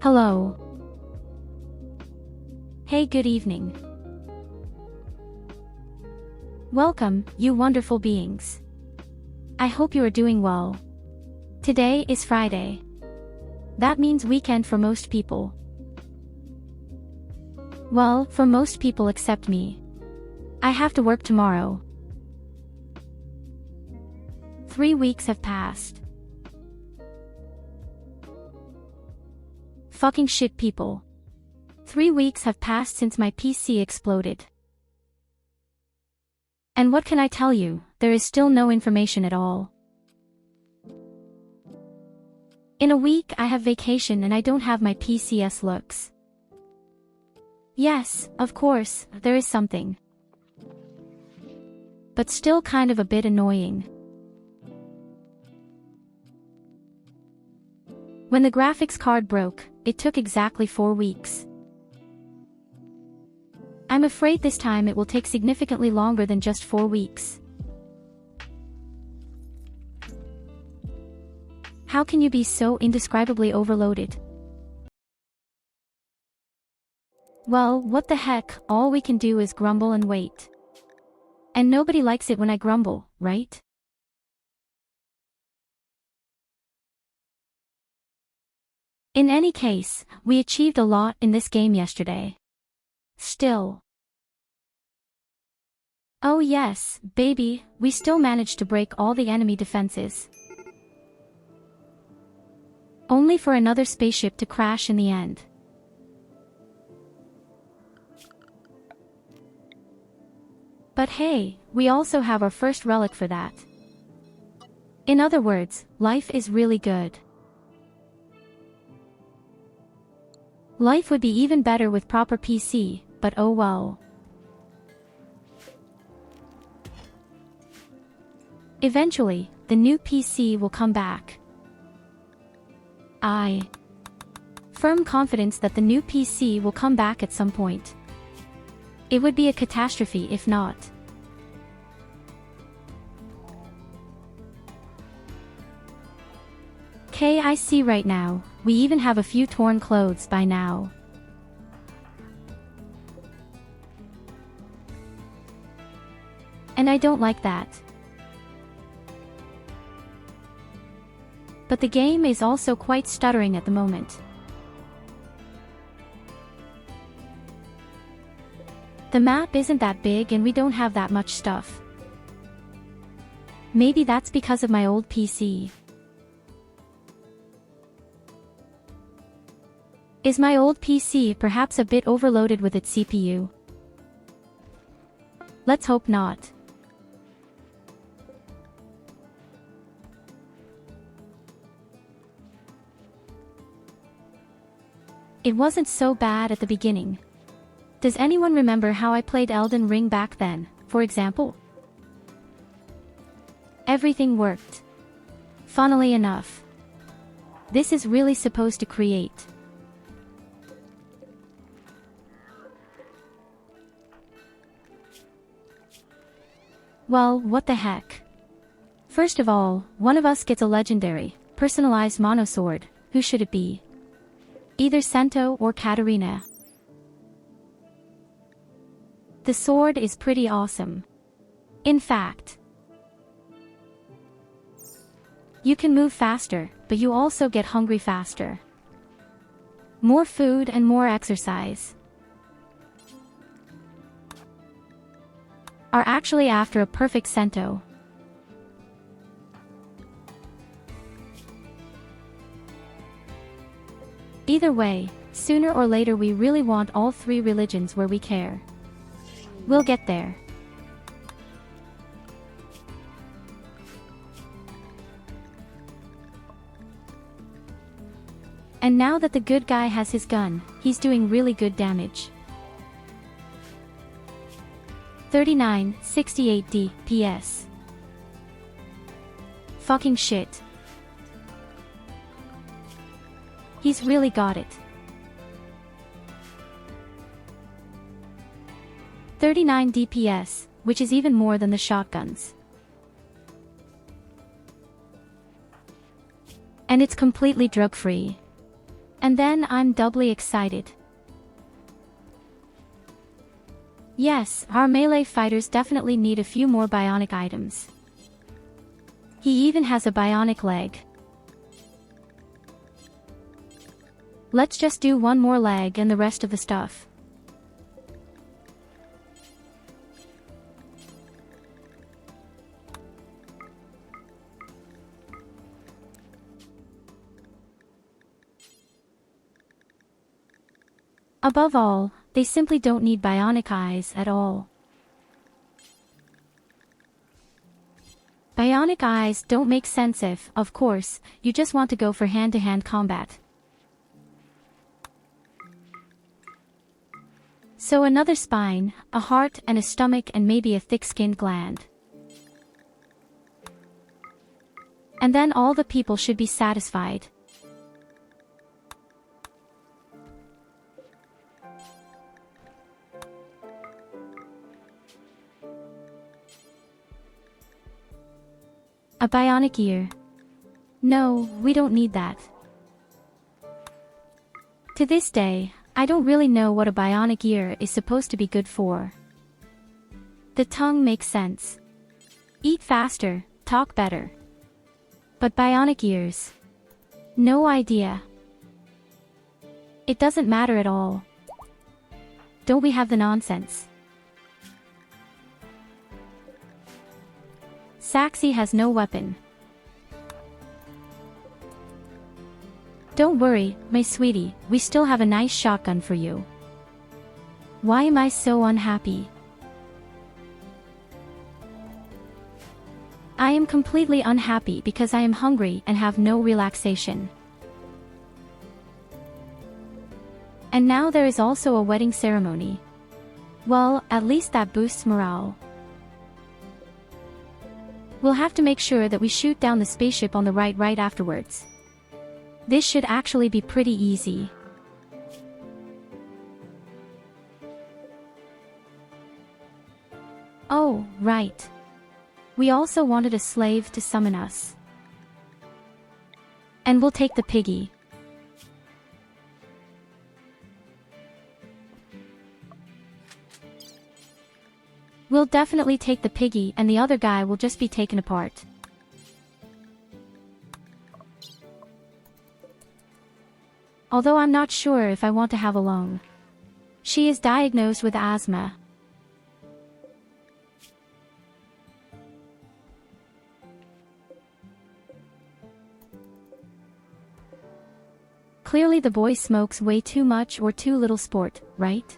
Hello. Hey, good evening. Welcome, you wonderful beings. I hope you are doing well. Today is Friday. That means weekend for most people. Well, for most people except me. I have to work tomorrow. 3 weeks have passed. Fucking shit, people. 3 weeks have passed since my PC exploded. And what can I tell you, there is still no information at all. In a week I have vacation and I don't have my PCS looks. Yes, of course, there is something. But still kind of a bit annoying. When the graphics card broke, it took exactly 4 weeks. I'm afraid this time it will take significantly longer than just 4 weeks. How can you be so indescribably overloaded? Well, what the heck, all we can do is grumble and wait. And nobody likes it when I grumble, right? In any case, we achieved a lot in this game yesterday. Still. Oh yes, baby, we still managed to break all the enemy defenses. Only for another spaceship to crash in the end. But hey, we also have our first relic for that. In other words, life is really good. Life would be even better with proper PC, but oh well. Eventually, the new PC will come back. Firm confidence that the new PC will come back at some point. It would be a catastrophe if not. Okay, I see right now, we even have a few torn clothes by now. And I don't like that. But the game is also quite stuttering at the moment. The map isn't that big and we don't have that much stuff. Maybe that's because of my old PC. Is my old PC perhaps a bit overloaded with its CPU? Let's hope not. It wasn't so bad at the beginning. Does anyone remember how I played Elden Ring back then, for example? Everything worked. Funnily enough. This is really supposed to create. Well, what the heck. First of all, one of us gets a legendary, personalized monosword. Who should it be? Either Sento or Katarina. The sword is pretty awesome. In fact, you can move faster, but you also get hungry faster. More food and more exercise are actually after a perfect Sento. Either way, sooner or later we really want all 3 religions where we care. We'll get there. And now that the good guy has his gun, he's doing really good damage. 3968 DPS. Fucking shit. He's really got it. 39 DPS, which is even more than the shotguns. And it's completely drug-free. And then I'm doubly excited. Yes, our melee fighters definitely need a few more bionic items. He even has a bionic leg. Let's just do one more leg and the rest of the stuff. Above all, they simply don't need bionic eyes at all. Bionic eyes don't make sense if, of course, you just want to go for hand-to-hand combat. So another spine, a heart and a stomach and maybe a thick-skinned gland. And then all the people should be satisfied. A bionic ear. No, we don't need that. To this day, I don't really know what a bionic ear is supposed to be good for. The tongue makes sense. Eat faster, talk better. But bionic ears? No idea. It doesn't matter at all. Don't we have the nonsense? Saxy has no weapon. Don't worry, my sweetie, we still have a nice shotgun for you. Why am I so unhappy? I am completely unhappy because I am hungry and have no relaxation. And now there is also a wedding ceremony. Well, at least that boosts morale. We'll have to make sure that we shoot down the spaceship on the right afterwards. This should actually be pretty easy. Oh, right. We also wanted a slave to summon us. And we'll take the piggy. We'll definitely take the piggy and the other guy will just be taken apart. Although I'm not sure if I want to have a lung. She is diagnosed with asthma. Clearly the boy smokes way too much or too little sport, right?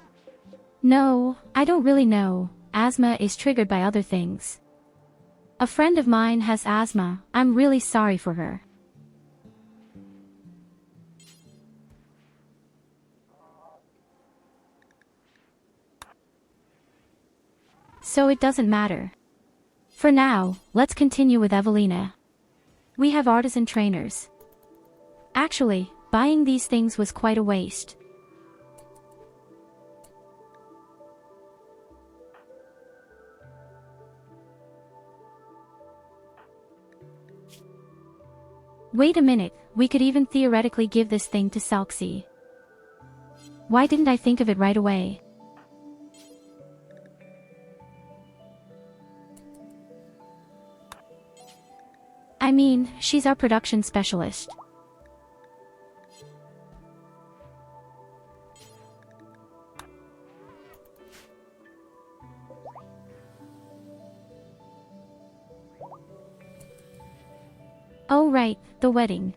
No, I don't really know. Asthma is triggered by other things. A friend of mine has asthma, I'm really sorry for her. So it doesn't matter. For now, let's continue with Evelina. We have artisan trainers. Actually, buying these things was quite a waste. Wait a minute, we could even theoretically give this thing to Salxi. Why didn't I think of it right away? I mean, she's our production specialist. Oh right, the wedding.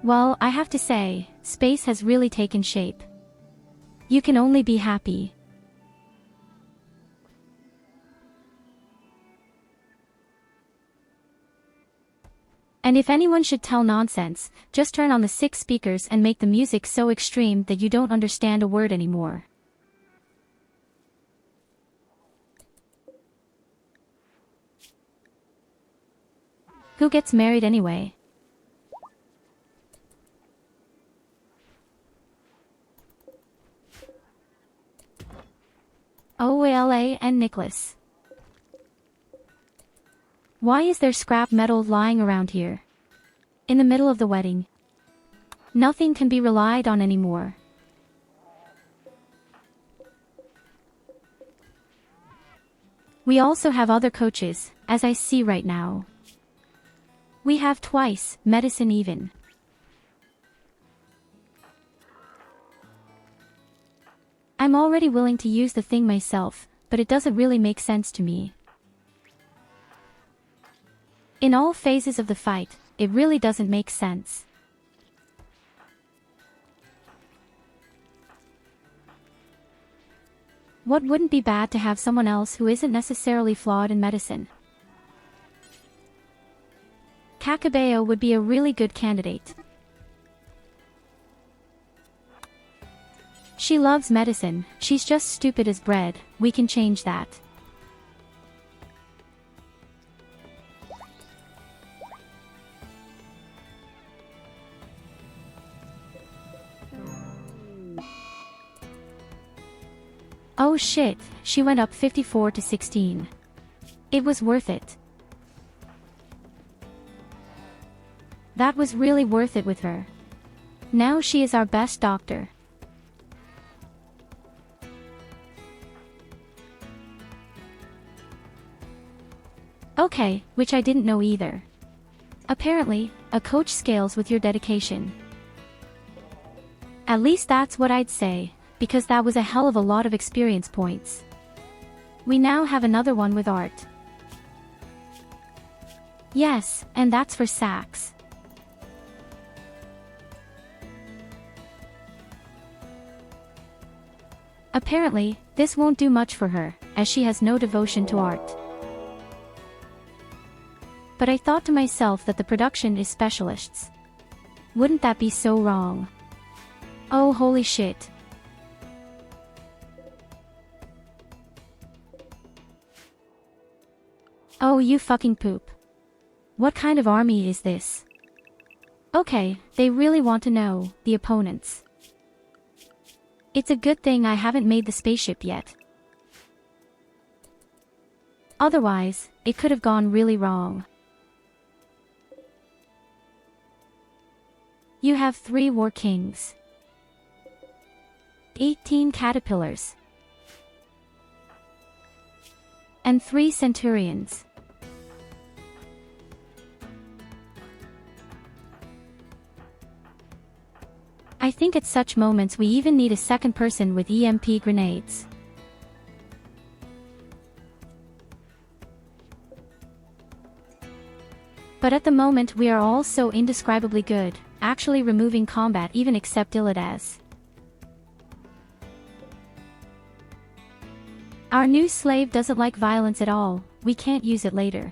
Well, I have to say, space has really taken shape. You can only be happy. And if anyone should tell nonsense, just turn on the 6 speakers and make the music so extreme that you don't understand a word anymore. Who gets married anyway? Ola and Nicholas. Why is there scrap metal lying around here? In the middle of the wedding. Nothing can be relied on anymore. We also have other coaches, as I see right now. We have twice, medicine even. I'm already willing to use the thing myself, but it doesn't really make sense to me. In all phases of the fight, it really doesn't make sense. What wouldn't be bad to have someone else who isn't necessarily flawed in medicine? Kakabeo would be a really good candidate. She loves medicine, she's just stupid as bread, we can change that. Oh shit, she went up 54 to 16. It was worth it. That was really worth it with her. Now she is our best doctor. Okay, which I didn't know either. Apparently, a coach scales with your dedication. At least that's what I'd say, because that was a hell of a lot of experience points. We now have another one with art. Yes, and that's for Sax. Apparently, this won't do much for her, as she has no devotion to art. But I thought to myself that the production is specialists. Wouldn't that be so wrong? Oh holy shit. Oh you fucking poop. What kind of army is this? Okay, they really want to know, the opponents. It's a good thing I haven't made the spaceship yet. Otherwise, it could have gone really wrong. You have 3 war kings. 18 caterpillars. And 3 centurions. I think at such moments we even need a second person with EMP grenades. But at the moment we are all so indescribably good, actually removing combat even except Illidas. Our new slave doesn't like violence at all, we can't use it later.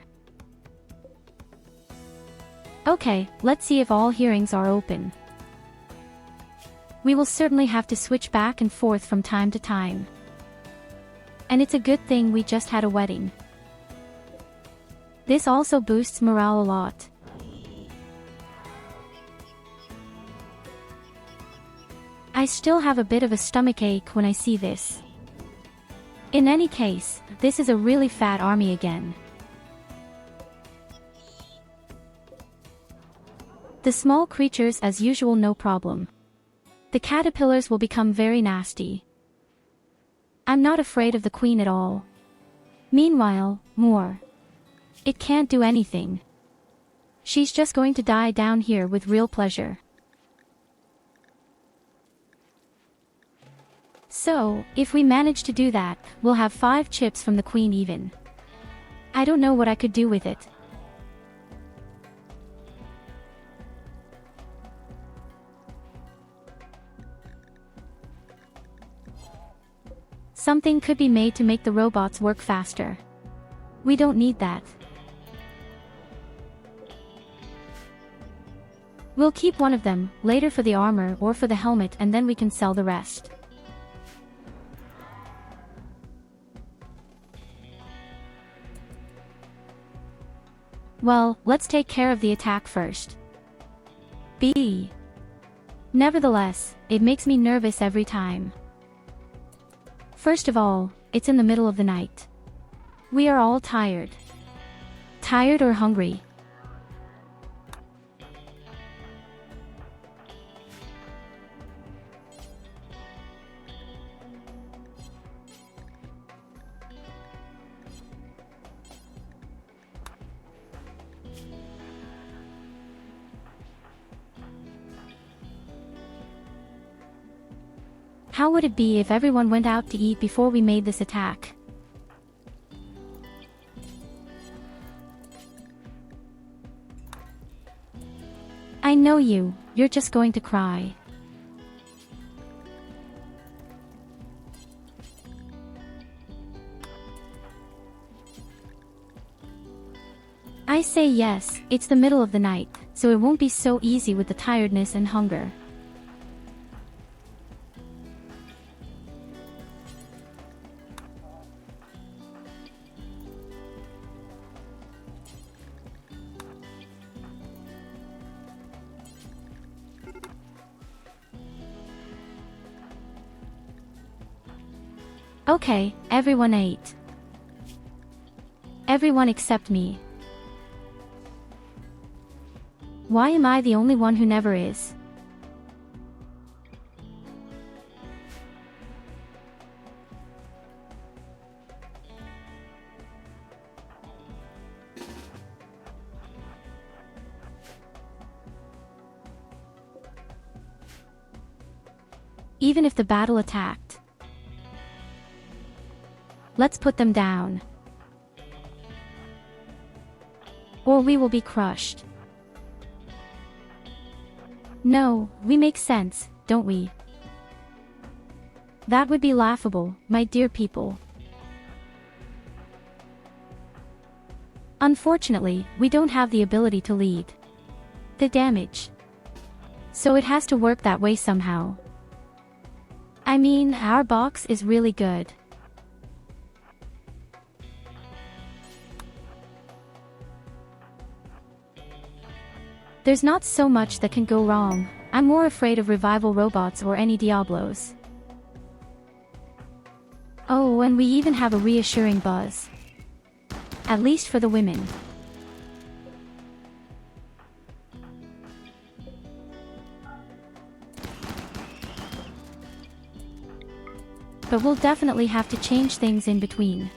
Okay, let's see if all hearings are open. We will certainly have to switch back and forth from time to time. And it's a good thing we just had a wedding. This also boosts morale a lot. I still have a bit of a stomachache when I see this. In any case, this is a really fat army again. The small creatures as usual no problem. The caterpillars will become very nasty. I'm not afraid of the queen at all. Meanwhile, more. It can't do anything. She's just going to die down here with real pleasure. So, if we manage to do that, we'll have 5 chips from the queen even. I don't know what I could do with it. Something could be made to make the robots work faster. We don't need that. We'll keep one of them, later for the armor or for the helmet, and then we can sell the rest. Well, let's take care of the attack first. B. Nevertheless, it makes me nervous every time. First of all, it's in the middle of the night. We are all tired. Tired or hungry? How would it be if everyone went out to eat before we made this attack? I know you're just going to cry. I say yes, it's the middle of the night, so it won't be so easy with the tiredness and hunger. Okay, everyone ate. Everyone except me. Why am I the only one who never is? Even if the battle attacked. Let's put them down. Or we will be crushed. No, we make sense, don't we? That would be laughable, my dear people. Unfortunately, we don't have the ability to lead the damage. So it has to work that way somehow. I mean, our box is really good. There's not so much that can go wrong. I'm more afraid of revival robots or any Diablos. Oh, and we even have a reassuring buzz. At least for the women. But we'll definitely have to change things in between.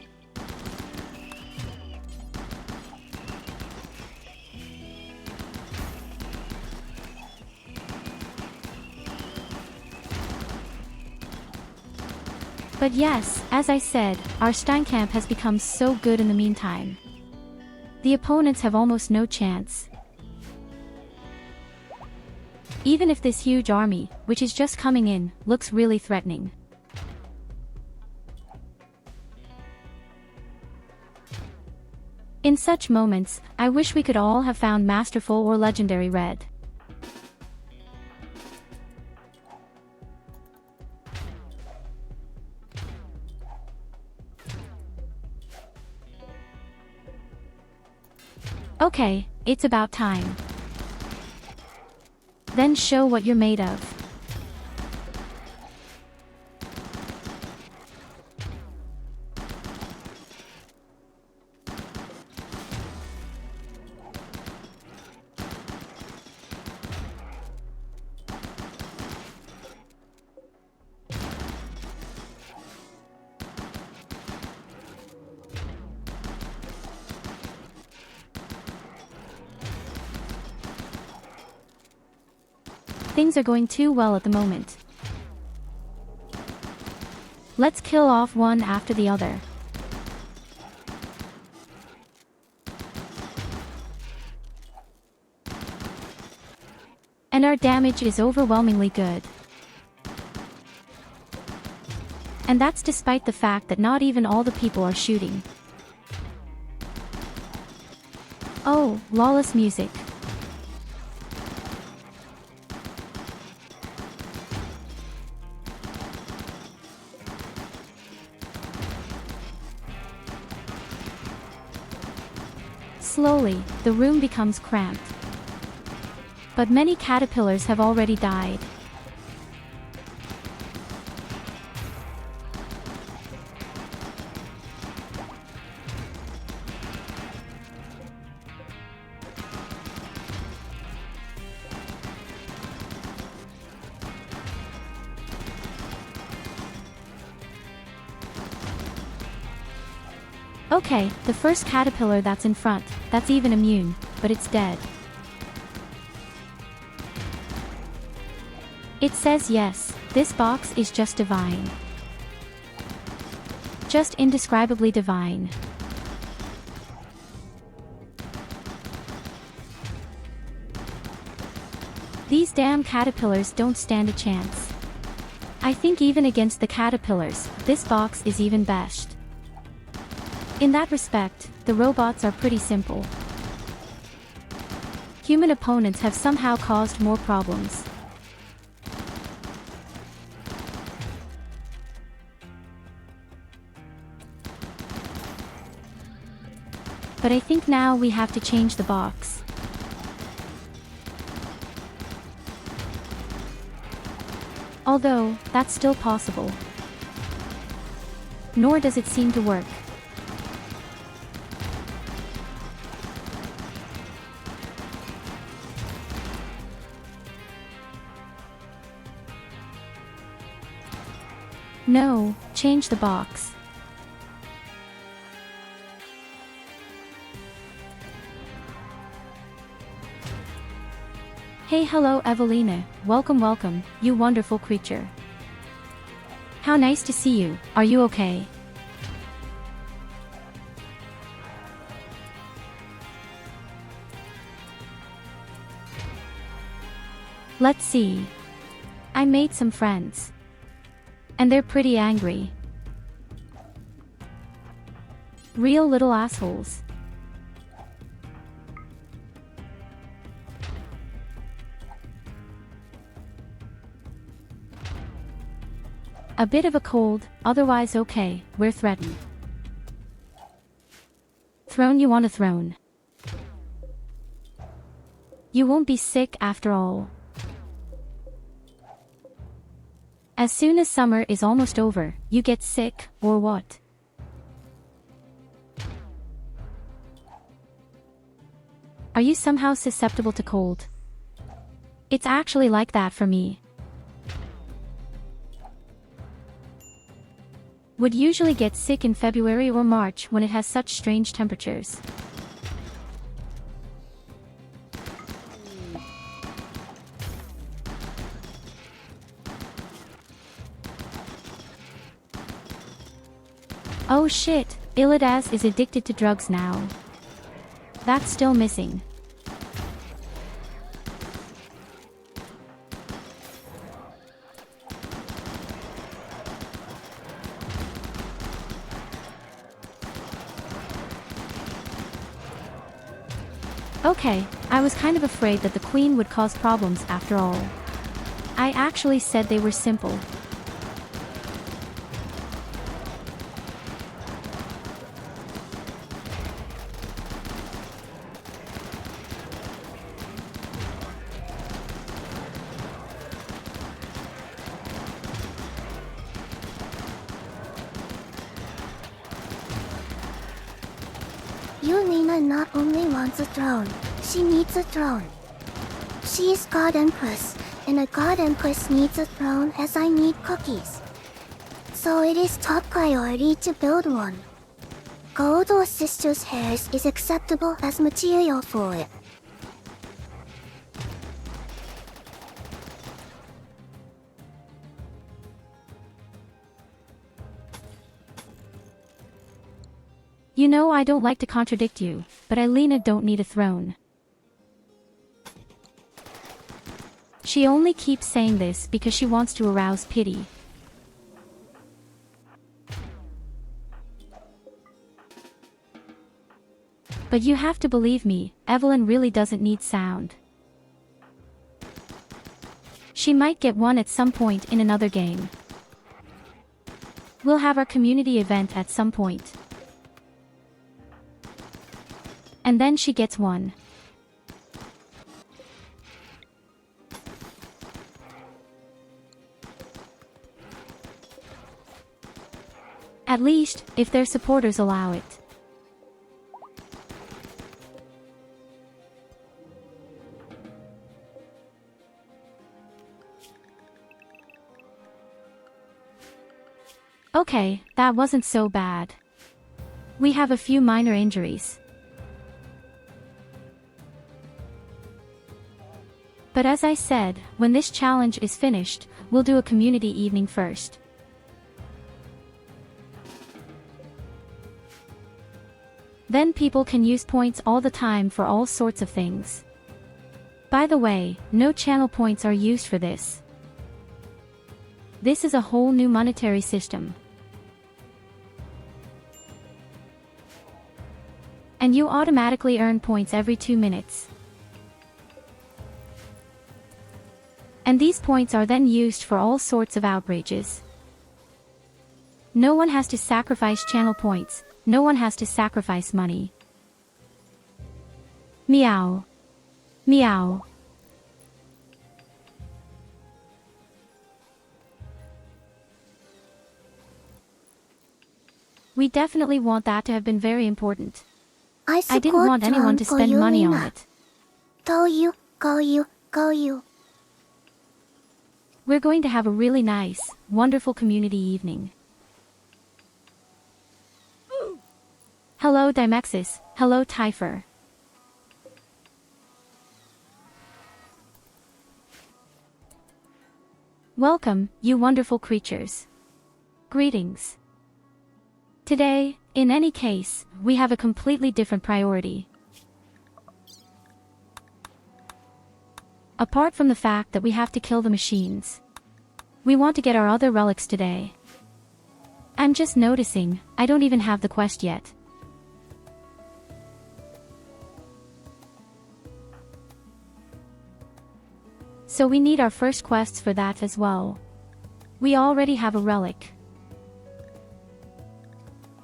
But yes, as I said, our Steinkamp has become so good in the meantime. The opponents have almost no chance. Even if this huge army, which is just coming in, looks really threatening. In such moments, I wish we could all have found Masterful or Legendary Red. Okay, it's about time. Then show what you're made of. Things are going too well at the moment. Let's kill off one after the other. And our damage is overwhelmingly good. And that's despite the fact that not even all the people are shooting. Oh, lawless music. Slowly, the room becomes cramped. But many caterpillars have already died. Okay, the first caterpillar that's in front, that's even immune, but it's dead. It says yes, this box is just divine. Just indescribably divine. These damn caterpillars don't stand a chance. I think even against the caterpillars, this box is even best. In that respect, the robots are pretty simple. Human opponents have somehow caused more problems. But I think now we have to change the box. Although, that's still possible. Nor does it seem to work. No, change the box. Hey, hello Evelina, welcome, you wonderful creature. How nice to see you, are you okay? Let's see. I made some friends. And they're pretty angry. Real little assholes. A bit of a cold, otherwise okay, we're threatened. Throne, you want a throne? You won't be sick after all. As soon as summer is almost over, you get sick, or what? Are you somehow susceptible to cold? It's actually like that for me. Would usually get sick in February or March when it has such strange temperatures. Oh shit, Illidas is addicted to drugs now. That's still missing. Okay, I was kind of afraid that the queen would cause problems after all. I actually said they were simple. Yulina not only wants a throne, she needs a throne. She is God Empress, and a God Empress needs a throne as I need cookies. So it is top priority to build one. Gold or sister's hairs is acceptable as material for it. You know, I don't like to contradict you, but Ilina don't need a throne. She only keeps saying this because she wants to arouse pity. But you have to believe me, Evelyn really doesn't need sound. She might get one at some point in another game. We'll have our community event at some point. And then she gets one. At least, if their supporters allow it. Okay, that wasn't so bad. We have a few minor injuries. But as I said, when this challenge is finished, we'll do a community evening first. Then people can use points all the time for all sorts of things. By the way, no channel points are used for this. This is a whole new monetary system. And you automatically earn points every 2 minutes. And these points are then used for all sorts of outrages. No one has to sacrifice channel points, no one has to sacrifice money. Meow. Meow. We definitely want that to have been very important. I didn't want anyone to spend money on it. Go you. We're going to have a really nice, wonderful community evening. Hello Dimexis, hello Tyurru. Welcome, you wonderful creatures. Greetings. Today, in any case, we have a completely different priority. Apart from the fact that we have to kill the machines. We want to get our other relics today. I'm just noticing, I don't even have the quest yet. So we need our first quests for that as well. We already have a relic.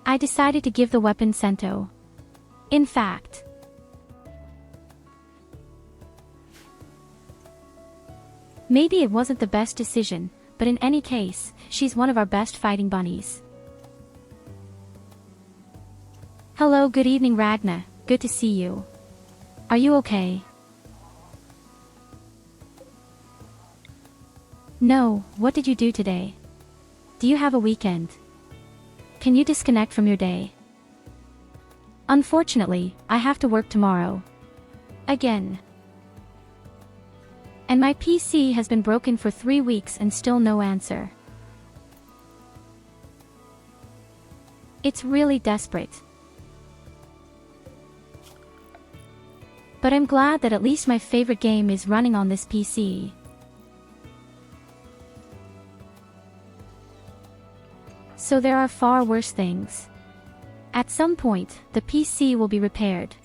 I decided to give the weapon Sento. In fact, maybe it wasn't the best decision, but in any case, she's one of our best fighting bunnies. Hello, good evening Ragna, good to see you. Are you okay? No, what did you do today? Do you have a weekend? Can you disconnect from your day? Unfortunately, I have to work tomorrow. Again. And my PC has been broken for 3 weeks and still no answer. It's really desperate. But I'm glad that at least my favorite game is running on this PC. So there are far worse things. At some point, the PC will be repaired.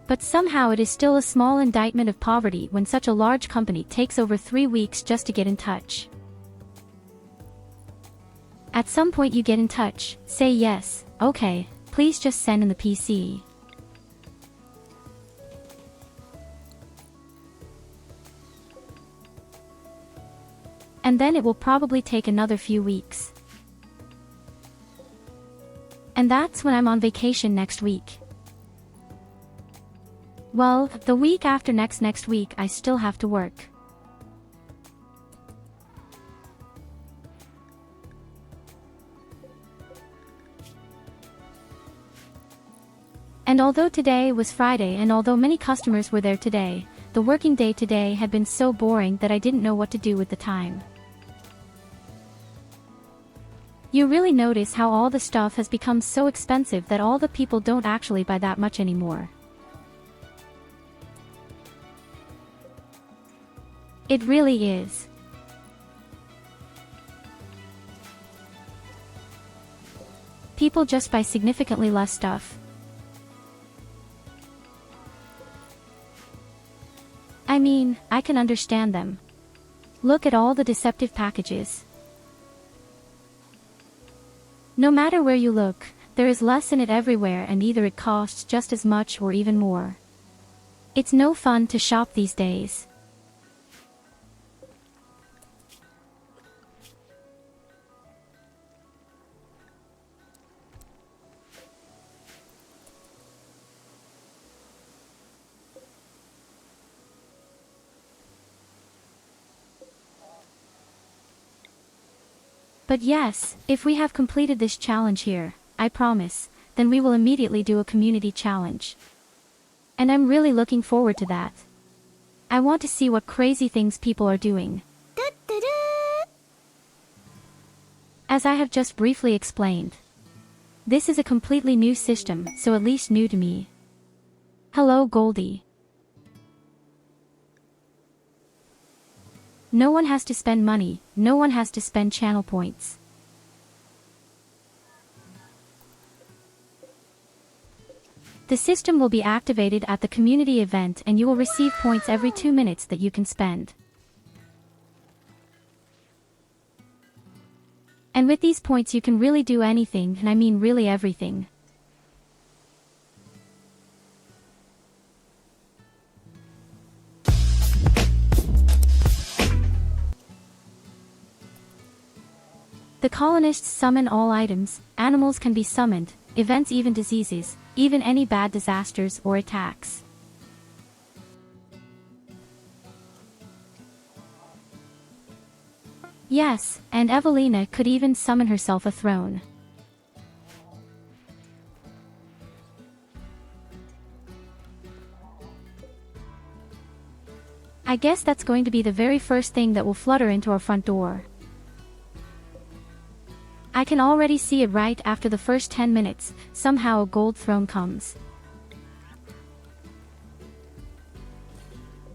But somehow it is still a small indictment of poverty when such a large company takes over 3 weeks just to get in touch. At some point you get in touch, say yes, okay, please just send in the PC. And then it will probably take another few weeks. And that's when I'm on vacation next week. Well, the week after next week I still have to work. And although today was Friday and although many customers were there today, the working day today had been so boring that I didn't know what to do with the time. You really notice how all the stuff has become so expensive that all the people don't actually buy that much anymore. It really is. People just buy significantly less stuff. I mean, I can understand them. Look at all the deceptive packages. No matter where you look, there is less in it everywhere and either it costs just as much or even more. It's no fun to shop these days. But yes, if we have completed this challenge here, I promise, then we will immediately do a community challenge. And I'm really looking forward to that. I want to see what crazy things people are doing. As I have just briefly explained, this is a completely new system, so at least new to me. Hello, Goldie. No one has to spend money, no one has to spend channel points. The system will be activated at the community event and you will receive points every 2 minutes that you can spend. And with these points you can really do anything, and I mean really everything. The colonists summon all items, animals can be summoned, events, even diseases, even any bad disasters or attacks. Yes, and Evelina could even summon herself a throne. I guess that's going to be the very first thing that will flutter into our front door. I can already see it right after the first 10 minutes, somehow a gold throne comes.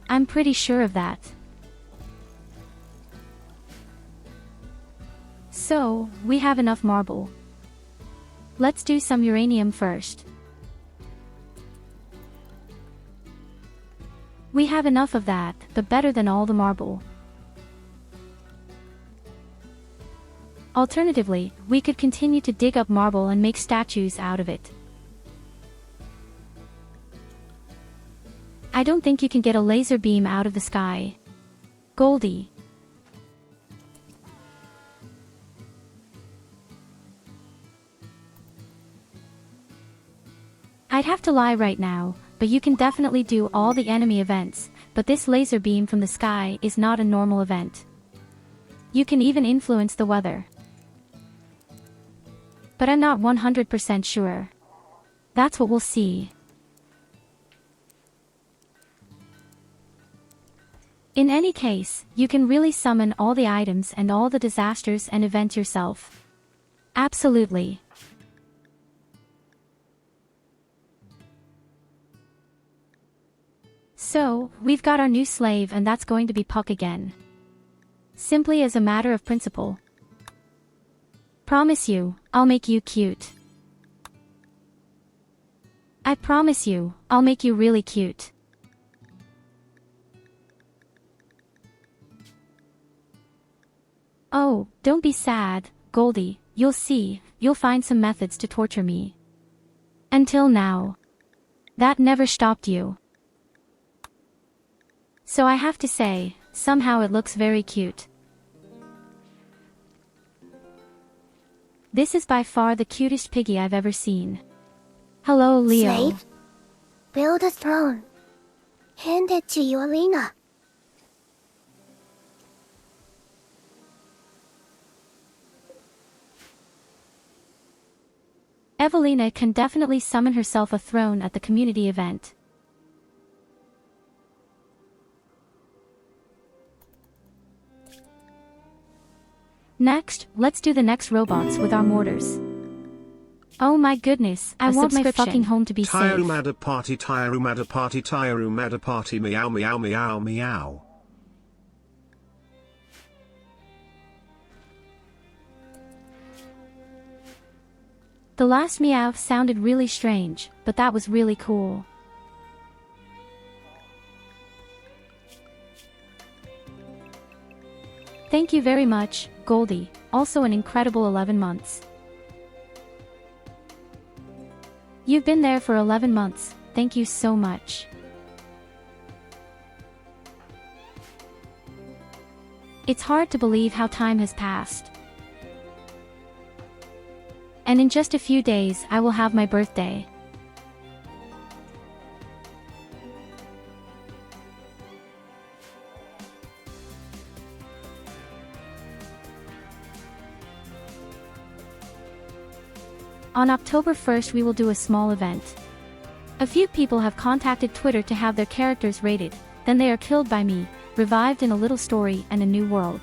I'm pretty sure of that. So, we have enough marble. Let's do some uranium first. We have enough of that, but better than all the marble. Alternatively, we could continue to dig up marble and make statues out of it. I don't think you can get a laser beam out of the sky. Goldie. I'd have to lie right now, but you can definitely do all the enemy events, but this laser beam from the sky is not a normal event. You can even influence the weather. But I'm not 100% sure. That's what we'll see. In any case, you can really summon all the items and all the disasters and events yourself. Absolutely. So, we've got our new slave and that's going to be Puck again. Simply as a matter of principle. Promise you, I'll make you cute. I promise you, I'll make you really cute. Oh, don't be sad, Goldie, you'll see, you'll find some methods to torture me. Until now. That never stopped you. So I have to say, somehow it looks very cute. This is by far the cutest piggy I've ever seen. Hello, Leo. Slave? Build a throne. Hand it to Evelina. Evelina can definitely summon herself a throne at the community event. Next, let's do the next robots with our mortars. Oh my goodness, I want my fucking home to be safe. Tyurru mad a party, Tyurru mad a party, Tyurru mad a party, meow meow meow meow. The last meow sounded really strange, but that was really cool. Thank you very much, Goldie, also an incredible 11 months. You've been there for 11 months, thank you so much. It's hard to believe how time has passed. And in just a few days I will have my birthday. On October 1st we will do a small event. A few people have contacted Twitter to have their characters rated, then they are killed by me, revived in a little story and a new world.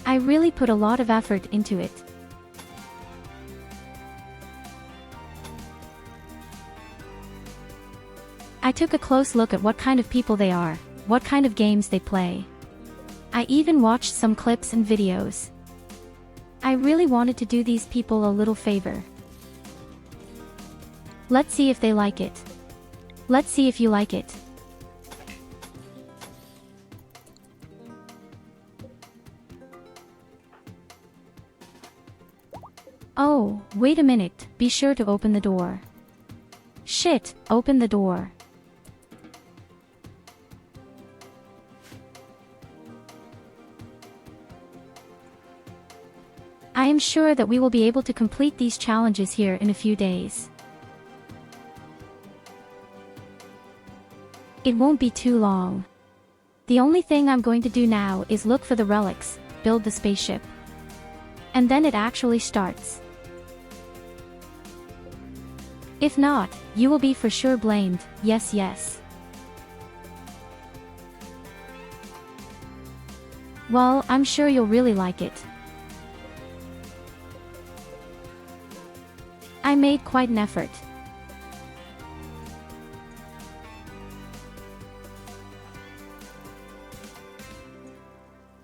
I really put a lot of effort into it. I took a close look at what kind of people they are, what kind of games they play. I even watched some clips and videos. I really wanted to do these people a little favor. Let's see if they like it. Let's see if you like it. Oh, wait a minute, be sure to open the door. Shit, open the door. I am sure that we will be able to complete these challenges here in a few days. It won't be too long. The only thing I'm going to do now is look for the relics, build the spaceship. And then it actually starts. If not, you will be for sure blamed, yes yes. Well, I'm sure you'll really like it. I made quite an effort.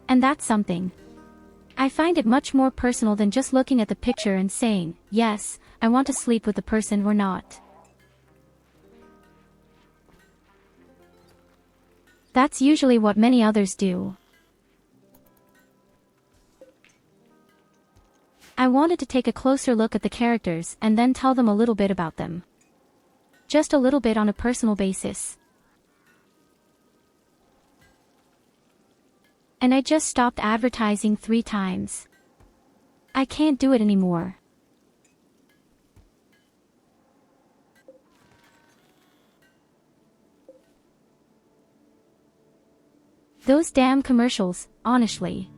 And that's something. I find it much more personal than just looking at the picture and saying, yes, I want to sleep with the person or not. That's usually what many others do. I wanted to take a closer look at the characters and then tell them a little bit about them. Just a little bit on a personal basis. And I just stopped advertising 3 times. I can't do it anymore. Those damn commercials, honestly.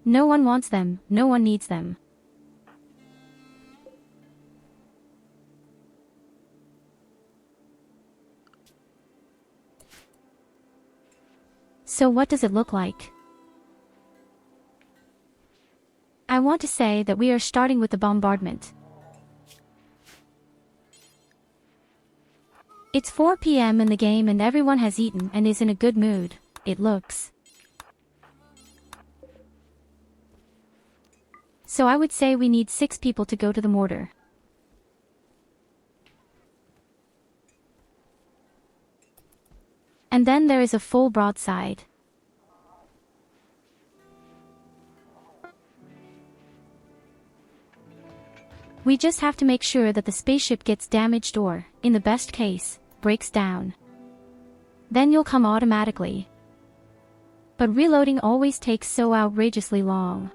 No one wants them, no one needs them. So what does it look like? I want to say that we are starting with the bombardment. It's 4 p.m. in the game and everyone has eaten and is in a good mood, it looks. So I would say we need 6 people to go to the mortar. And then there is a full broadside. We just have to make sure that the spaceship gets damaged or, in the best case, breaks down. Then you'll come automatically. But reloading always takes so outrageously long.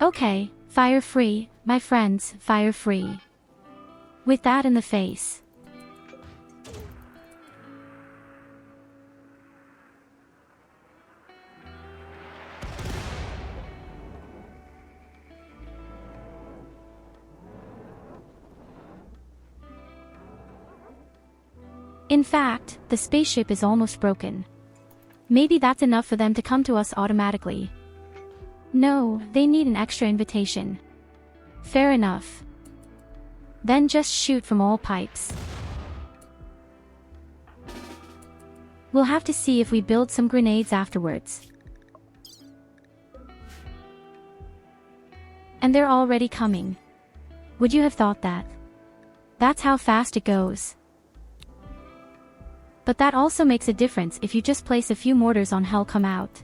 Okay, fire free, my friends, fire free. With that in the face. In fact, the spaceship is almost broken. Maybe that's enough for them to come to us automatically. No, they need an extra invitation. Fair enough. Then just shoot from all pipes. We'll have to see if we build some grenades afterwards. And they're already coming. Would you have thought that? That's how fast it goes. But that also makes a difference if you just place a few mortars on hell come out.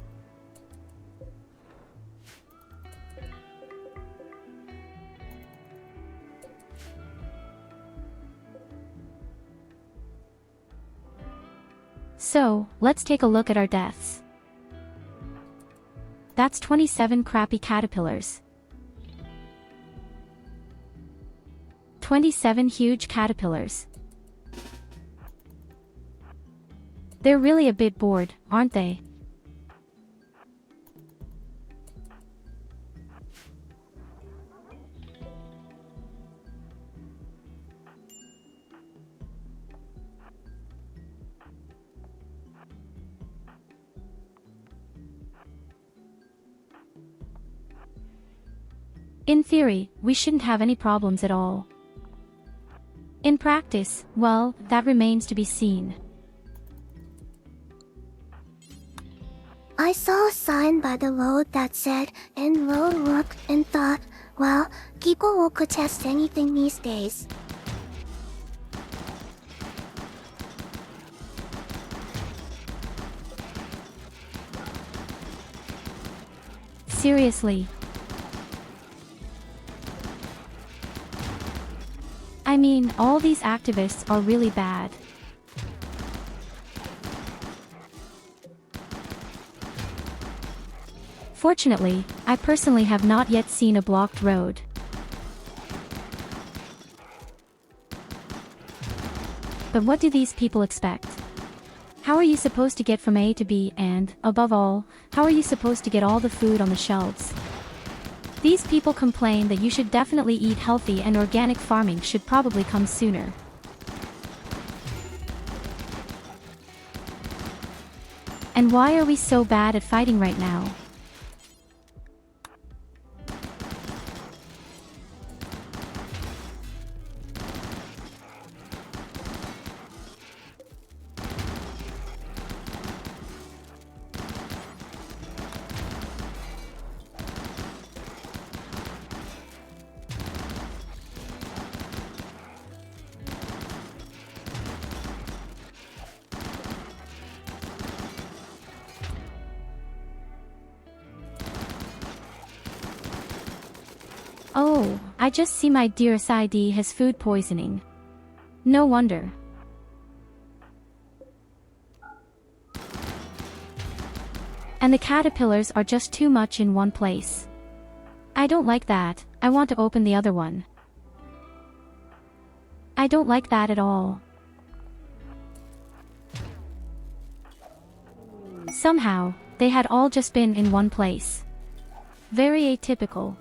So, let's take a look at our deaths. That's 27 crappy caterpillars. 27 huge caterpillars. They're really a bit bored, aren't they? In theory, we shouldn't have any problems at all. In practice, well, that remains to be seen. I saw a sign by the road that said, "Enroll work," and thought, well, people will contest anything these days. Seriously. I mean, all these activists are really bad. Fortunately, I personally have not yet seen a blocked road. But what do these people expect? How are you supposed to get from A to B and, above all, how are you supposed to get all the food on the shelves? These people complain that you should definitely eat healthy and organic farming should probably come sooner. And why are we so bad at fighting right now? Oh, I just see my dear Saidi has food poisoning. No wonder. And the caterpillars are just too much in one place. I don't like that. I want to open the other one. I don't like that at all. Somehow, they had all just been in one place. Very atypical.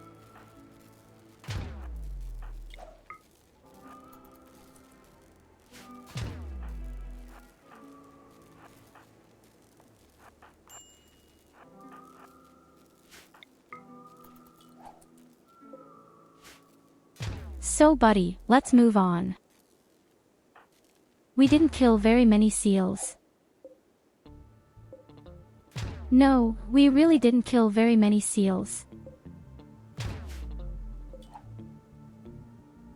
So buddy, let's move on. We didn't kill very many seals. No, we really didn't kill very many seals.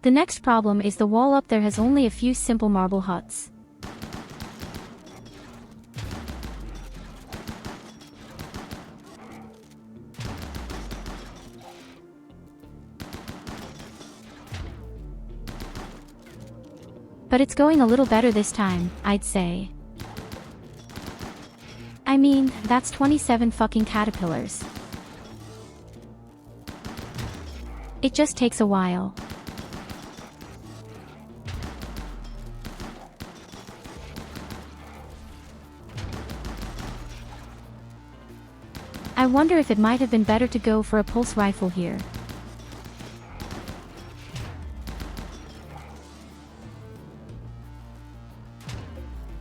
The next problem is the wall up there has only a few simple marble huts. But it's going a little better this time, I'd say. I mean, that's 27 fucking caterpillars. It just takes a while. I wonder if it might have been better to go for a pulse rifle here.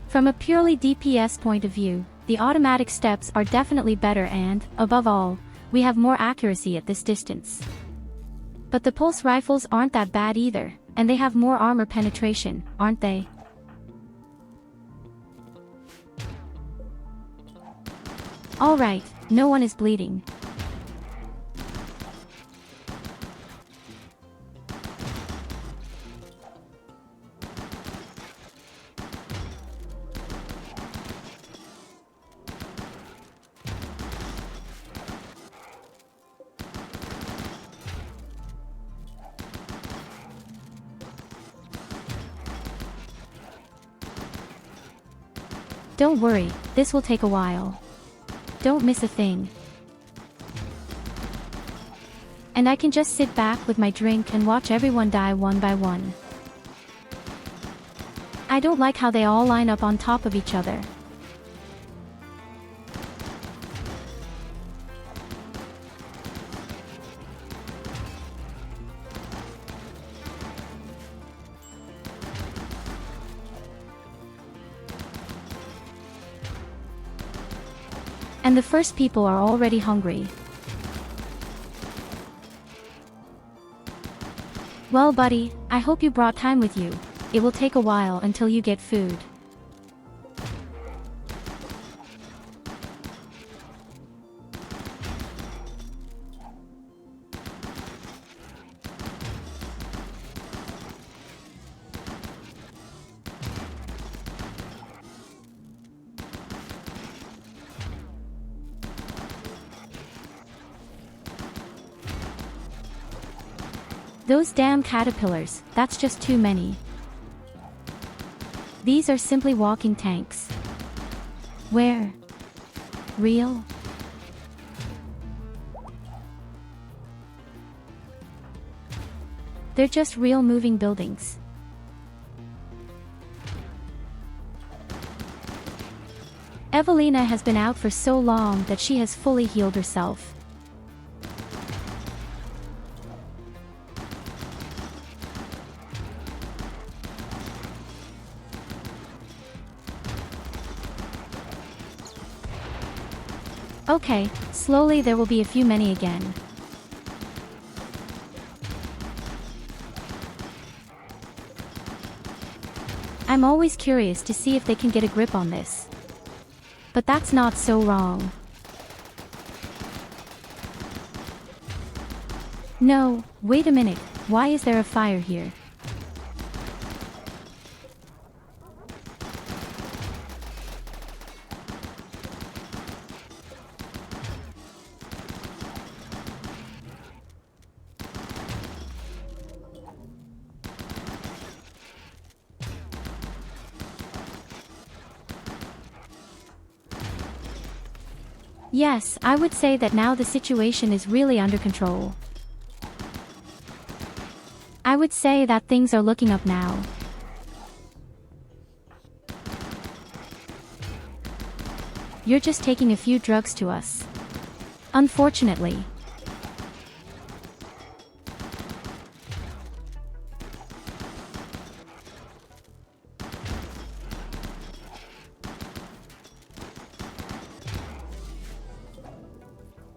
From a purely DPS point of view, the automatic steps are definitely better and, above all, we have more accuracy at this distance. But the pulse rifles aren't that bad either, and they have more armor penetration, aren't they? Alright, no one is bleeding. Don't worry, this will take a while. Don't miss a thing. And I can just sit back with my drink and watch everyone die one by one. I don't like how they all line up on top of each other. And the first people are already hungry. Well buddy, I hope you brought time with you. It will take a while until you get food. Those damn caterpillars, that's just too many. These are simply walking tanks. Where? Real? They're just real moving buildings. Evelina has been out for so long that she has fully healed herself. Okay, slowly there will be a few many again. I'm always curious to see if they can get a grip on this. But that's not so wrong. No, wait a minute, why is there a fire here? Yes, I would say that now the situation is really under control. I would say that things are looking up now. You're just taking a few drugs to us. Unfortunately.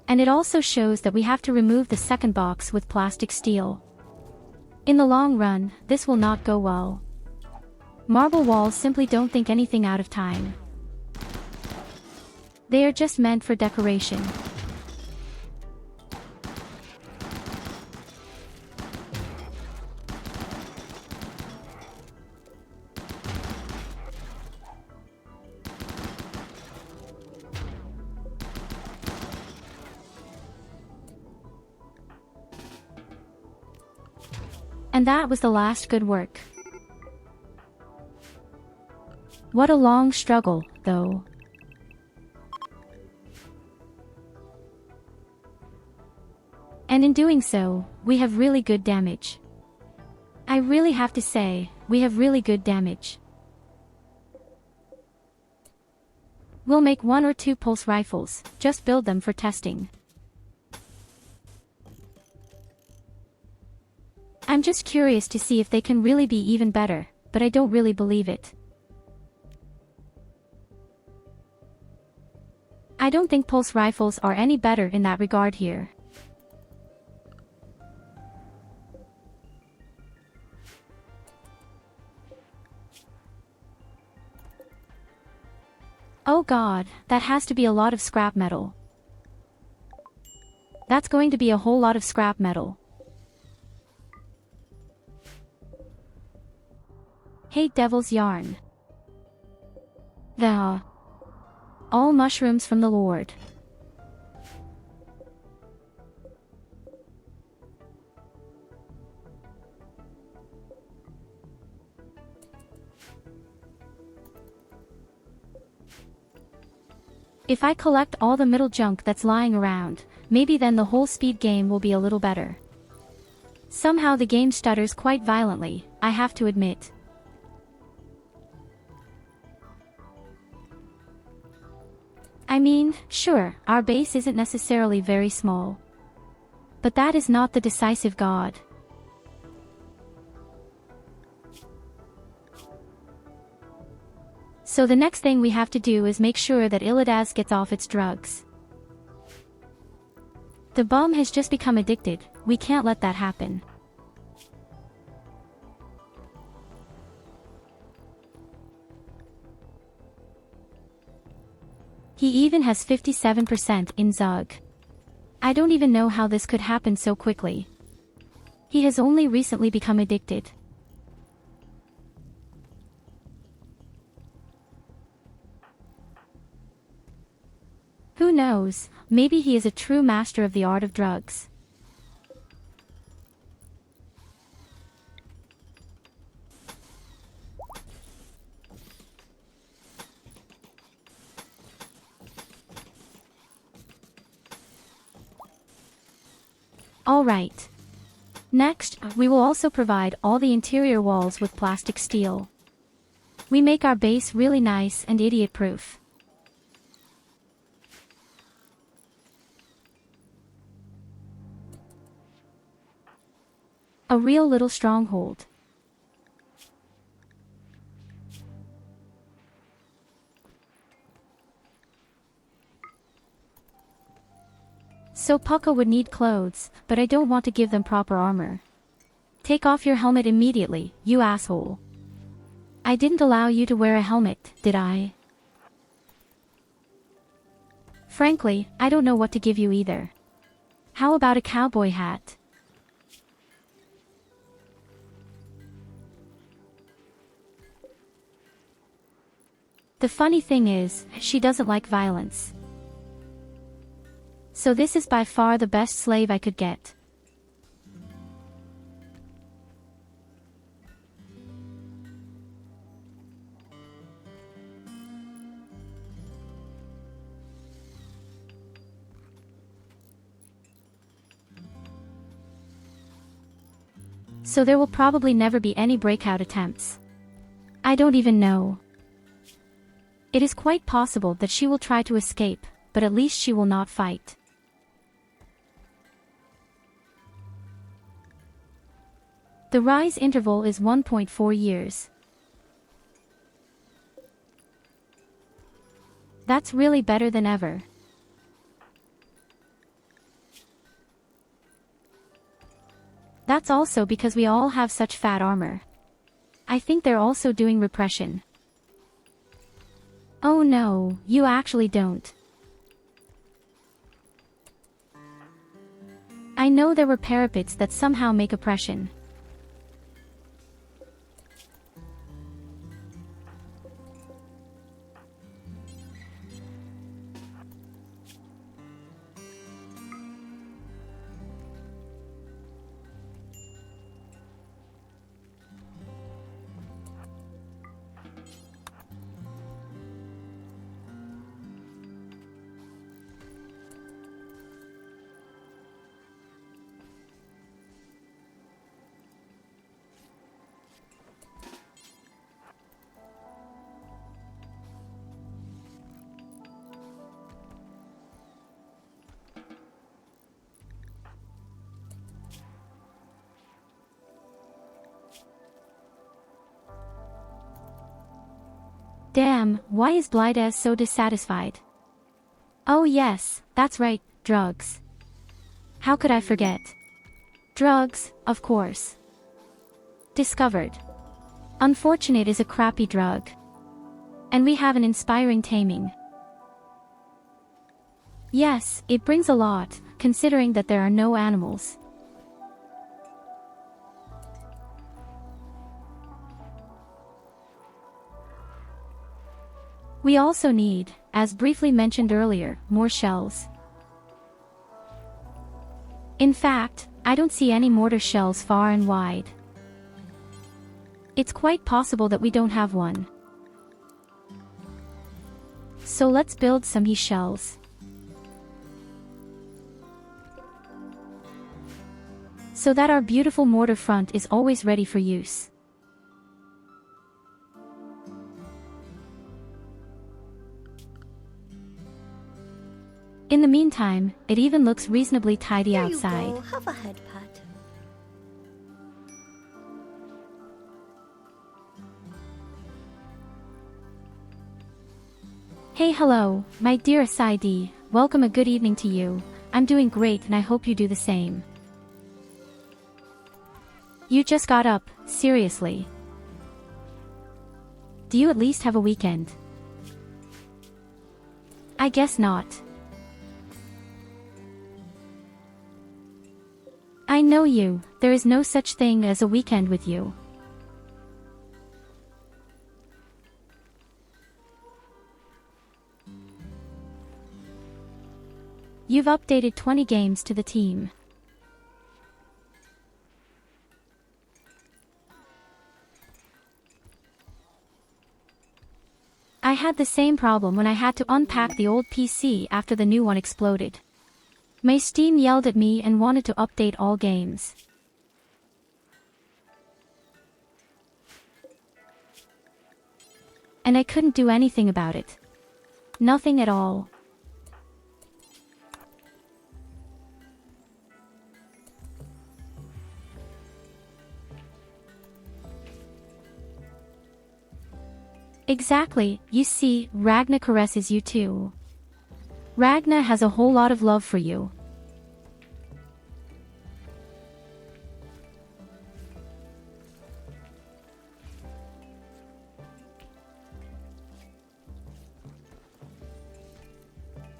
And it also shows that we have to remove the second box with plastic steel. In the long run, this will not go well. Marble walls simply don't think anything out of time. They are just meant for decoration. And that was the last good work. What a long struggle, though. And in doing so, we have really good damage. I really have to say, we have really good damage. We'll make 1 or 2 pulse rifles, just build them for testing. I'm just curious to see if they can really be even better, but I don't really believe it. I don't think pulse rifles are any better in that regard here. Oh god, that has to be a lot of scrap metal. That's going to be a whole lot of scrap metal. Hey devil's yarn. All mushrooms from the Lord. If I collect all the middle junk that's lying around, maybe then the whole speed game will be a little better. Somehow the game stutters quite violently, I have to admit. I mean, sure, our base isn't necessarily very small. But that is not the decisive god. So the next thing we have to do is make sure that Illidas gets off its drugs. The bum has just become addicted, we can't let that happen. He even has 57% in Zug. I don't even know how this could happen so quickly. He has only recently become addicted. Who knows, maybe he is a true master of the art of drugs. Alright. Next, we will also provide all the interior walls with plastic steel. We make our base really nice and idiot-proof. A real little stronghold. So Pucka would need clothes, but I don't want to give them proper armor. Take off your helmet immediately, you asshole. I didn't allow you to wear a helmet, did I? Frankly, I don't know what to give you either. How about a cowboy hat? The funny thing is, she doesn't like violence. So this is by far the best slave I could get. So there will probably never be any breakout attempts. I don't even know. It is quite possible that she will try to escape, but at least she will not fight. The rise interval is 1.4 years. That's really better than ever. That's also because we all have such fat armor. I think they're also doing repression. Oh no, you actually don't. I know there were parapets that somehow make oppression. Damn, why is Blydes so dissatisfied? Oh yes, that's right, drugs. How could I forget? Drugs, of course. Discovered. Unfortunate is a crappy drug. And we have an inspiring taming. Yes, it brings a lot, considering that there are no animals. We also need, as briefly mentioned earlier, more shells. In fact, I don't see any mortar shells far and wide. It's quite possible that we don't have one. So let's build some shells. So that our beautiful mortar front is always ready for use. In the meantime, it even looks reasonably tidy outside. You go. Have a head pat. Hey hello, my dear Aside, welcome, a good evening to you. I'm doing great and I hope you do the same. You just got up, seriously. Do you at least have a weekend? I guess not. I know you, there is no such thing as a weekend with you. You've updated 20 games to the team. I had the same problem when I had to unpack the old PC after the new one exploded. My Steam yelled at me and wanted to update all games. And I couldn't do anything about it. Nothing at all. Exactly, you see, Ragna caresses you too. Ragna has a whole lot of love for you.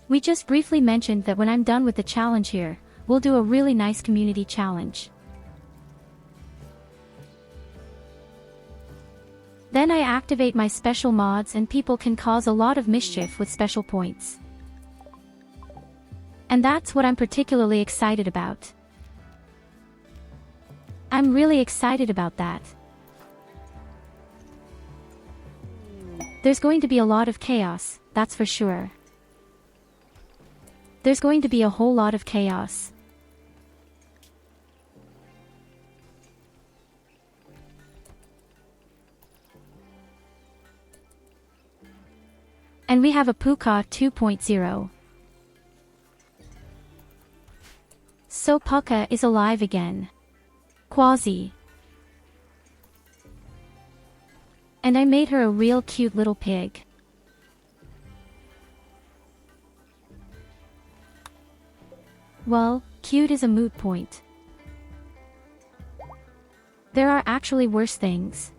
We just briefly mentioned that when I'm done with the challenge here, we'll do a really nice community challenge. Then I activate my special mods and people can cause a lot of mischief with special points. And that's what I'm particularly excited about. I'm really excited about that. There's going to be a lot of chaos, that's for sure. There's going to be a whole lot of chaos. And we have a Puka 2.0. So Puka is alive again. Quasi. And I made her a real cute little pig. Well, cute is a moot point. There are actually worse things.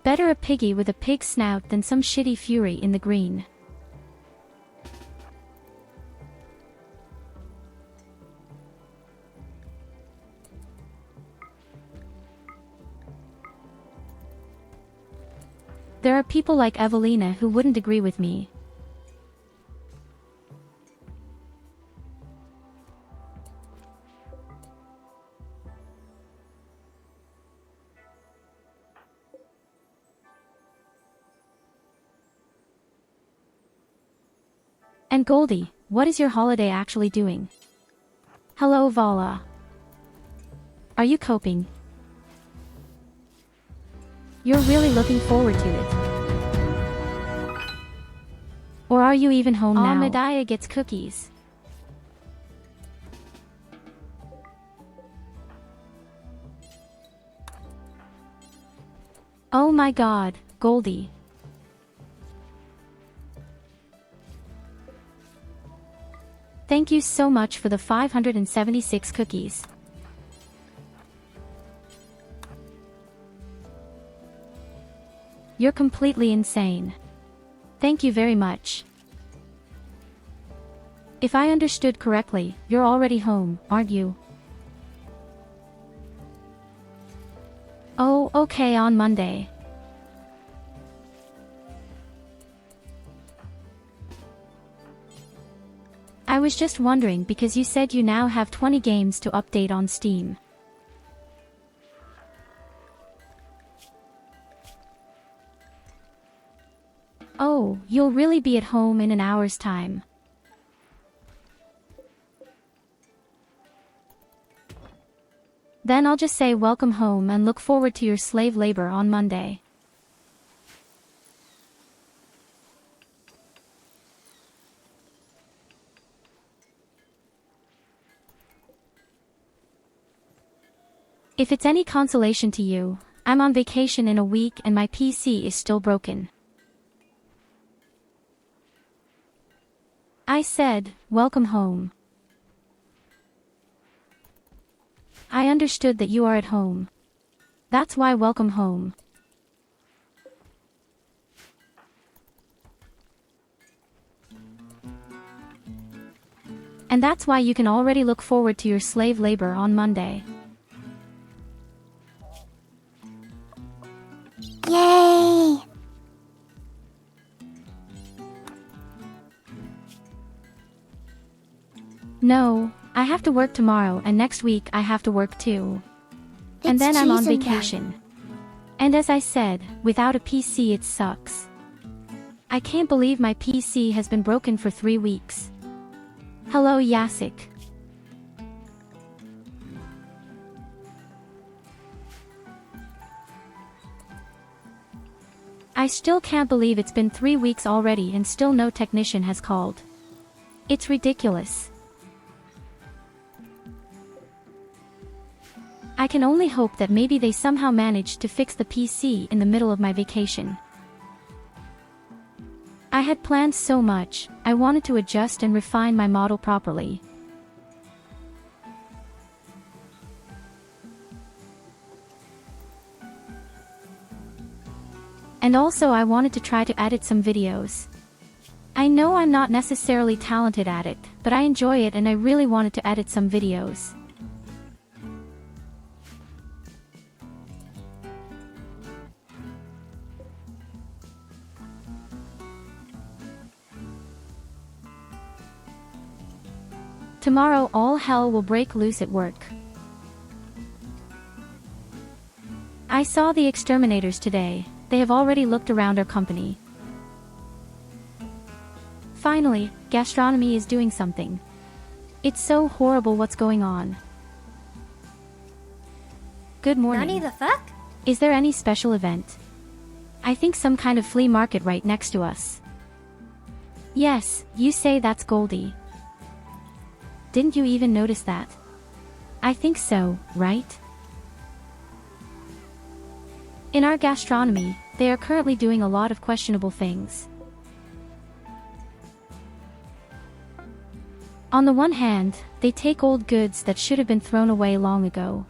Better a piggy with a pig snout than some shitty fury in the green. There are people like Evelina who wouldn't agree with me. And Goldie, what is your holiday actually doing? Hello Vala. Are you coping? You're really looking forward to it. Or are you even home now? Medaya gets cookies. Oh my god, Goldie. Thank you so much for the 576 cookies. You're completely insane. Thank you very much. If I understood correctly, you're already home, aren't you? Oh, okay, on Monday. I was just wondering because you said you now have 20 games to update on Steam. Oh, you'll really be at home in an hour's time. Then I'll just say welcome home and look forward to your slave labor on Monday. If it's any consolation to you, I'm on vacation in a week and my PC is still broken. I said, welcome home. I understood that you are at home. That's why welcome home. And that's why you can already look forward to your slave labor on Monday. Yay! No, I have to work tomorrow and next week I have to work too. And It's then I'm on treason vacation. And as I said, without a PC it sucks. I can't believe my PC has been broken for 3 weeks. Hello Yasik. I still can't believe it's been 3 weeks already and still no technician has called. It's ridiculous. I can only hope that maybe they somehow managed to fix the PC in the middle of my vacation. I had planned so much, I wanted to adjust and refine my model properly. And also I wanted to try to edit some videos. I know I'm not necessarily talented at it, but I enjoy it and I really wanted to edit some videos. Tomorrow all hell will break loose at work. I saw the exterminators today, they have already looked around our company. Finally, gastronomy is doing something. It's so horrible what's going on. Good morning. Nani the fuck? Is there any special event? I think some kind of flea market right next to us. Yes, you say that's Goldie. Didn't you even notice that? I think so, right? In our gastronomy, they are currently doing a lot of questionable things. On the one hand, they take old goods that should have been thrown away long ago.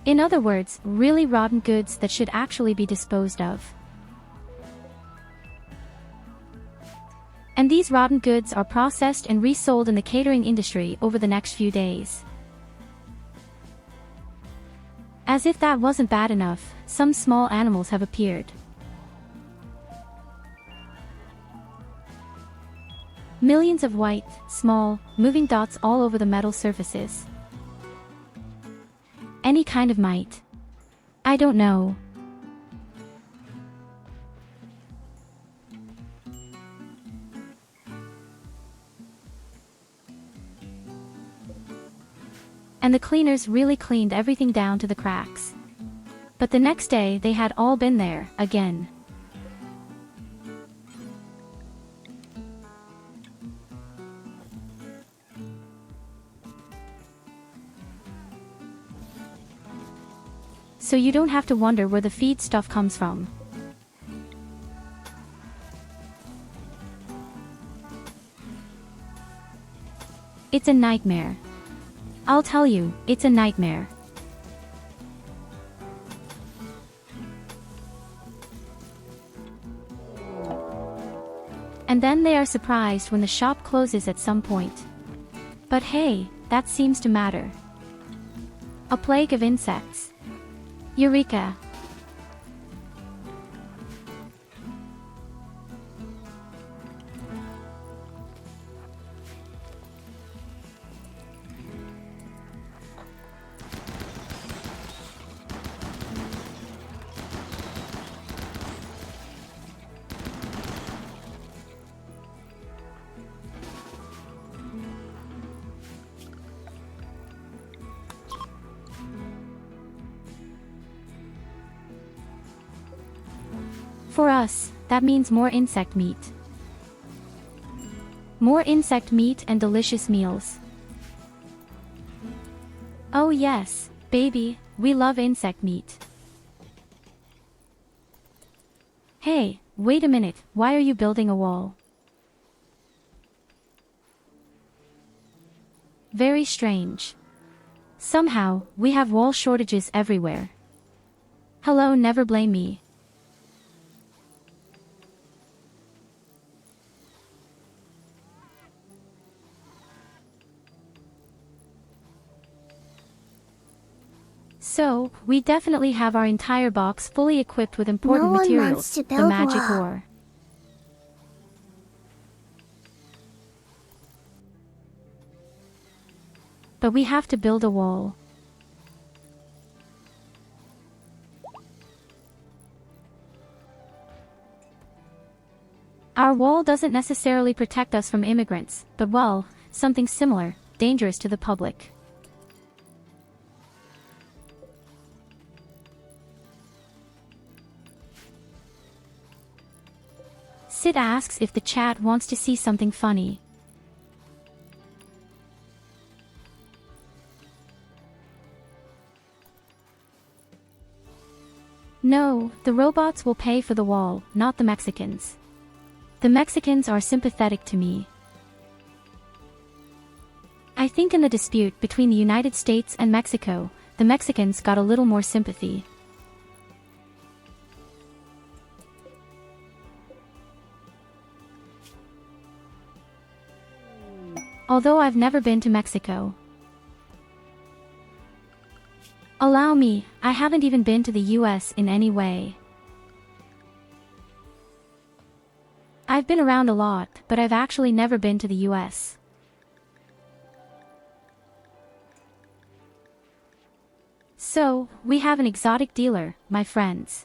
In other words, really rotten goods that should actually be disposed of. And these rotten goods are processed and resold in the catering industry over the next few days. As if that wasn't bad enough, some small animals have appeared. Millions of white, small, moving dots all over the metal surfaces. Any kind of mite. I don't know. And the cleaners really cleaned everything down to the cracks. But the next day they had all been there, again. So you don't have to wonder where the feed stuff comes from. It's a nightmare. I'll tell you, it's a nightmare. And then they are surprised when the shop closes at some point. But hey, that seems to matter. A plague of insects. Eureka! For us, that means more insect meat. More insect meat and delicious meals. Oh yes, baby, we love insect meat. Hey, wait a minute, why are you building a wall? Very strange. Somehow, we have wall shortages everywhere. Hello, never blame me. So, we definitely have our entire box fully equipped with important No one materials, wants to the build magic wall. ore. But we have to build a wall. Our wall doesn't necessarily protect us from immigrants, but well, something similar, dangerous to the public. Sid asks if the chat wants to see something funny. No, the robots will pay for the wall, not the Mexicans. The Mexicans are sympathetic to me. I think in the dispute between the United States and Mexico, the Mexicans got a little more sympathy. Although I've never been to Mexico. Allow me, I haven't even been to the US in any way. I've been around a lot, but I've actually never been to the US. So, we have an exotic dealer, my friends.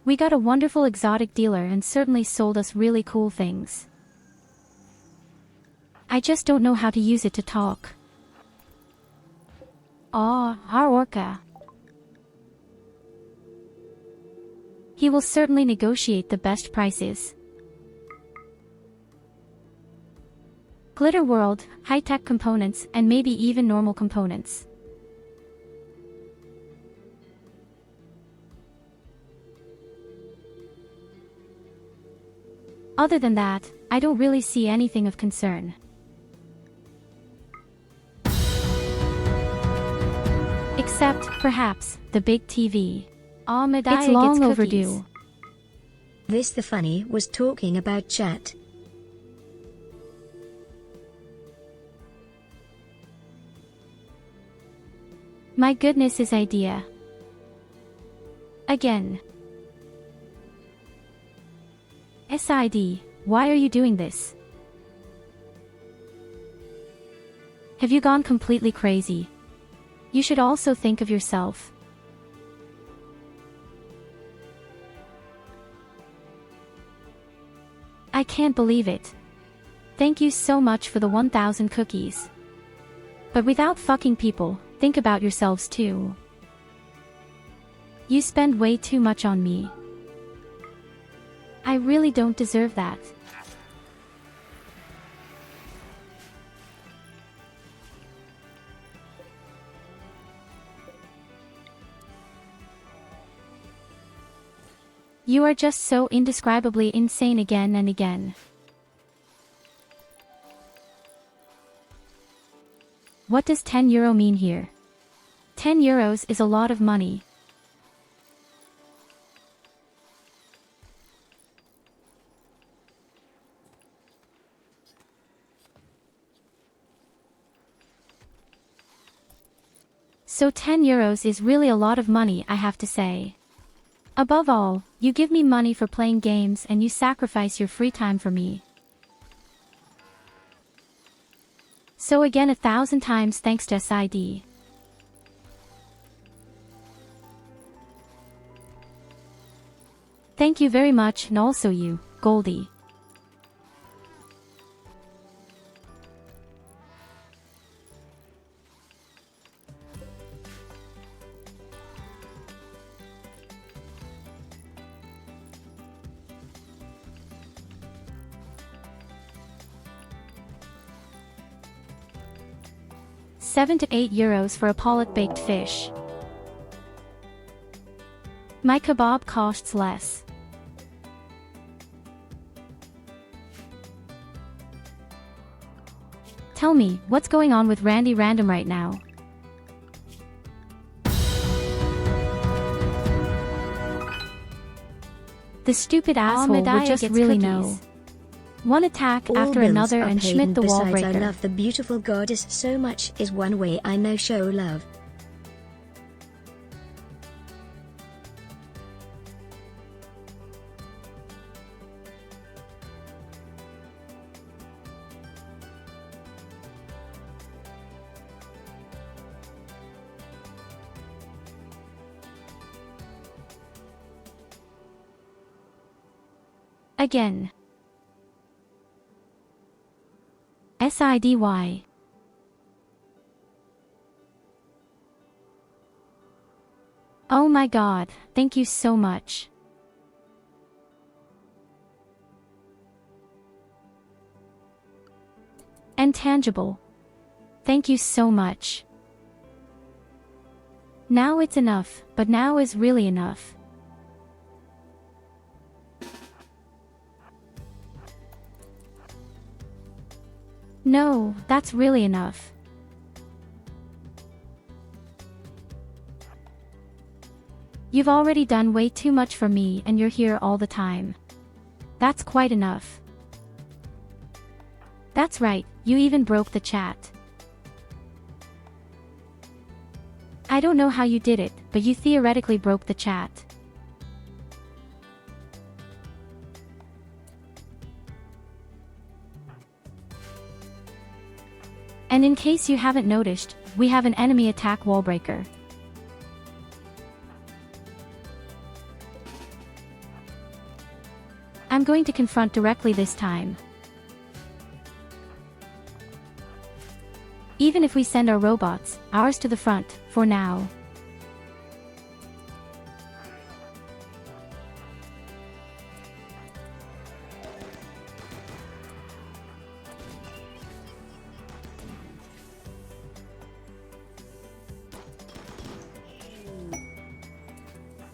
We got a wonderful exotic dealer and certainly sold us really cool things. I just don't know how to use it to talk. Aw, our orca. He will certainly negotiate the best prices. Glitter World, high-tech components, and maybe even normal components. Other than that, I don't really see anything of concern. Except, perhaps, the big TV. It's long overdue. This the funny was talking about chat. My goodness, his idea. Again. SID, why are you doing this? Have you gone completely crazy? You should also think of yourself. I can't believe it. Thank you so much for the 1000 cookies. But without fucking people, think about yourselves too. You spend way too much on me. I really don't deserve that. You are just so indescribably insane again and again. What does €10 mean here? €10 is a lot of money. So €10 is really a lot of money, I have to say. Above all, you give me money for playing games and you sacrifice your free time for me. So again 1000 times thanks to SID. Thank you very much, and also you, Goldie. €7 to €8 for a pollock baked fish. My kebab costs less. Tell me, what's going on with Randy Random right now? The stupid asshole would just really know. One attack All after bills another are and paid, Schmidt the wall besides breaker. I love the beautiful goddess so much is one way I know show love. Again. SIDY. Oh my god, thank you so much. Intangible. Thank you so much. Now it's enough, but now is really enough. No, that's really enough. You've already done way too much for me and you're here all the time. That's quite enough. That's right, you even broke the chat. I don't know how you did it, but you theoretically broke the chat. And in case you haven't noticed, we have an enemy attack wall breaker. I'm going to confront directly this time. Even if we send our robots, ours to the front, for now.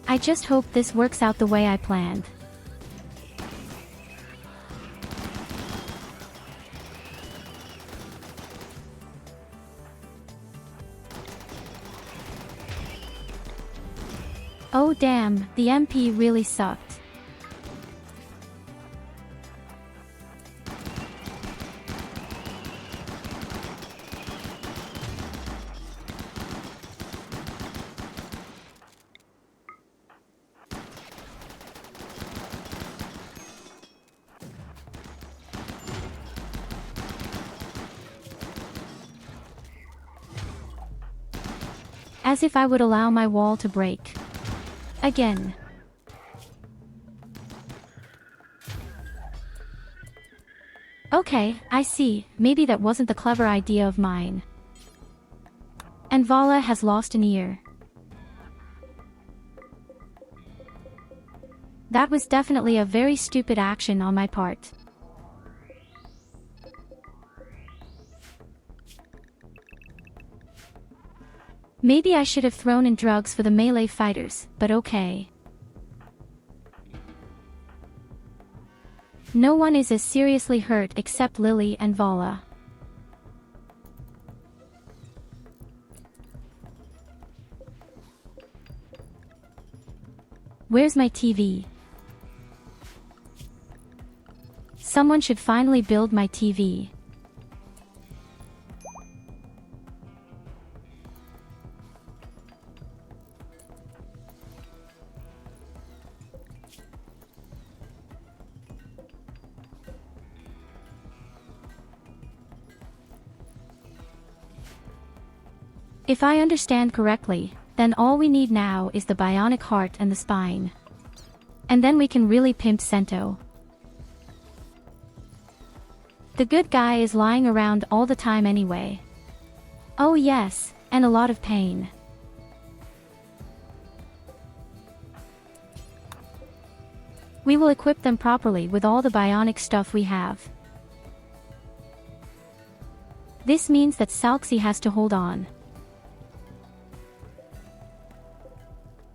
I just hope this works out the way I planned. Oh damn, the MP really sucked. As if I would allow my wall to break. Again. Okay, I see, maybe that wasn't the clever idea of mine. And Vala has lost an ear. That was definitely a very stupid action on my part. Maybe I should have thrown in drugs for the melee fighters, but okay. No one is as seriously hurt except Lily and Vala. Where's my TV? Someone should finally build my TV. If I understand correctly, then all we need now is the bionic heart and the spine. And then we can really pimp Sento. The good guy is lying around all the time anyway. Oh yes, and a lot of pain. We will equip them properly with all the bionic stuff we have. This means that Salxi has to hold on.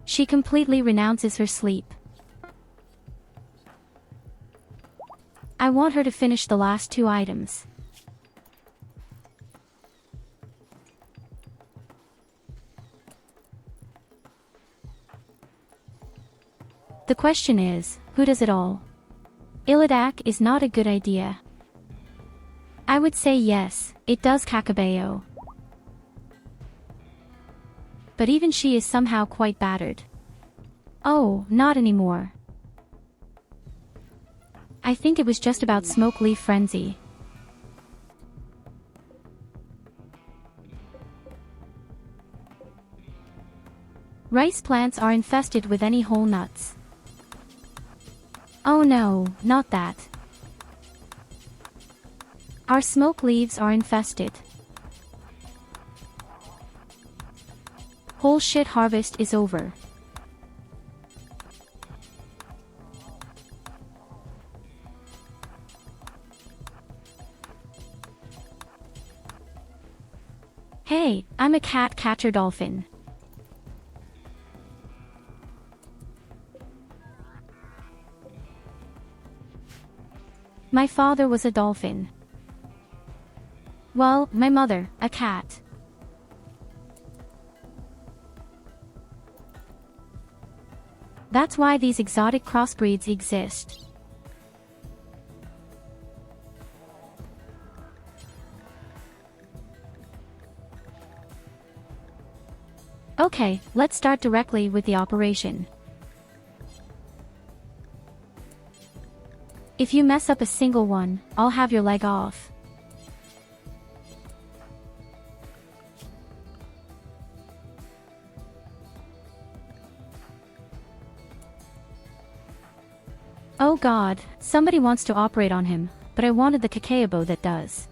She completely renounces her sleep. I want her to finish the last 2 items. The question is, who does it all? Illidak is not a good idea. I would say yes, it does Kakabeo. But even she is somehow quite battered. Oh, not anymore. I think it was just about smoke leaf frenzy. Rice plants are infested with any whole nuts. Oh no, not that. Our smoke leaves are infested. Whole shit harvest is over. Hey, I'm a cat catcher dolphin. My father was a dolphin. Well, my mother, a cat. That's why these exotic crossbreeds exist. Okay, let's start directly with the operation. If you mess up a single one, I'll have your leg off. Oh god, somebody wants to operate on him, but I wanted the Kakabo that does.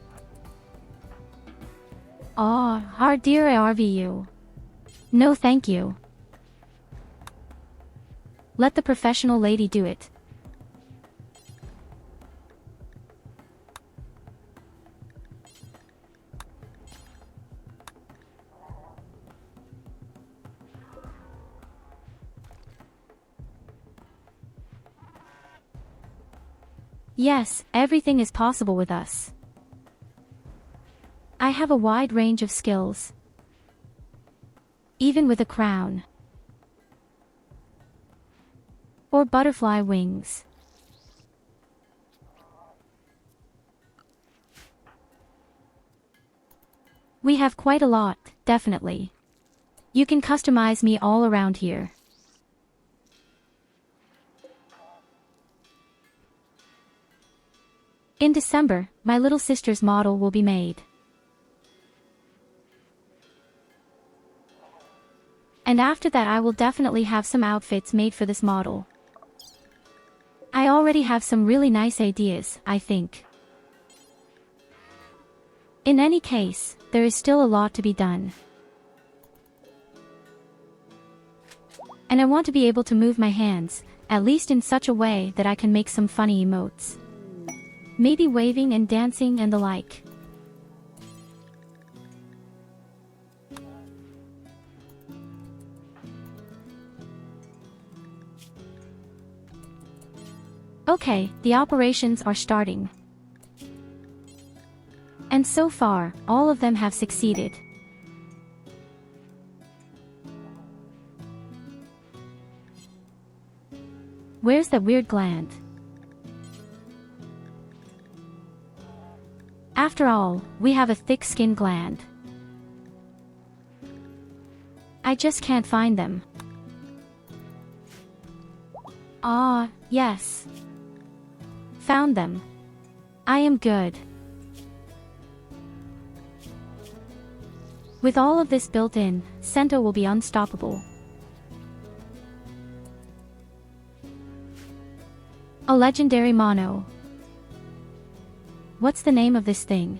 Aw, our dear ARVU. No thank you. Let the professional lady do it. Yes, everything is possible with us. I have a wide range of skills. Even with a crown. Or butterfly wings. We have quite a lot, definitely. You can customize me all around here. In December, my little sister's model will be made. And after that I will definitely have some outfits made for this model. I already have some really nice ideas, I think. In any case, there is still a lot to be done. And I want to be able to move my hands, at least in such a way that I can make some funny emotes. Maybe waving and dancing and the like. Okay, the operations are starting. And so far, all of them have succeeded. Where's that weird gland? After all, we have a thick-skinned gland. I just can't find them. Ah, yes. Found them. I am good. With all of this built in, Sento will be unstoppable. A legendary mono. What's the name of this thing?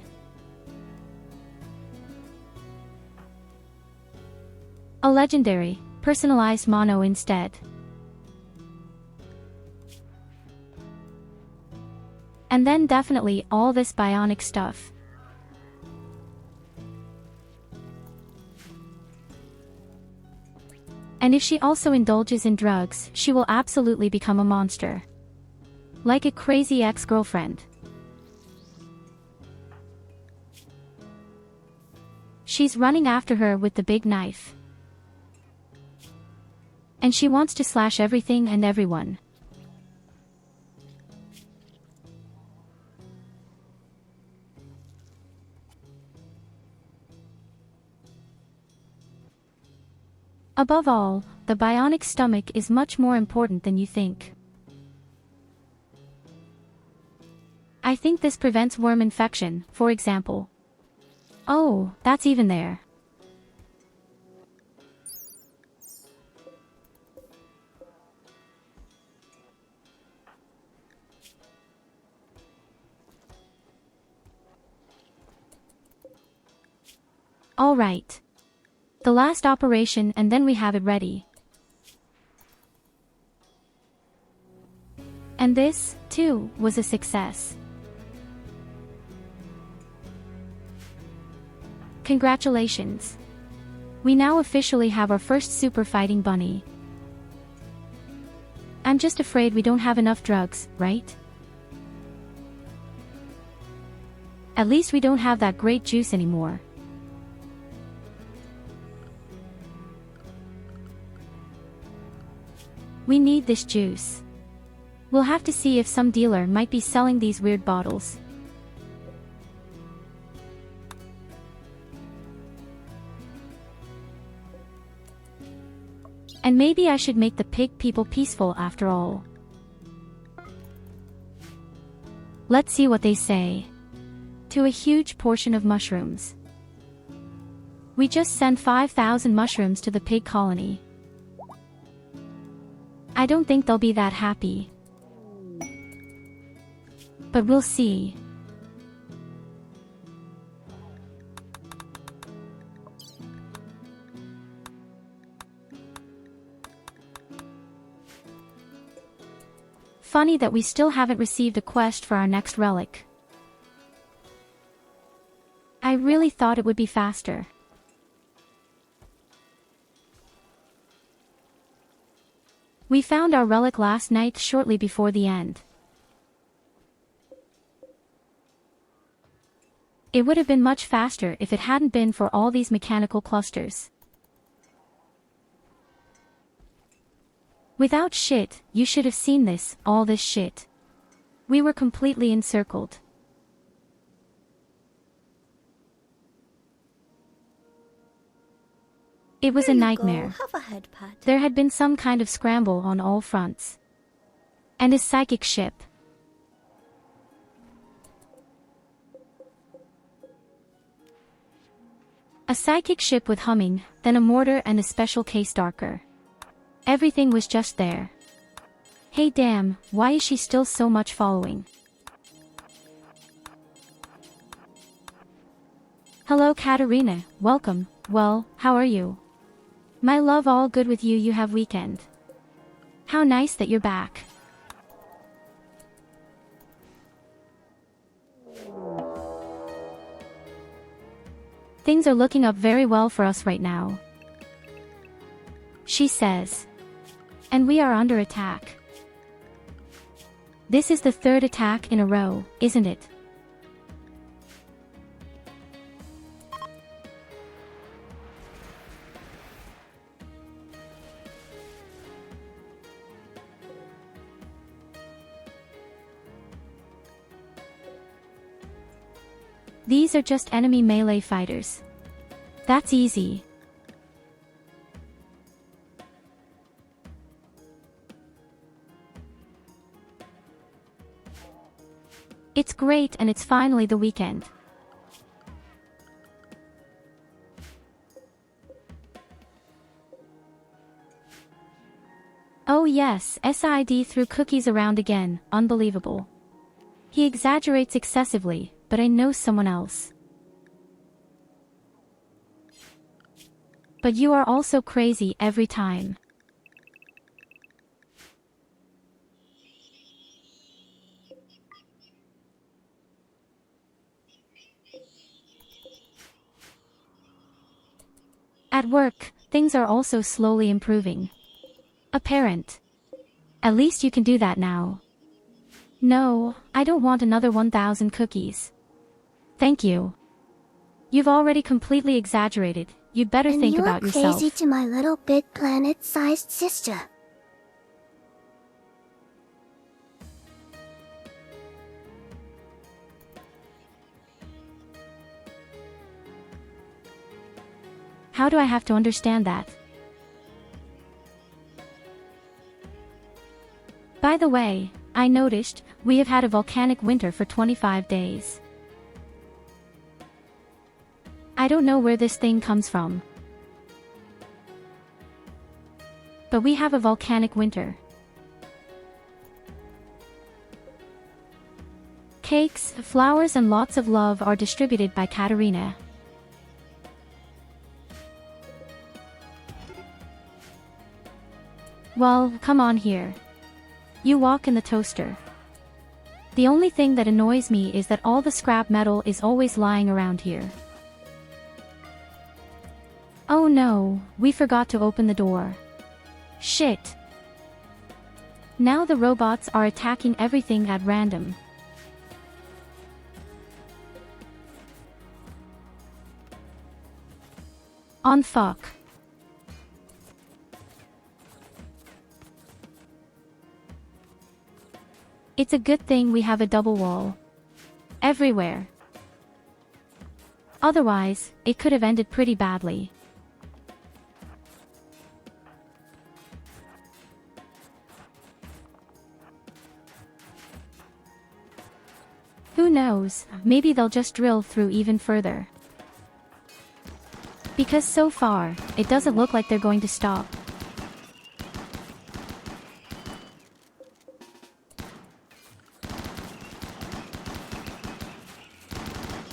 A legendary, personalized mono instead. And then definitely all this bionic stuff. And if she also indulges in drugs, she will absolutely become a monster. Like a crazy ex-girlfriend. She's running after her with the big knife. And she wants to slash everything and everyone. Above all, the bionic stomach is much more important than you think. I think this prevents worm infection, for example. Oh, that's even there. All right. The last operation and then we have it ready. And this, too, was a success. Congratulations. We now officially have our first super fighting bunny. I'm just afraid we don't have enough drugs, right? At least we don't have that great juice anymore. We need this juice. We'll have to see if some dealer might be selling these weird bottles. And maybe I should make the pig people peaceful after all. Let's see what they say. To a huge portion of mushrooms. We just sent 5,000 mushrooms to the pig colony. I don't think they'll be that happy. But we'll see. Funny that we still haven't received a quest for our next relic. I really thought it would be faster. We found our relic last night shortly before the end. It would have been much faster if it hadn't been for all these mechanical clusters. Without shit, you should have seen this, all this shit. We were completely encircled. It was a nightmare. Have a head pat. There had been some kind of scramble on all fronts. And a psychic ship. A psychic ship with humming, then a mortar and a special case darker. Everything was just there. Hey damn, why is she still so much following? Hello Katarina, welcome. Well, how are you? My love, all good with you, you have weekend. How nice that you're back. Things are looking up very well for us right now, she says. And we are under attack. This is the third attack in a row, isn't it? These are just enemy melee fighters. That's easy. It's great, and it's finally the weekend. Oh yes, SID threw cookies around again, unbelievable. He exaggerates excessively, but I know someone else. But you are also crazy every time. At work, things are also slowly improving. Apparent. At least you can do that now. No, I don't want another 1,000 cookies. Thank you. You've already completely exaggerated. You'd better think about yourself. And you're crazy to my little big planet-sized sister. How do I have to understand that? By the way, I noticed, we have had a volcanic winter for 25 days. I don't know where this thing comes from. But we have a volcanic winter. Cakes, flowers and lots of love are distributed by Katarina. Well, come on here. You walk in the toaster. The only thing that annoys me is that all the scrap metal is always lying around here. Oh no, we forgot to open the door. Shit. Now the robots are attacking everything at random. On fuck. It's a good thing we have a double wall. Everywhere. Otherwise, it could have ended pretty badly. Who knows, maybe they'll just drill through even further. Because so far, it doesn't look like they're going to stop.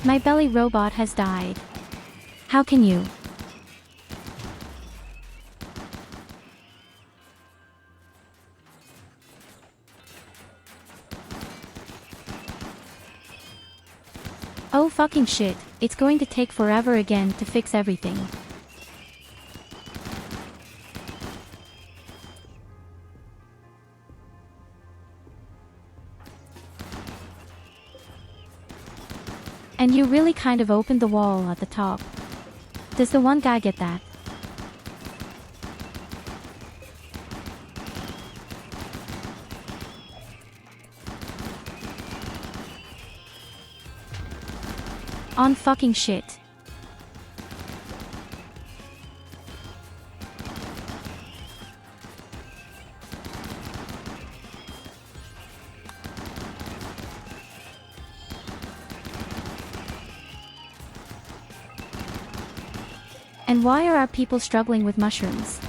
My belly robot has died. How can you? Oh fucking shit, it's going to take forever again to fix everything. And you really kind of opened the wall at the top. Does the one guy get that? On fucking shit. And why are our people struggling with mushrooms?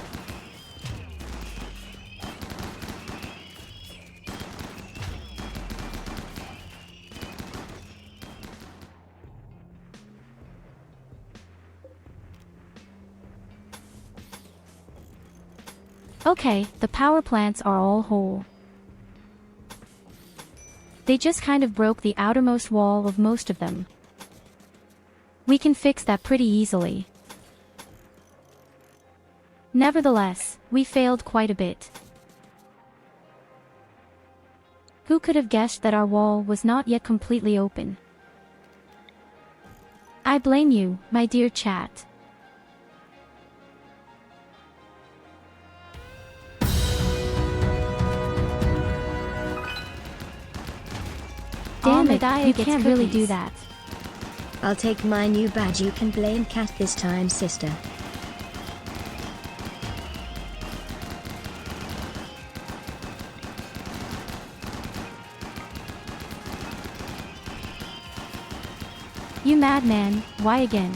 Okay, the power plants are all whole. They just kind of broke the outermost wall of most of them. We can fix that pretty easily. Nevertheless, we failed quite a bit. Who could have guessed that our wall was not yet completely open? I blame you, my dear chat. Damn it, you can't really do that. I'll take my new badge. You can blame Cat this time, sister. You madman, why again?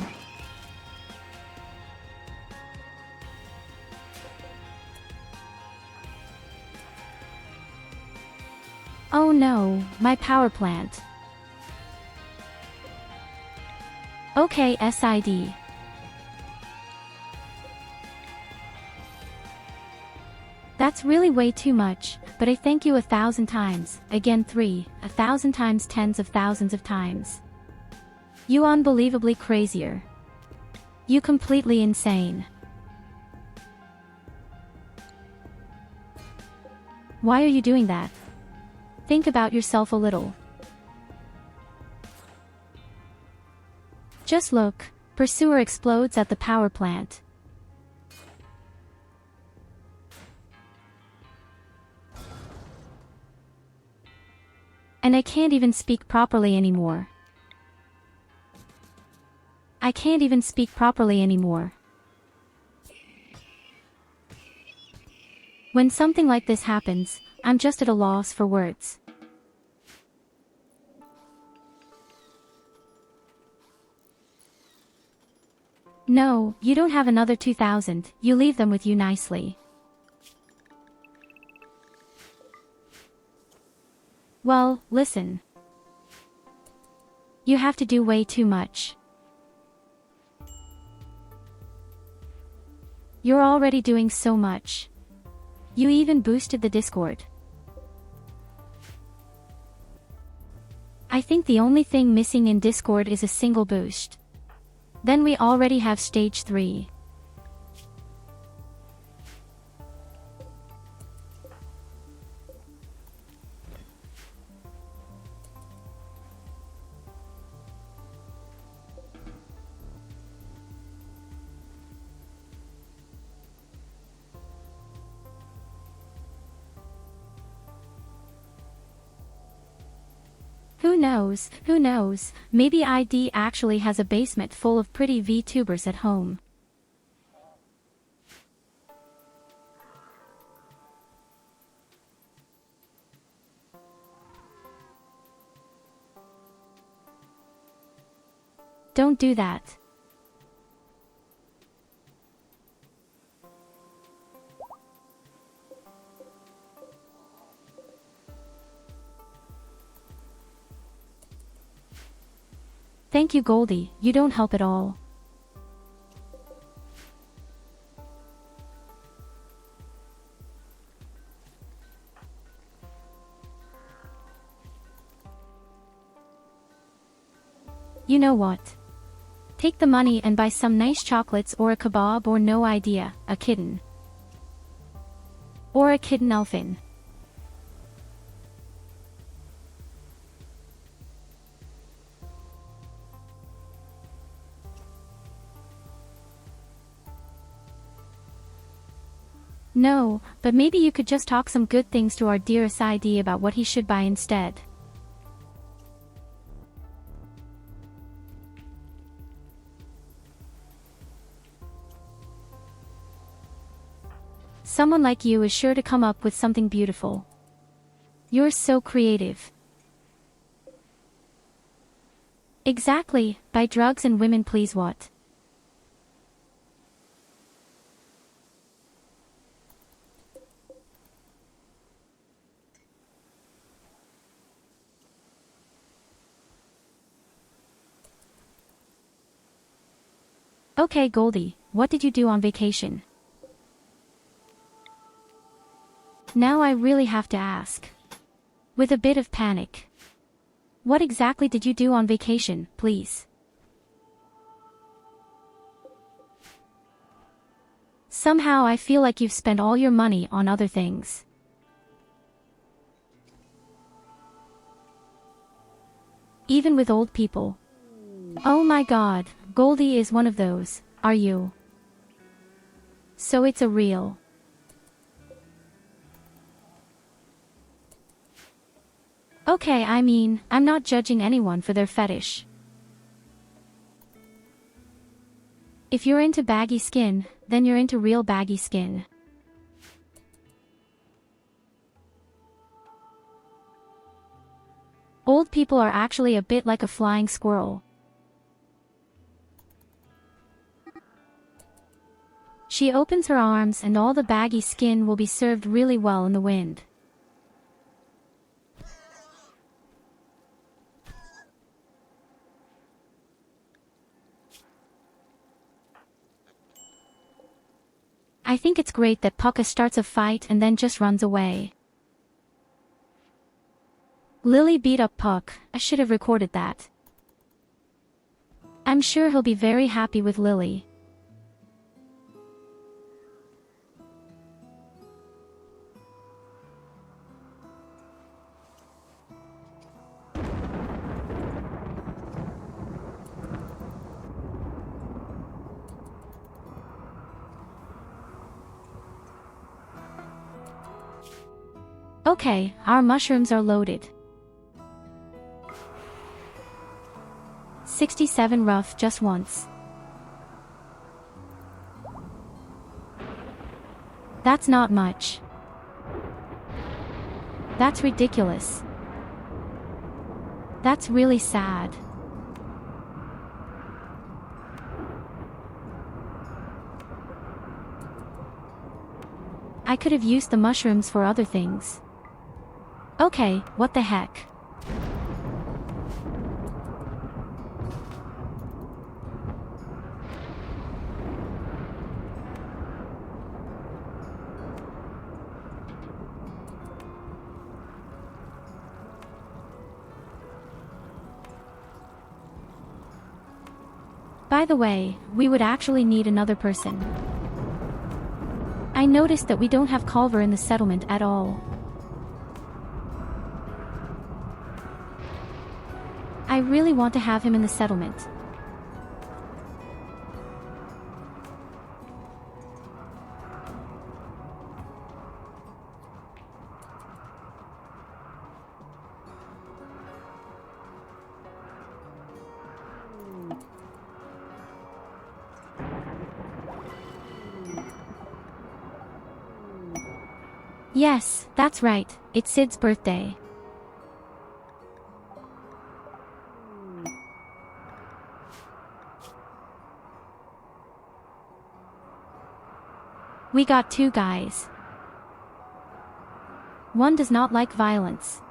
Oh no, my power plant. Okay, SID. That's really way too much, but I thank you 1,000 times, again 1,000 times, tens of thousands of times. You unbelievably crazier. You completely insane. Why are you doing that? Think about yourself a little. Just look, Pursuer explodes at the power plant. And I can't even speak properly anymore. I can't even speak properly anymore. When something like this happens, I'm just at a loss for words. No, you don't have another 2,000, you leave them with you nicely. Well, listen. You have to do way too much. You're already doing so much. You even boosted the Discord. I think the only thing missing in Discord is a single boost. Then we already have stage 3. Who knows, maybe ID actually has a basement full of pretty VTubers at home. Don't do that. Thank you, Goldie, you don't help at all. You know what? Take the money and buy some nice chocolates or a kebab or no idea, a kitten. Or a kitten elfin. No, but maybe you could just talk some good things to our dearest ID about what he should buy instead. Someone like you is sure to come up with something beautiful. You're so creative. Exactly, buy drugs and women please what? Okay, Goldie, what did you do on vacation? Now I really have to ask. With a bit of panic. What exactly did you do on vacation, please? Somehow I feel like you've spent all your money on other things. Even with old people. Oh my god, Goldie is one of those, are you? So it's a real. Okay, I mean, I'm not judging anyone for their fetish. If you're into baggy skin, then you're into real baggy skin. Old people are actually a bit like a flying squirrel. She opens her arms and all the baggy skin will be served really well in the wind. I think it's great that Pucka starts a fight and then just runs away. Lily beat up Puck, I should have recorded that. I'm sure he'll be very happy with Lily. Okay, our mushrooms are loaded. 67 rough just once. That's not much. That's ridiculous. That's really sad. I could have used the mushrooms for other things. Okay, what the heck? By the way, we would actually need another person. I noticed that we don't have Culver in the settlement at all. I really want to have him in the settlement. Yes, that's right, it's Sid's birthday. We got 2 guys. One does not like violence.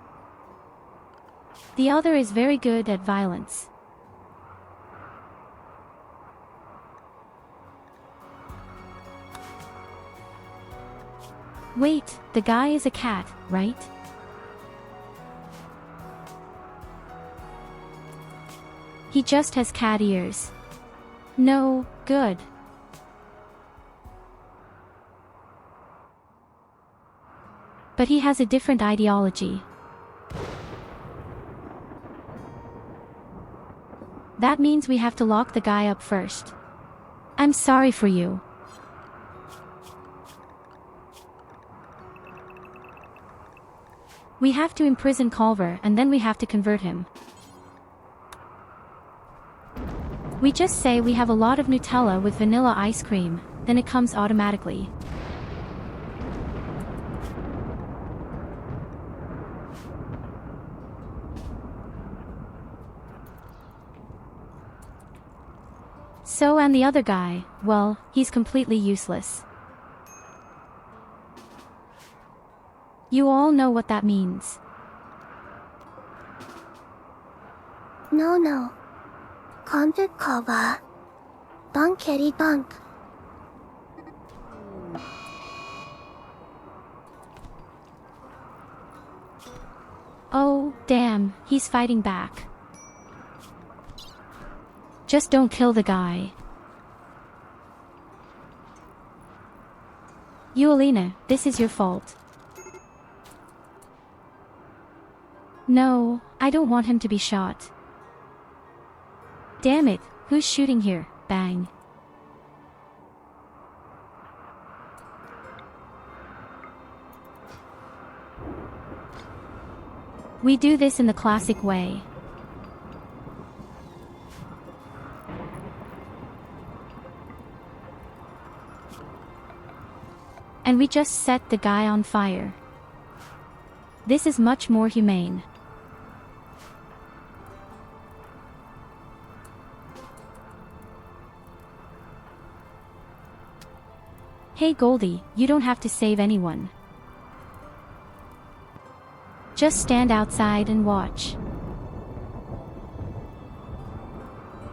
The other is very good at violence. Wait, the guy is a cat, right? He just has cat ears. No, good. But he has a different ideology. That means we have to lock the guy up first. I'm sorry for you. We have to imprison Culver and then we have to convert him. We just say we have a lot of Nutella with vanilla ice cream, then it comes automatically. So and the other guy, well, he's completely useless. You all know what that means. No. Convert cover. Bunkety bunk. Oh, damn, he's fighting back. Just don't kill the guy. Yuelina, this is your fault. No, I don't want him to be shot. Damn it, who's shooting here? Bang. We do this in the classic way. And we just set the guy on fire. This is much more humane. Hey Goldie, you don't have to save anyone. Just stand outside and watch.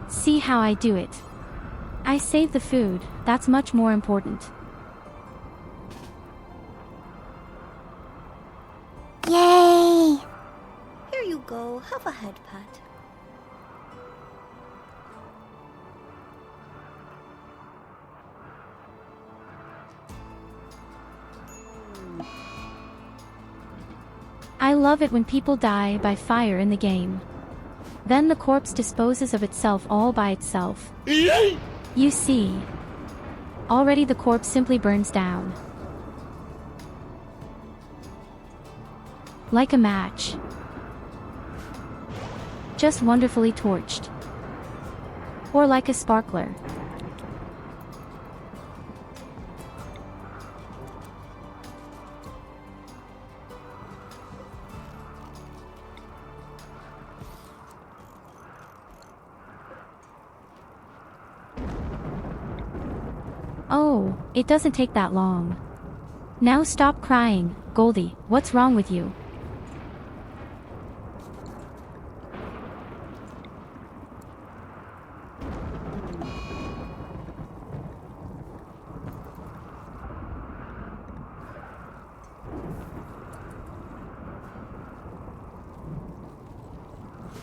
See how I do it. I save the food, that's much more important. Yay! Here you go, have a head pat. I love it when people die by fire in the game. Then the corpse disposes of itself all by itself. You see. Already the corpse simply burns down. Like a match. Just wonderfully torched. Or like a sparkler. Oh, it doesn't take that long. Now stop crying, Goldie, what's wrong with you?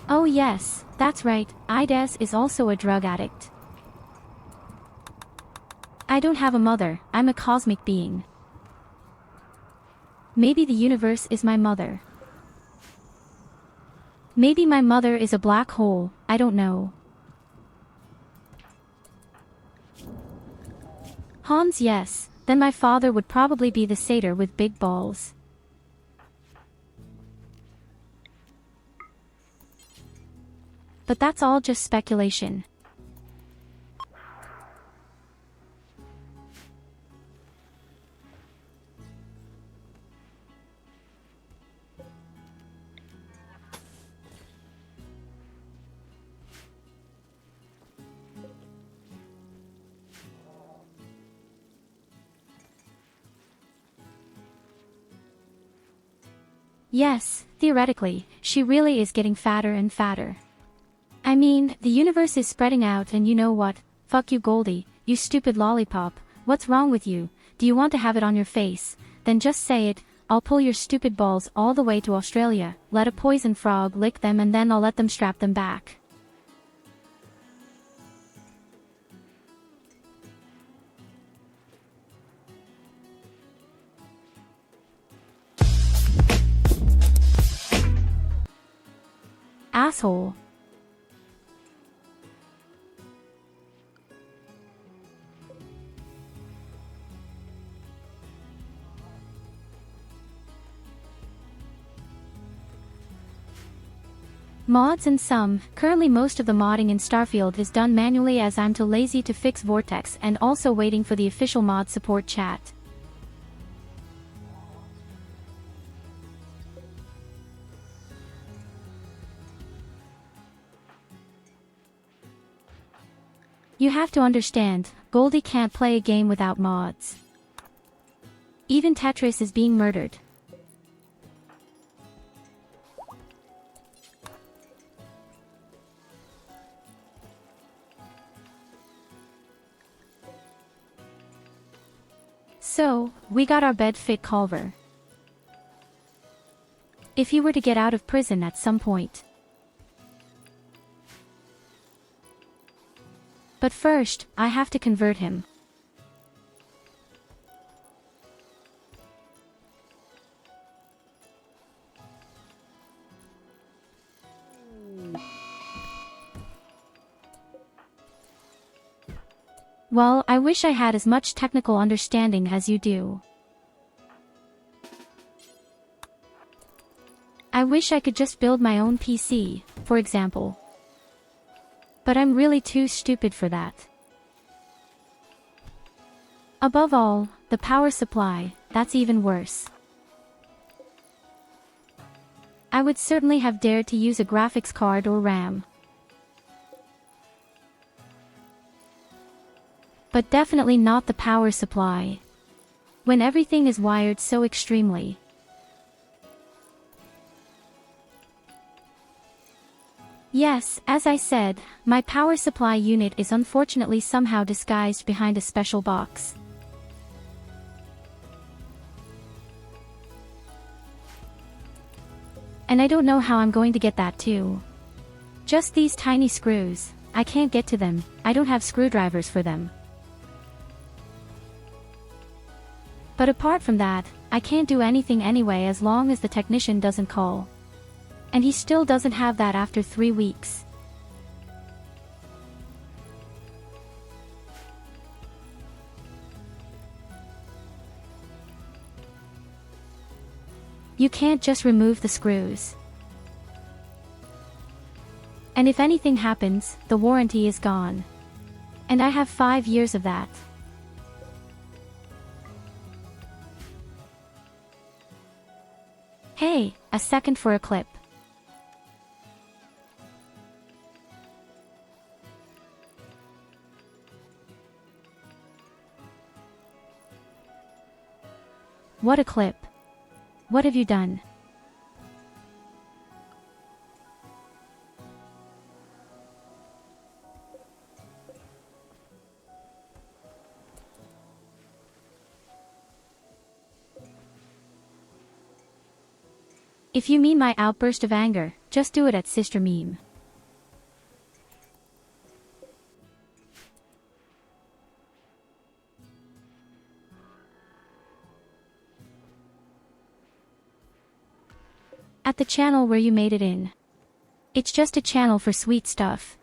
Oh yes, that's right, Ides is also a drug addict. I don't have a mother, I'm a cosmic being. Maybe the universe is my mother. Maybe my mother is a black hole, I don't know. Hans, yes, then my father would probably be the satyr with big balls. But that's all just speculation. Yes, theoretically, she really is getting fatter and fatter. I mean, the universe is spreading out and you know what? Fuck you Goldie, you stupid lollipop, what's wrong with you? Do you want to have it on your face? Then just say it, I'll pull your stupid balls all the way to Australia, let a poison frog lick them and then I'll let them strap them back. Asshole. Mods and some, currently most of the modding in Starfield is done manually as I'm too lazy to fix Vortex and also waiting for the official mod support chat. You have to understand, Goldie can't play a game without mods. Even Tetris is being murdered. So, we got our bed fit Culver. If he were to get out of prison at some point. But first, I have to convert him. Well, I wish I had as much technical understanding as you do. I wish I could just build my own PC, for example. But I'm really too stupid for that. Above all, the power supply, that's even worse. I would certainly have dared to use a graphics card or RAM. But definitely not the power supply. When everything is wired so extremely. Yes, as I said, my power supply unit is unfortunately somehow disguised behind a special box. And I don't know how I'm going to get that too. Just these tiny screws, I can't get to them, I don't have screwdrivers for them. But apart from that, I can't do anything anyway as long as the technician doesn't call. And he still doesn't have that after 3 weeks. You can't just remove the screws. And if anything happens, the warranty is gone. And I have 5 years of that. Hey, a second for a clip. What a clip. What have you done? If you mean my outburst of anger, just do it at Sister Meme. At the channel where you made it in. It's just a channel for sweet stuff.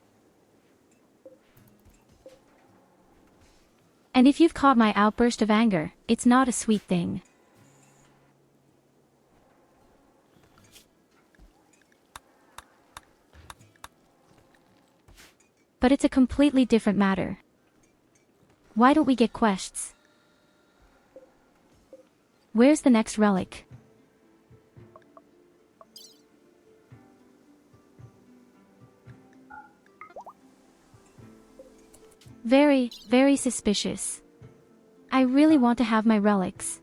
And if you've caught my outburst of anger, it's not a sweet thing. But it's a completely different matter. Why don't we get quests? Where's the next relic? Very, very suspicious. I really want to have my relics.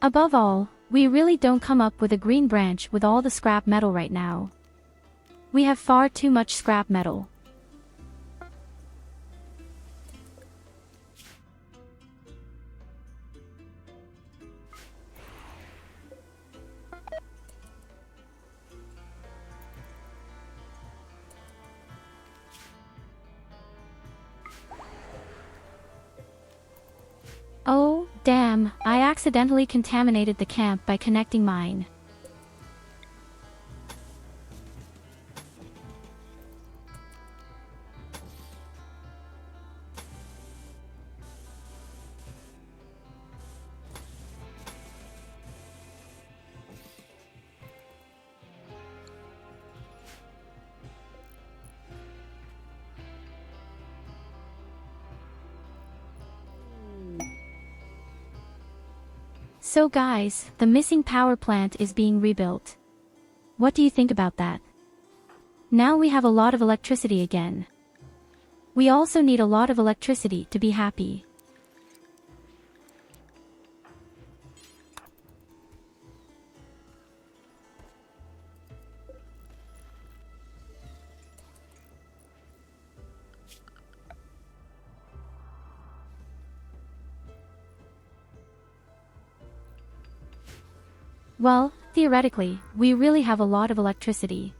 Above all, we really don't come up with a green branch with all the scrap metal right now. We have far too much scrap metal. Oh, damn, I accidentally contaminated the camp by connecting mine. So guys, the missing power plant is being rebuilt. What do you think about that? Now we have a lot of electricity again. We also need a lot of electricity to be happy. Well, theoretically, we really have a lot of electricity.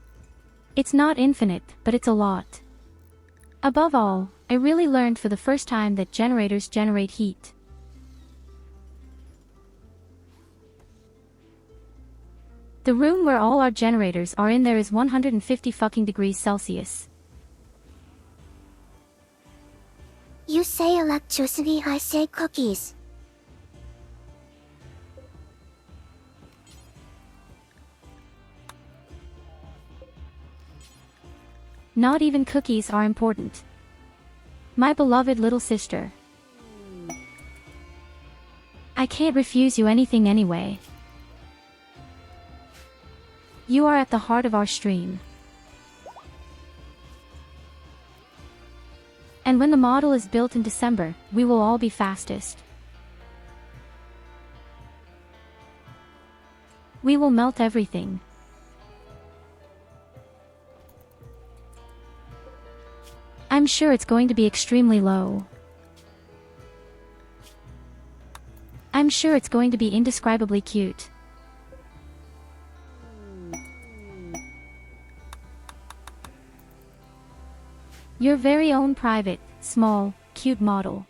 It's not infinite, but it's a lot. Above all, I really learned for the first time that generators generate heat. The room where all our generators are in there is 150 fucking degrees Celsius. You say electricity, I say cookies. Not even cookies are important. My beloved little sister. I can't refuse you anything anyway. You are at the heart of our stream. And when the model is built in December, we will all be fastest. We will melt everything. I'm sure it's going to be extremely low. I'm sure it's going to be indescribably cute. Your very own private, small, cute model.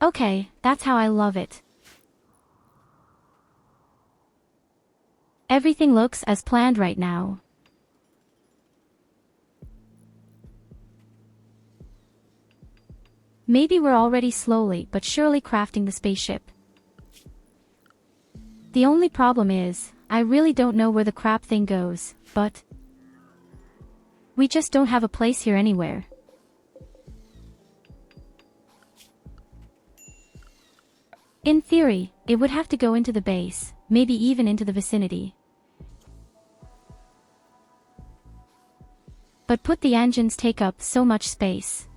Okay, that's how I love it. Everything looks as planned right now. Maybe we're already slowly but surely crafting the spaceship. The only problem is, I really don't know where the crap thing goes, but we just don't have a place here anywhere. In theory, it would have to go into the base, maybe even into the vicinity. But put the engines take up so much space.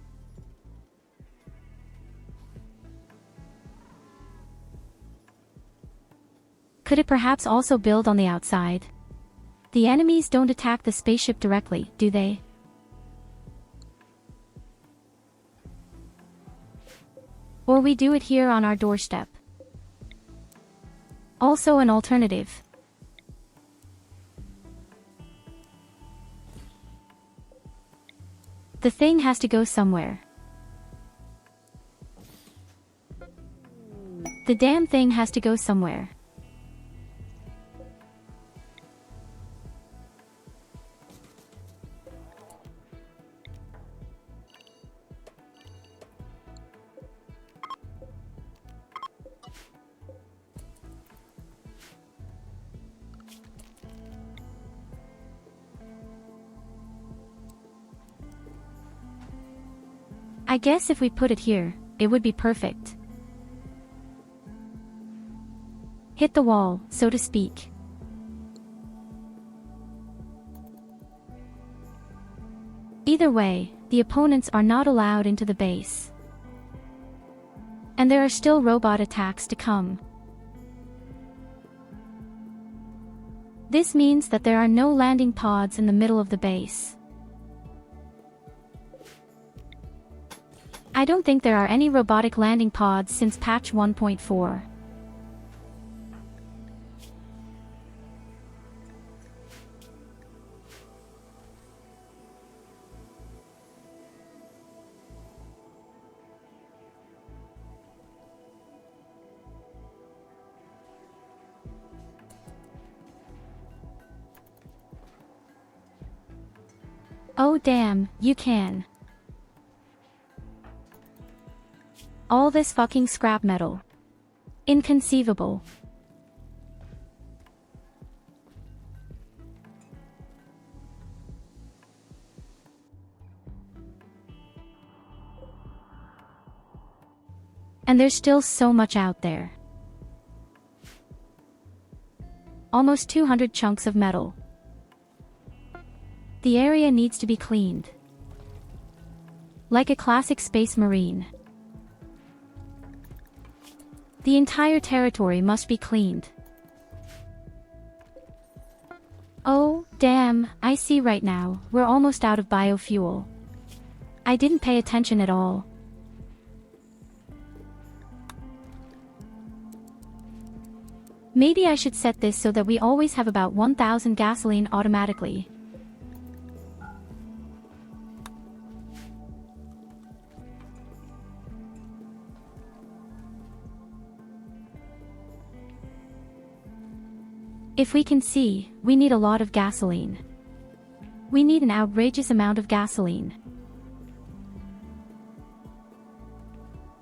Could it perhaps also build on the outside? The enemies don't attack the spaceship directly, do they? Or we do it here on our doorstep. Also an alternative. The thing has to go somewhere. The damn thing has to go somewhere. I guess if we put it here, it would be perfect. Hit the wall, so to speak. Either way, the opponents are not allowed into the base. And there are still robot attacks to come. This means that there are no landing pods in the middle of the base. I don't think there are any robotic landing pods since patch 1.4. Oh damn, you can. All this fucking scrap metal. Inconceivable. And there's still so much out there. Almost 200 chunks of metal. The area needs to be cleaned. Like a classic space marine. The entire territory must be cleaned. Oh, damn, I see right now, we're almost out of biofuel. I didn't pay attention at all. Maybe I should set this so that we always have about 1000 gasoline automatically. If we can see, we need a lot of gasoline. We need an outrageous amount of gasoline.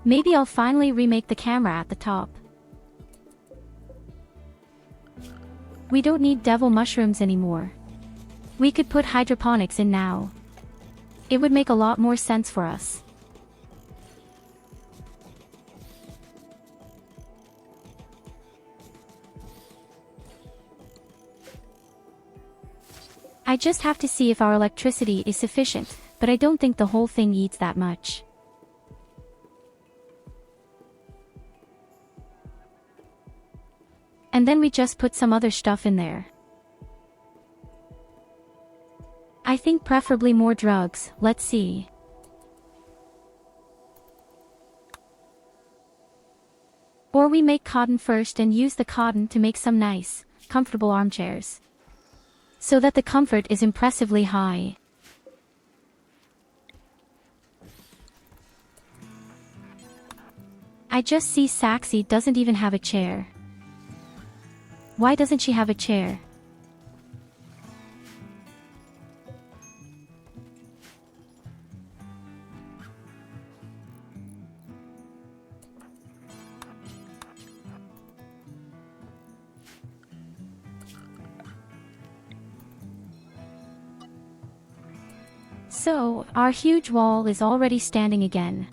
Maybe I'll finally remake the camera at the top. We don't need devil mushrooms anymore. We could put hydroponics in now. It would make a lot more sense for us. I just have to see if our electricity is sufficient, but I don't think the whole thing eats that much. And then we just put some other stuff in there. I think preferably more drugs, let's see. Or we make cotton first and use the cotton to make some nice, comfortable armchairs. So that the comfort is impressively high. I just see Saxy doesn't even have a chair. Why doesn't she have a chair? So, our huge wall is already standing again.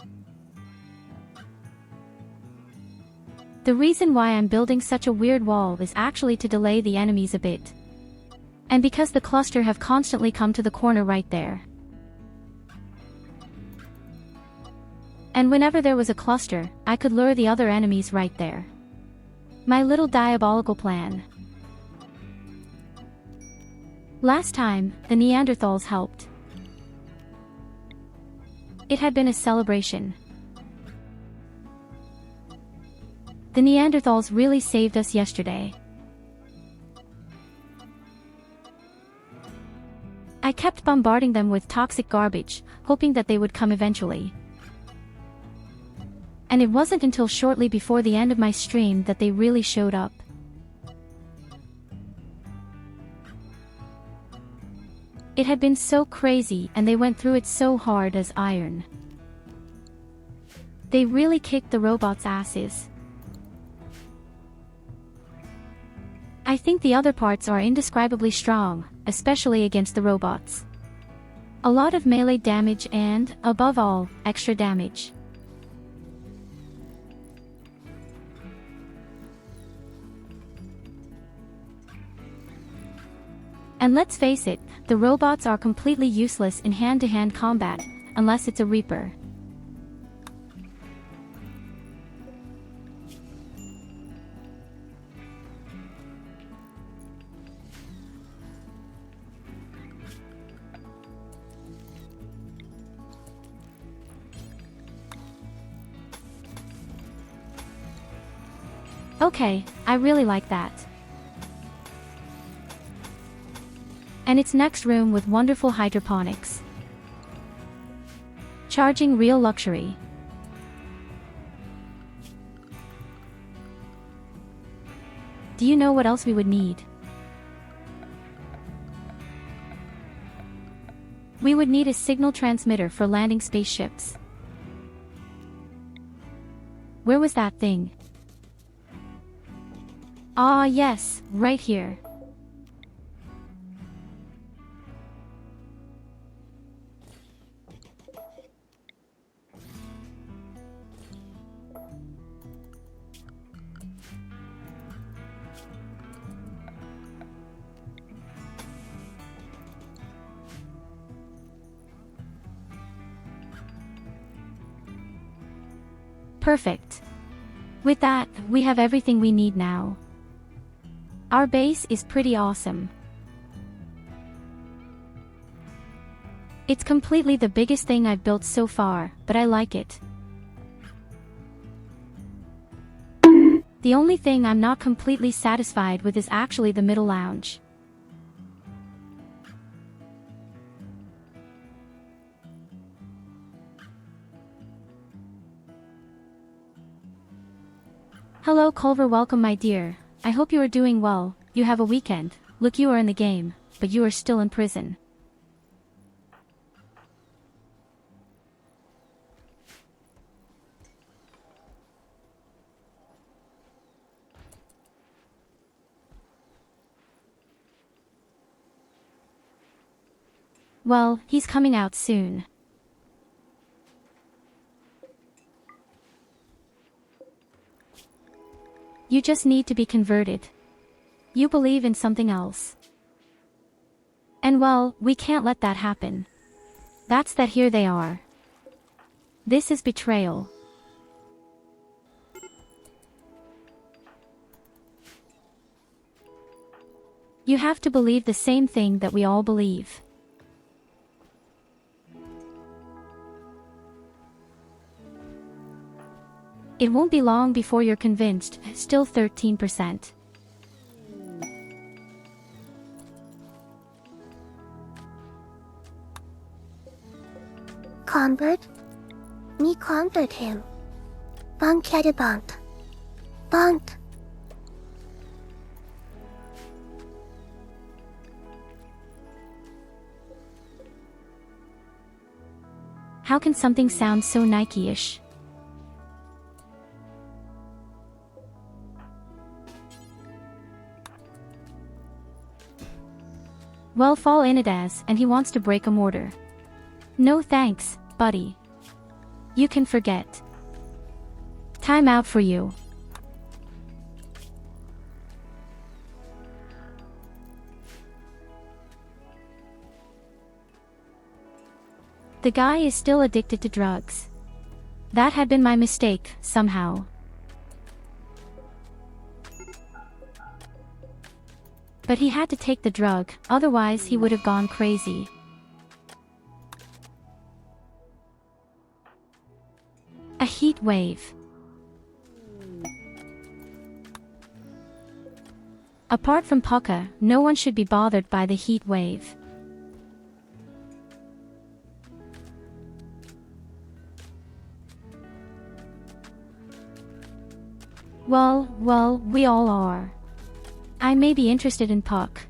The reason why I'm building such a weird wall is actually to delay the enemies a bit. And because the cluster have constantly come to the corner right there. And whenever there was a cluster, I could lure the other enemies right there. My little diabolical plan. Last time, the Neanderthals helped. It had been a celebration. The Neanderthals really saved us yesterday. I kept bombarding them with toxic garbage, hoping that they would come eventually. And it wasn't until shortly before the end of my stream that they really showed up. It had been so crazy and they went through it so hard as iron. They really kicked the robots' asses. I think the other parts are indescribably strong, especially against the robots. A lot of melee damage and, above all, extra damage. And let's face it, the robots are completely useless in hand-to-hand combat, unless it's a Reaper. Okay, I really like that. And its next room with wonderful hydroponics. Charging real luxury. Do you know what else we would need? We would need a signal transmitter for landing spaceships. Where was that thing? Ah, yes, right here. Perfect. With that, we have everything we need now. Our base is pretty awesome. It's completely the biggest thing I've built so far, but I like it. The only thing I'm not completely satisfied with is actually the middle lounge. Hello Culver, welcome my dear. I hope you are doing well. You have a weekend. Look, you are in the game, but you are still in prison. Well, he's coming out soon. You just need to be converted. You believe in something else. And well, we can't let that happen. That's that here they are. This is betrayal. You have to believe the same thing that we all believe. It won't be long before you're convinced, still 13%. Convert? Me convert him. Bunkhead bunt. Bunt. How can something sound so Nike-ish? Well, fall in it as, and he wants to break a mortar. No thanks, buddy. You can forget. Time out for you. The guy is still addicted to drugs. That had been my mistake, somehow. But he had to take the drug, otherwise he would have gone crazy. A heat wave. Apart from Pucka, no one should be bothered by the heat wave. Well, we all are. I may be interested in Puck.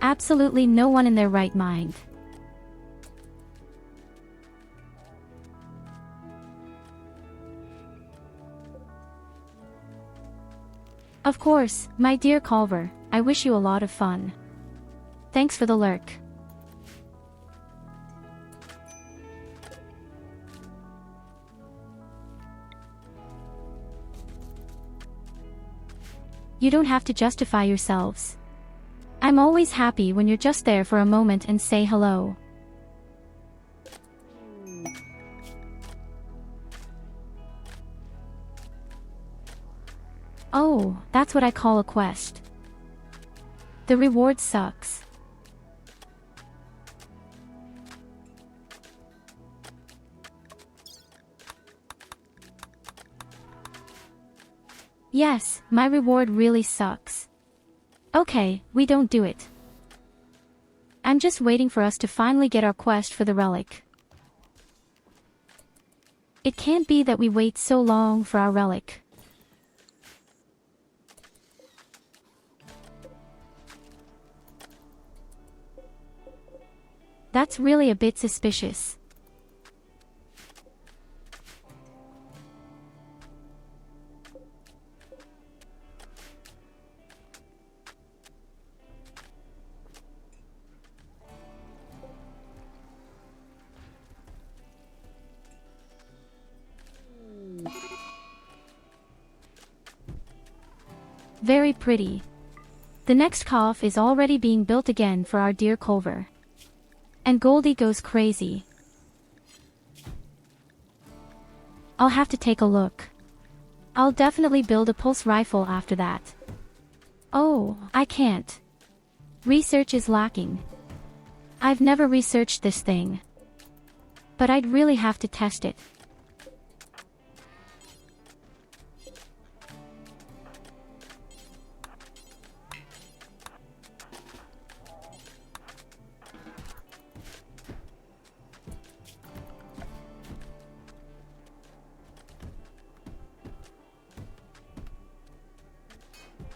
Absolutely no one in their right mind. Of course, my dear Culver, I wish you a lot of fun. Thanks for the lurk. You don't have to justify yourselves. I'm always happy when you're just there for a moment and say hello. Oh, that's what I call a quest. The reward sucks. Yes, my reward really sucks. Okay, we don't do it. I'm just waiting for us to finally get our quest for the relic. It can't be that we wait so long for our relic. That's really a bit suspicious. Very pretty. The next cough is already being built again for our dear Culver. And Goldie goes crazy. I'll have to take a look. I'll definitely build a pulse rifle after that. Oh, I can't. Research is lacking. I've never researched this thing. But I'd really have to test it.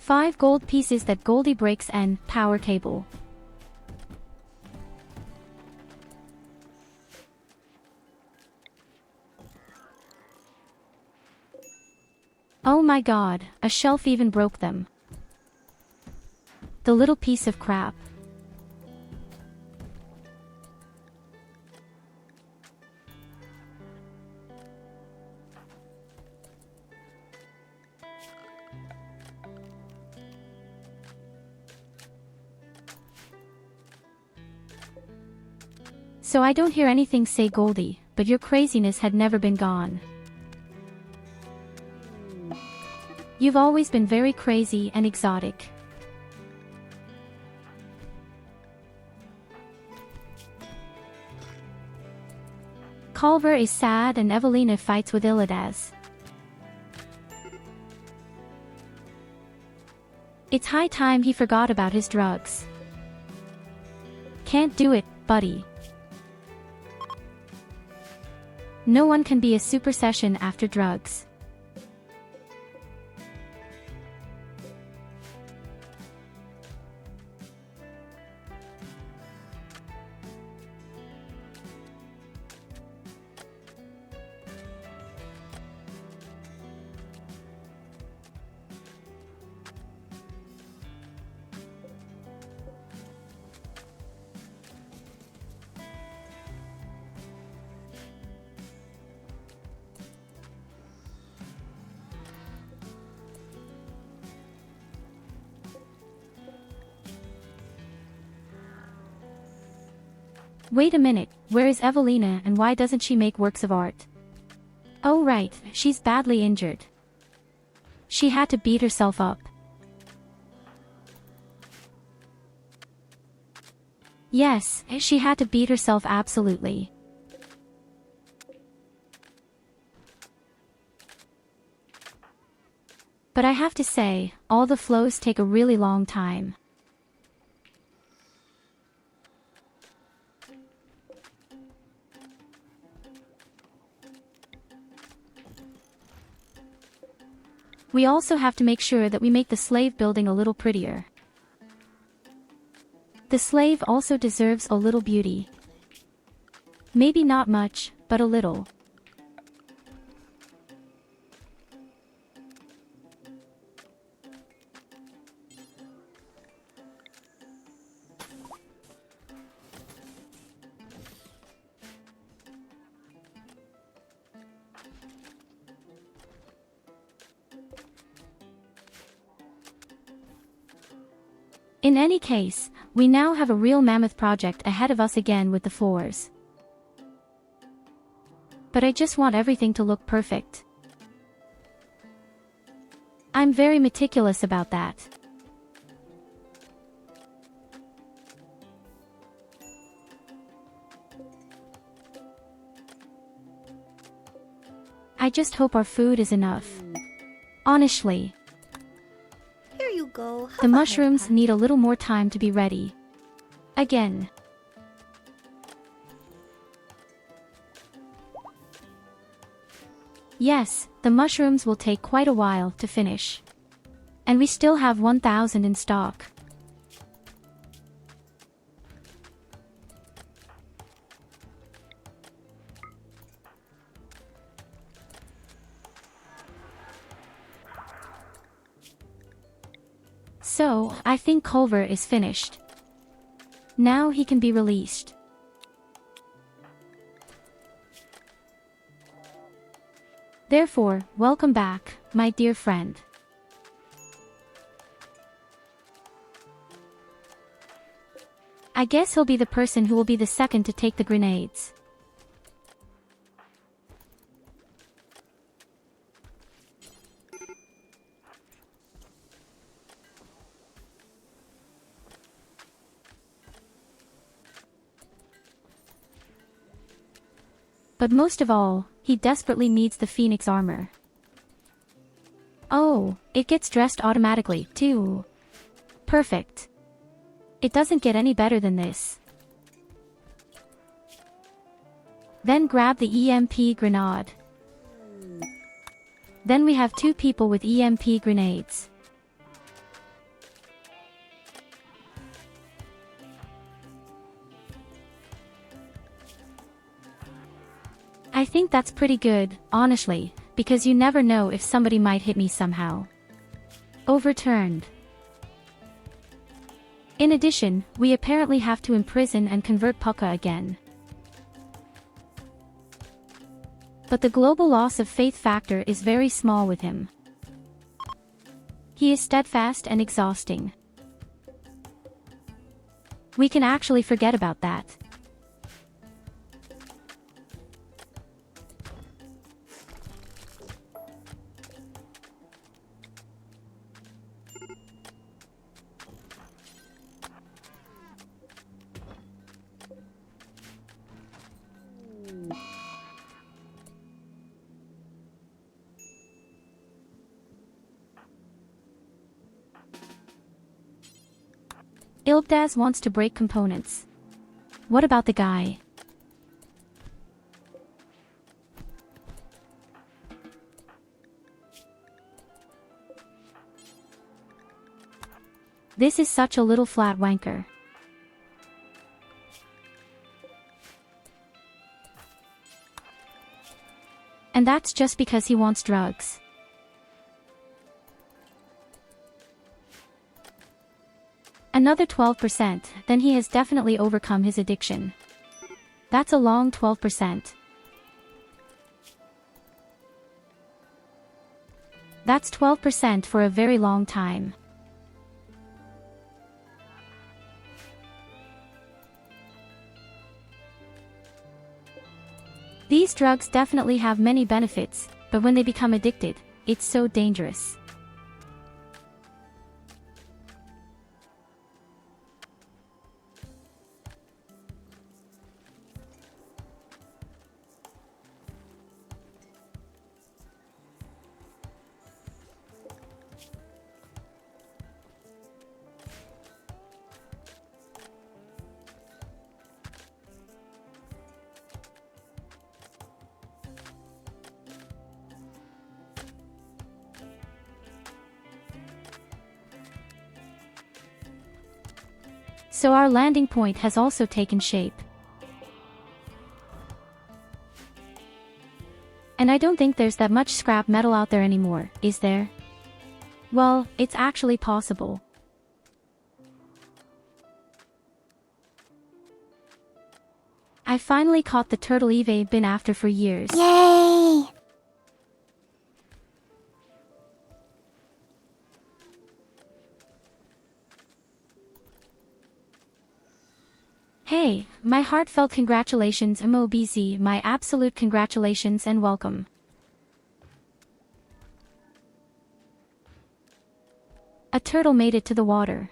Five gold pieces that Goldie breaks and power cable. Oh my god, a shelf even broke them. The little piece of crap. So I don't hear anything say Goldie, but your craziness had never been gone. You've always been very crazy and exotic. Culver is sad and Evelina fights with Illidas. It's high time he forgot about his drugs. Can't do it, buddy. No one can be a super session after drugs. Wait a minute, where is Evelina and why doesn't she make works of art? Oh right, she's badly injured. She had to beat herself up. Yes, she had to beat herself absolutely. But I have to say, all the flows take a really long time. We also have to make sure that we make the slave building a little prettier. The slave also deserves a little beauty. Maybe not much, but a little. In any case, we now have a real mammoth project ahead of us again with the floors. But I just want everything to look perfect. I'm very meticulous about that. I just hope our food is enough. Honestly. Here you go. Have The a mushrooms head need a little more time to be ready. Again. Yes, the mushrooms will take quite a while to finish. And we still have 1,000 in stock. So, I think Culver is finished. Now he can be released. Therefore, welcome back, my dear friend. I guess he'll be the person who will be the second to take the grenades. But most of all, he desperately needs the Phoenix armor. Oh, it gets dressed automatically, too. Perfect. It doesn't get any better than this. Then grab the EMP grenade. Then we have 2 people with EMP grenades. I think that's pretty good, honestly, because you never know if somebody might hit me somehow. Overturned. In addition, we apparently have to imprison and convert Pucca again. But the global loss of faith factor is very small with him. He is steadfast and exhausting. We can actually forget about that. Ilbdaz wants to break components. What about the guy? This is such a little flat wanker. And that's just because he wants drugs. Another 12%, then he has definitely overcome his addiction. That's a long 12%. That's 12% for a very long time. These drugs definitely have many benefits, but when they become addicted, it's so dangerous. So our landing point has also taken shape. And I don't think there's that much scrap metal out there anymore, is there? Well, it's actually possible. I finally caught the turtle Eve been after for years. Yay! Hey, my heartfelt congratulations MOBZ, my absolute congratulations and welcome. A turtle made it to the water.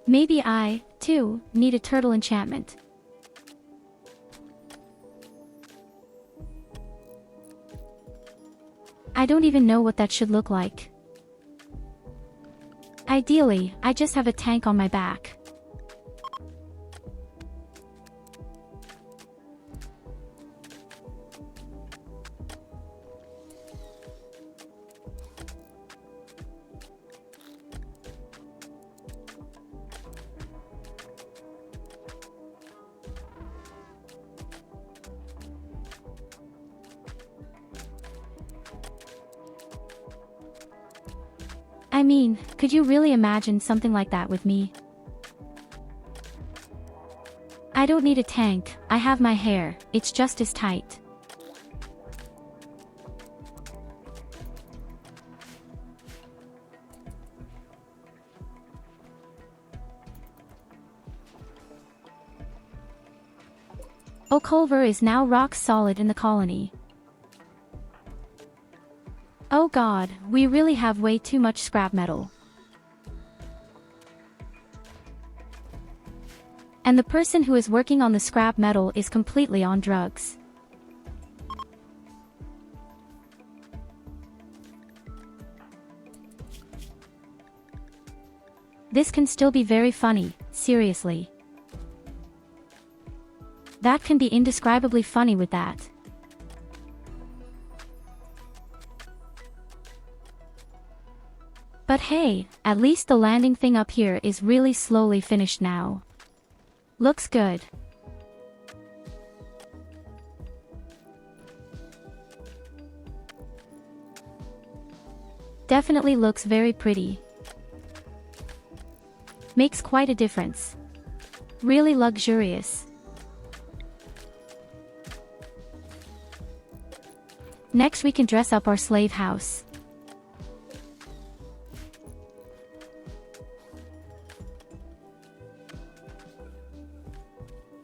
Maybe I, too, need a turtle enchantment. I don't even know what that should look like. Ideally, I just have a tank on my back. I mean, could you really imagine something like that with me? I don't need a tank, I have my hair, it's just as tight. Culver is now rock solid in the colony. Oh god, we really have way too much scrap metal. And the person who is working on the scrap metal is completely on drugs. This can still be very funny, seriously. That can be indescribably funny with that. But hey, at least the landing thing up here is really slowly finished now. Looks good. Definitely looks very pretty. Makes quite a difference. Really luxurious. Next we can dress up our slave house.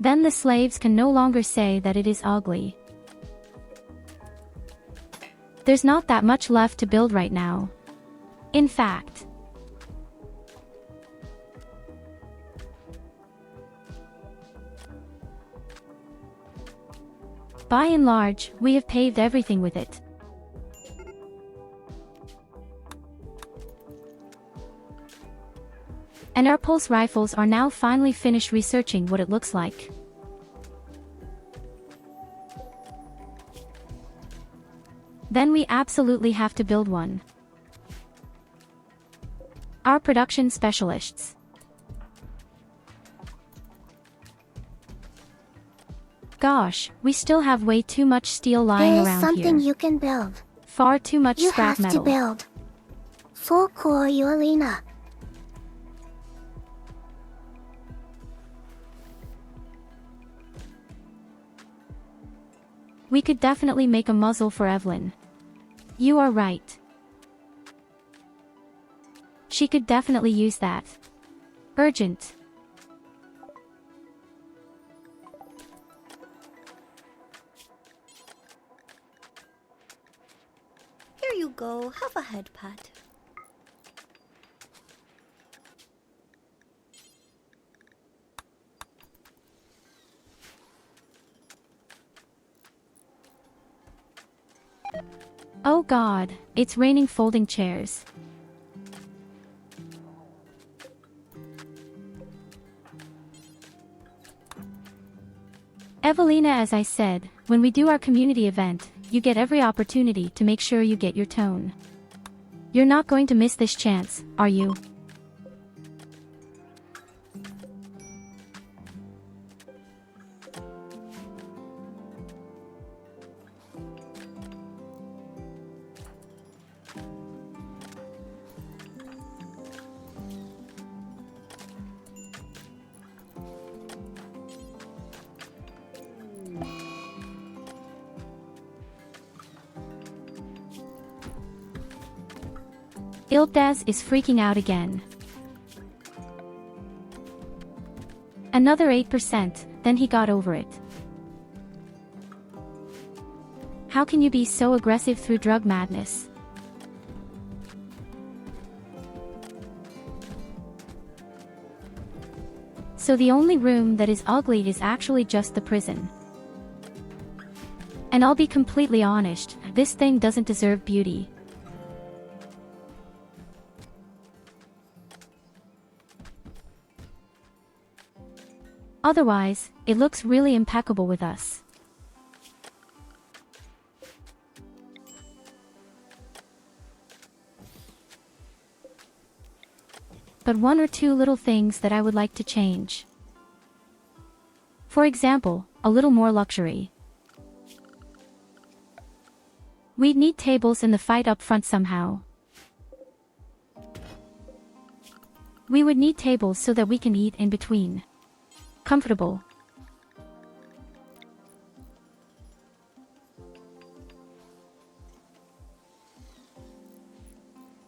Then the slaves can no longer say that it is ugly. There's not that much left to build right now. In fact, by and large, we have paved everything with it. And our pulse rifles are now finally finished researching what it looks like. Then we absolutely have to build one. Our production specialists. Gosh, we still have way too much steel lying There is around something here. you can build. Far too much You scrap have metal. to build. Full core Uralina. We could definitely make a muzzle for Evelyn. You are right. She could definitely use that. Urgent. Here you go, have a head pat. Oh god, it's raining folding chairs. Evelina, as I said, when we do our community event, you get every opportunity to make sure you get your tone. You're not going to miss this chance, are you? Ilbdaz is freaking out again. Another 8%, then he got over it. How can you be so aggressive through drug madness? So the only room that is ugly is actually just the prison. And I'll be completely honest, this thing doesn't deserve beauty. Otherwise, it looks really impeccable with us. But one or two little things that I would like to change. For example, a little more luxury. We'd need tables in the fight up front somehow. We would need tables so that we can eat in between. Comfortable.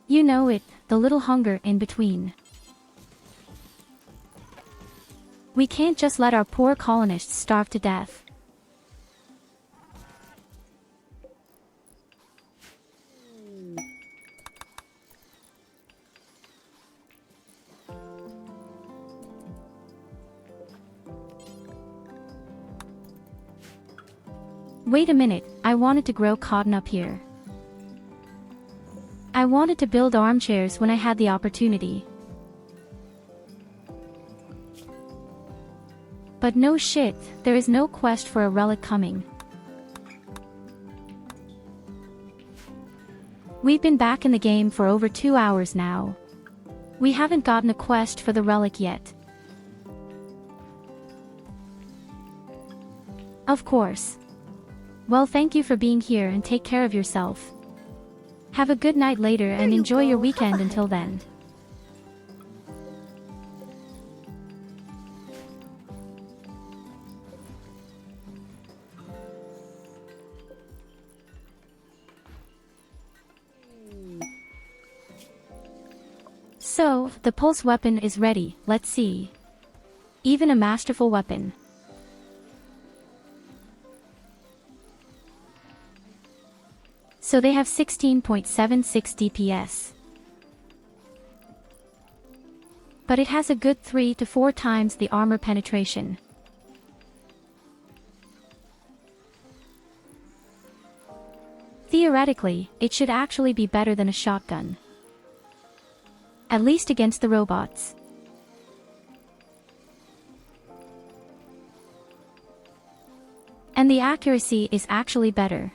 You know it, the little hunger in between. We can't just let our poor colonists starve to death. Wait a minute, I wanted to grow cotton up here. I wanted to build armchairs when I had the opportunity. But no shit, there is no quest for a relic coming. We've been back in the game for over 2 hours now. We haven't gotten a quest for the relic yet. Of course. Well, thank you for being here and take care of yourself. Have a good night later and enjoy your weekend until then. So, the pulse weapon is ready, let's see. Even a masterful weapon. So they have 16.76 DPS. But it has a good 3 to 4 times the armor penetration. Theoretically, it should actually be better than a shotgun. At least against the robots. And the accuracy is actually better.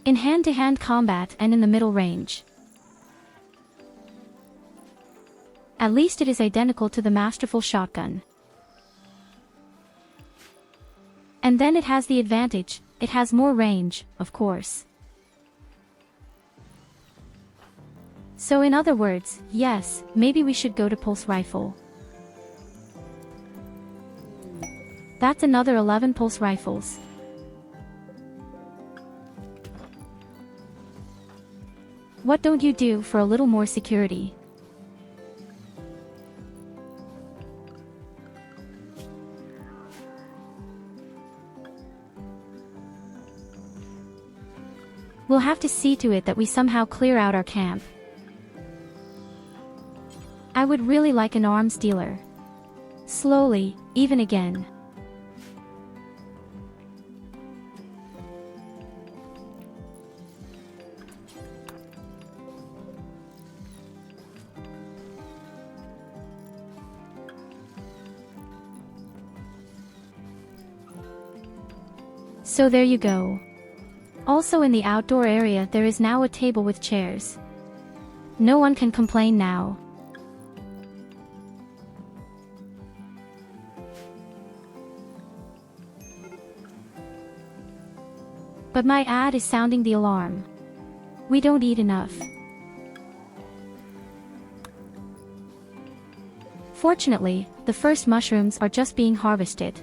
in hand-to-hand combat and in the middle range. At least it is identical to the masterful shotgun. And then it has the advantage, it has more range, of course. So in other words, yes, maybe we should go to pulse rifle. That's another 11 pulse rifles. What don't you do for a little more security? We'll have to see to it that we somehow clear out our camp. I would really like an arms dealer. Slowly, even again. So there you go. Also in the outdoor area there is now a table with chairs. No one can complain now. But my ad is sounding the alarm. We don't eat enough. Fortunately, the first mushrooms are just being harvested.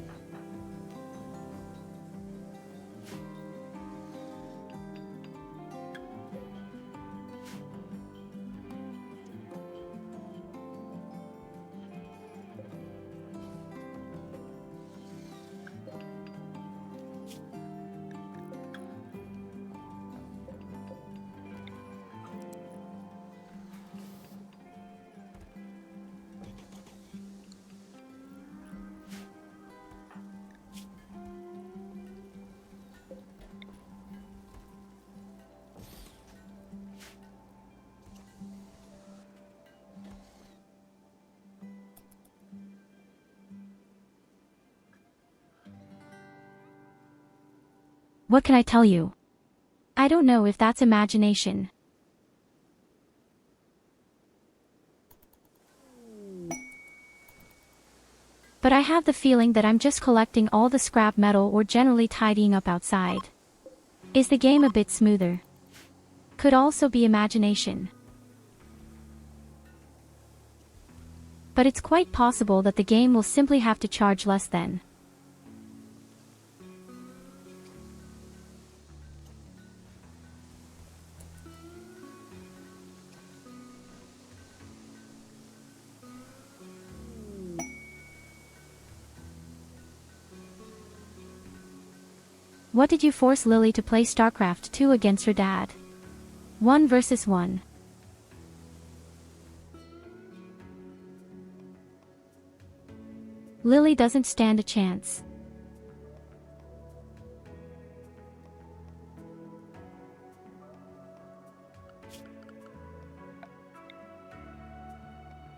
What can I tell you? I don't know if that's imagination. But I have the feeling that I'm just collecting all the scrap metal or generally tidying up outside. Is the game a bit smoother? Could also be imagination. But it's quite possible that the game will simply have to charge less then. What did you force Lily to play StarCraft 2 against her dad? 1 versus 1. Lily doesn't stand a chance.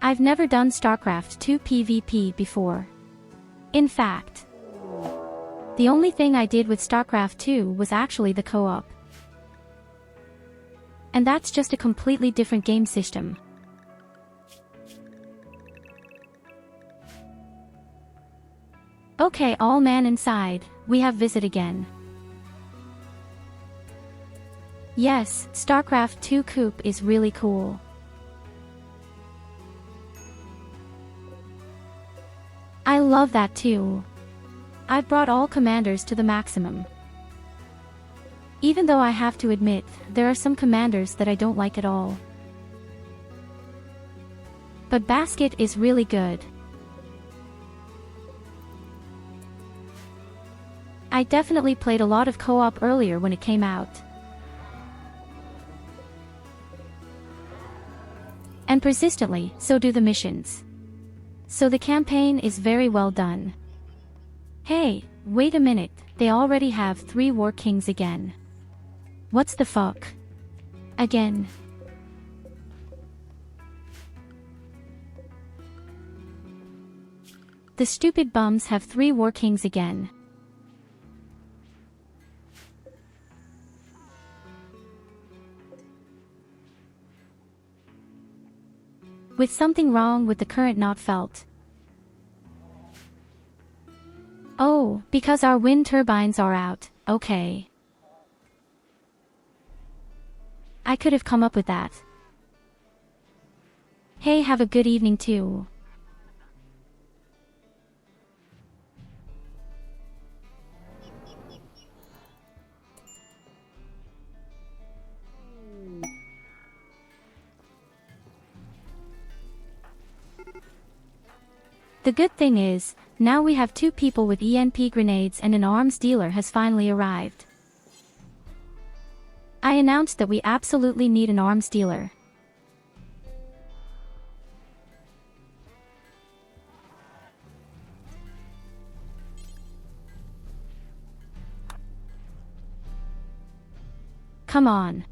I've never done StarCraft 2 PvP before. In fact, the only thing I did with StarCraft 2 was actually the co-op. And that's just a completely different game system. Okay, all man inside, we have visit again. Yes, StarCraft 2 Coop is really cool. I love that too. I've brought all commanders to the maximum. Even though I have to admit, there are some commanders that I don't like at all. But Basket is really good. I definitely played a lot of co-op earlier when it came out. And persistently, so do the missions. So the campaign is very well done. Hey, wait a minute, they already have 3 War Kings again. What's the fuck? Again. The stupid bums have 3 War Kings again. With something wrong with the current not felt. Oh, because our wind turbines are out, okay. I could have come up with that. Hey, have a good evening too. The good thing is, now we have 2 people with EMP grenades and an arms dealer has finally arrived. I announced that we absolutely need an arms dealer. Come on.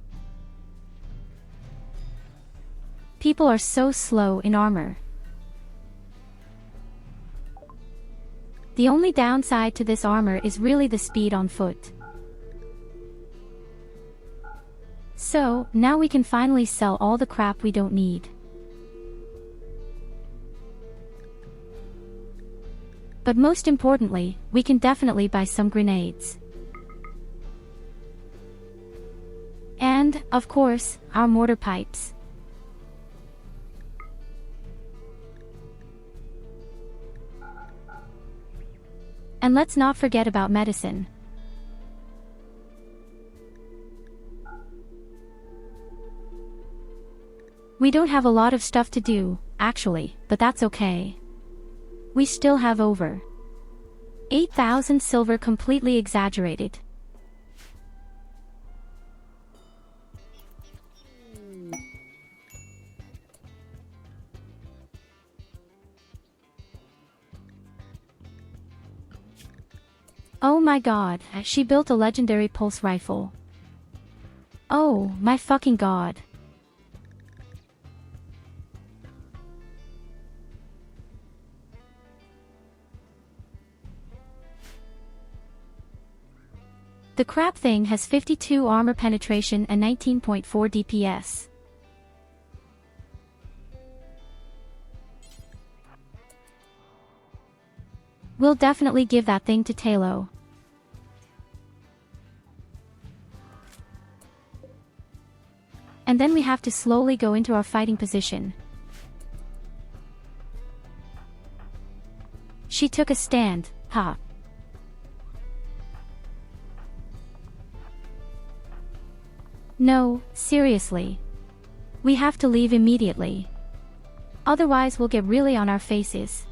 People are so slow in armor. The only downside to this armor is really the speed on foot. So, now we can finally sell all the crap we don't need. But most importantly, we can definitely buy some grenades. And, of course, our mortar pipes. And let's not forget about medicine. We don't have a lot of stuff to do, actually, but that's okay. We still have over 8,000 silver, completely exaggerated. Oh my god, she built a legendary pulse rifle. Oh my fucking god. The crap thing has 52 armor penetration and 19.4 DPS. We'll definitely give that thing to Tyurru. And then we have to slowly go into our fighting position. She took a stand, ha. No, seriously. We have to leave immediately. Otherwise we'll get really on our faces.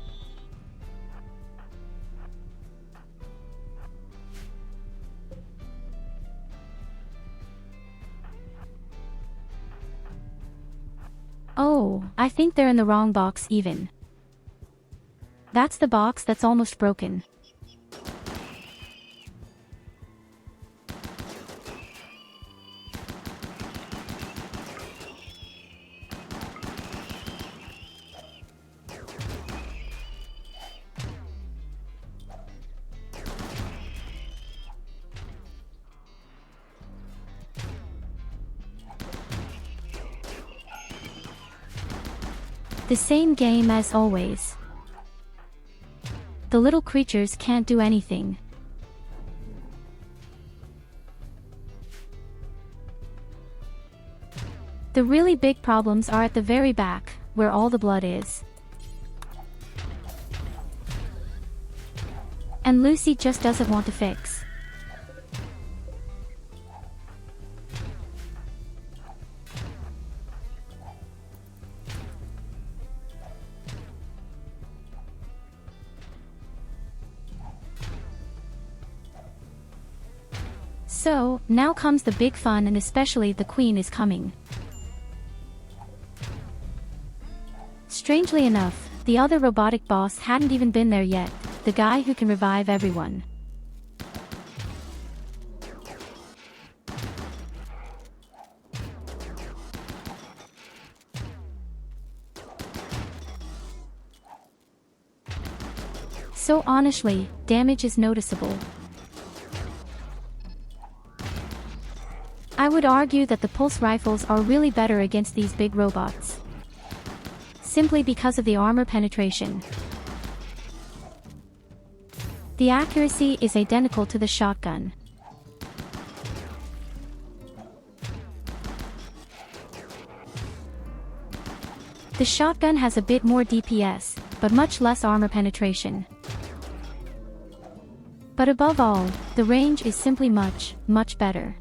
Oh, I think they're in the wrong box even. That's the box that's almost broken. The same game as always. The little creatures can't do anything. The really big problems are at the very back, where all the blood is. And Lucy just doesn't want to fix. So, now comes the big fun, and especially the Queen is coming. Strangely enough, the other robotic boss hadn't even been there yet, the guy who can revive everyone. So honestly, damage is noticeable. I would argue that the pulse rifles are really better against these big robots. simply because of the armor penetration. The accuracy is identical to the shotgun. The shotgun has a bit more DPS, but much less armor penetration. But above all, the range is simply much, much better.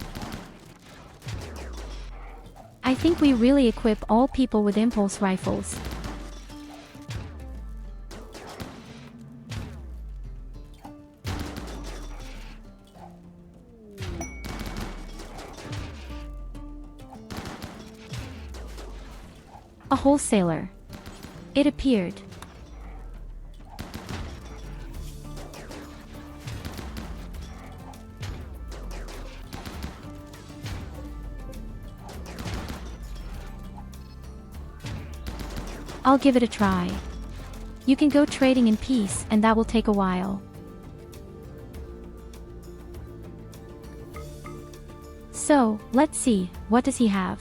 I think we really equip all people with impulse rifles. A wholesaler. It appeared. I'll give it a try. You can go trading in peace, and that will take a while. So, let's see, what does he have?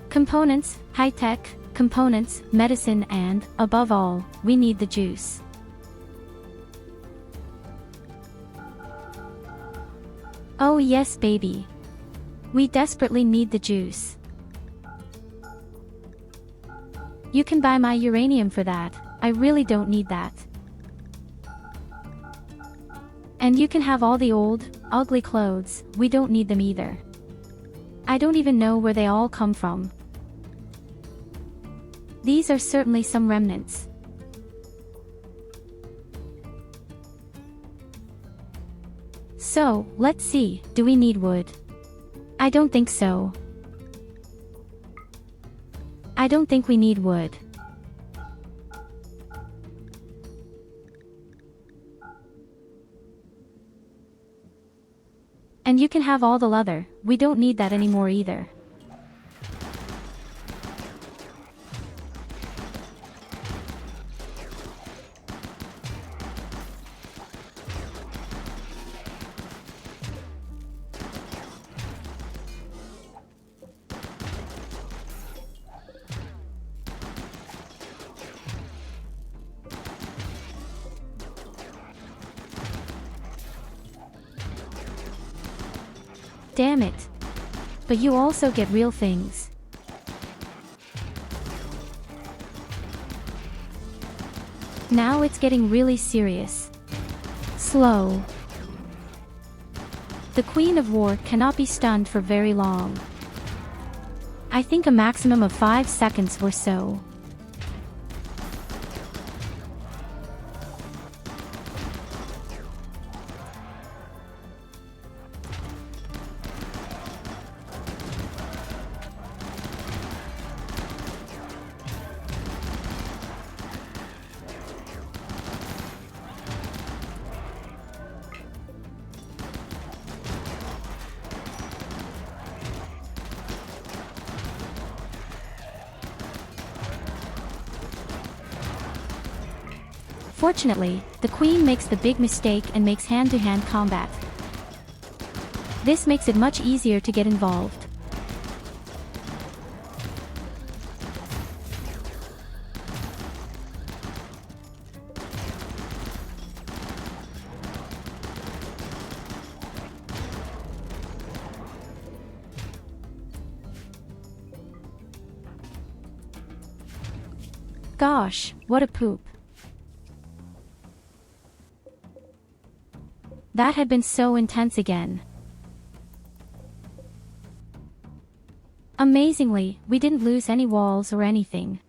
Components, high-tech, components, medicine and, above all, we need the juice. Oh yes baby. We desperately need the juice. You can buy my uranium for that, I really don't need that. And you can have all the old, ugly clothes, we don't need them either. I don't even know where they all come from. These are certainly some remnants. So, let's see, do we need wood? I don't think so. I don't think we need wood. And you can have all the leather, we don't need that anymore either. Damn it. But you also get real things. Now it's getting really serious. Slow. The Queen of War cannot be stunned for very long. I think a maximum of 5 seconds or so. Fortunately, the Queen makes the big mistake and makes hand-to-hand combat. This makes it much easier to get involved. Gosh, what a poop. That had been so intense again. Amazingly, we didn't lose any walls or anything.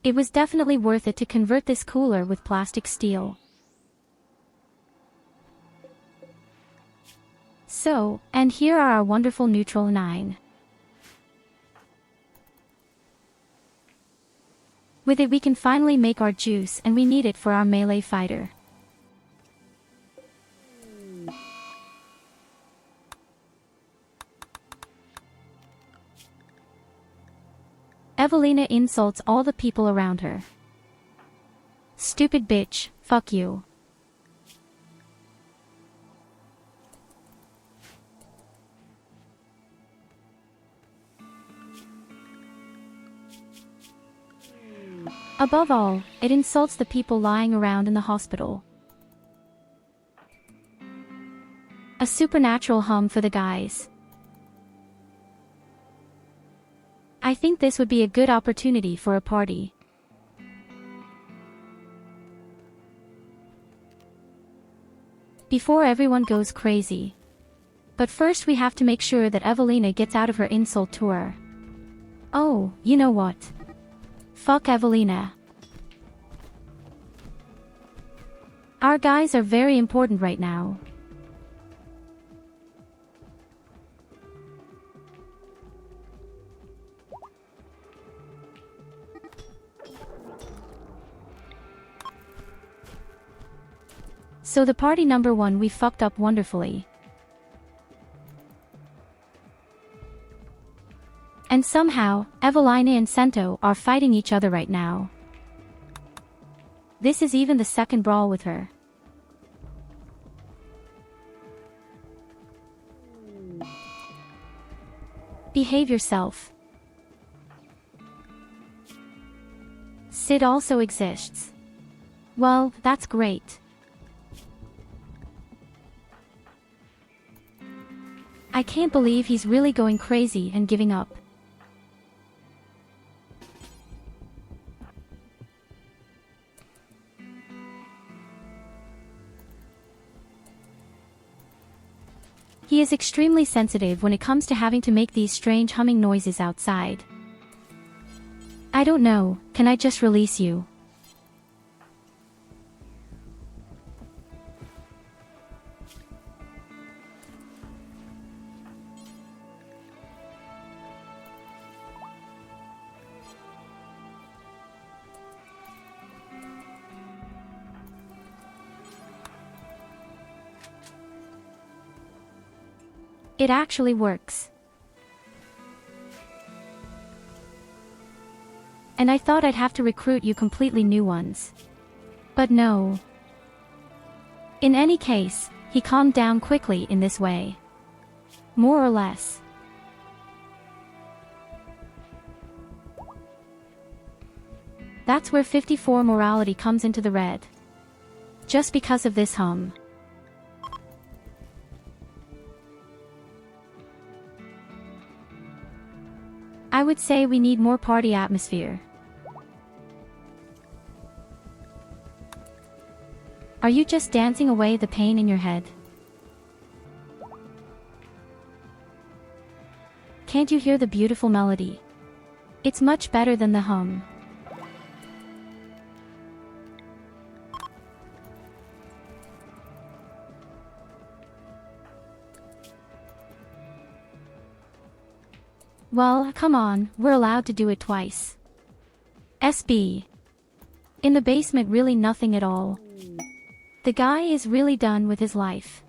It was definitely worth it to convert this cooler with plastic steel. So, and here are our wonderful neutral 9. With it we can finally make our juice and we need it for our melee fighter. Evelina insults all the people around her. Stupid bitch, fuck you. Above all, it insults the people lying around in the hospital. A supernatural hum for the guys. I think this would be a good opportunity for a party. Before everyone goes crazy. But first we have to make sure that Evelina gets out of her insult tour. Oh, you know what? Fuck Evelina. Our guys are very important right now. So the party number 1 we fucked up wonderfully. And somehow, Evelina and Sento are fighting each other right now. This is even the second brawl with her. Behave yourself. Sid also exists. Well, that's great. I can't believe he's really going crazy and giving up. He is extremely sensitive when it comes to having to make these strange humming noises outside. I don't know, can I just release you? It actually works. And I thought I'd have to recruit you completely new ones. But no. In any case, he calmed down quickly in this way. More or less. That's where 54 morality comes into the red. Just because of this hum. I would say we need more party atmosphere. Are you just dancing away the pain in your head? Can't you hear the beautiful melody? It's much better than the hum. Well, come on, we're allowed to do it twice. SB. In the basement, really nothing at all. The guy is really done with his life.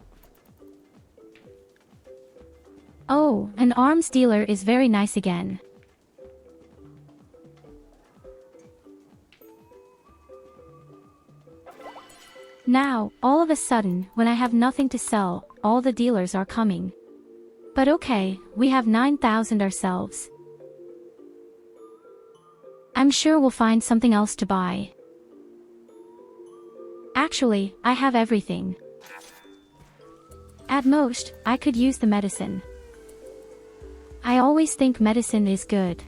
Oh, an arms dealer is very nice again. Now, all of a sudden, when I have nothing to sell, all the dealers are coming. But okay, we have 9,000 ourselves. I'm sure we'll find something else to buy. Actually, I have everything. At most, I could use the medicine. I always think medicine is good.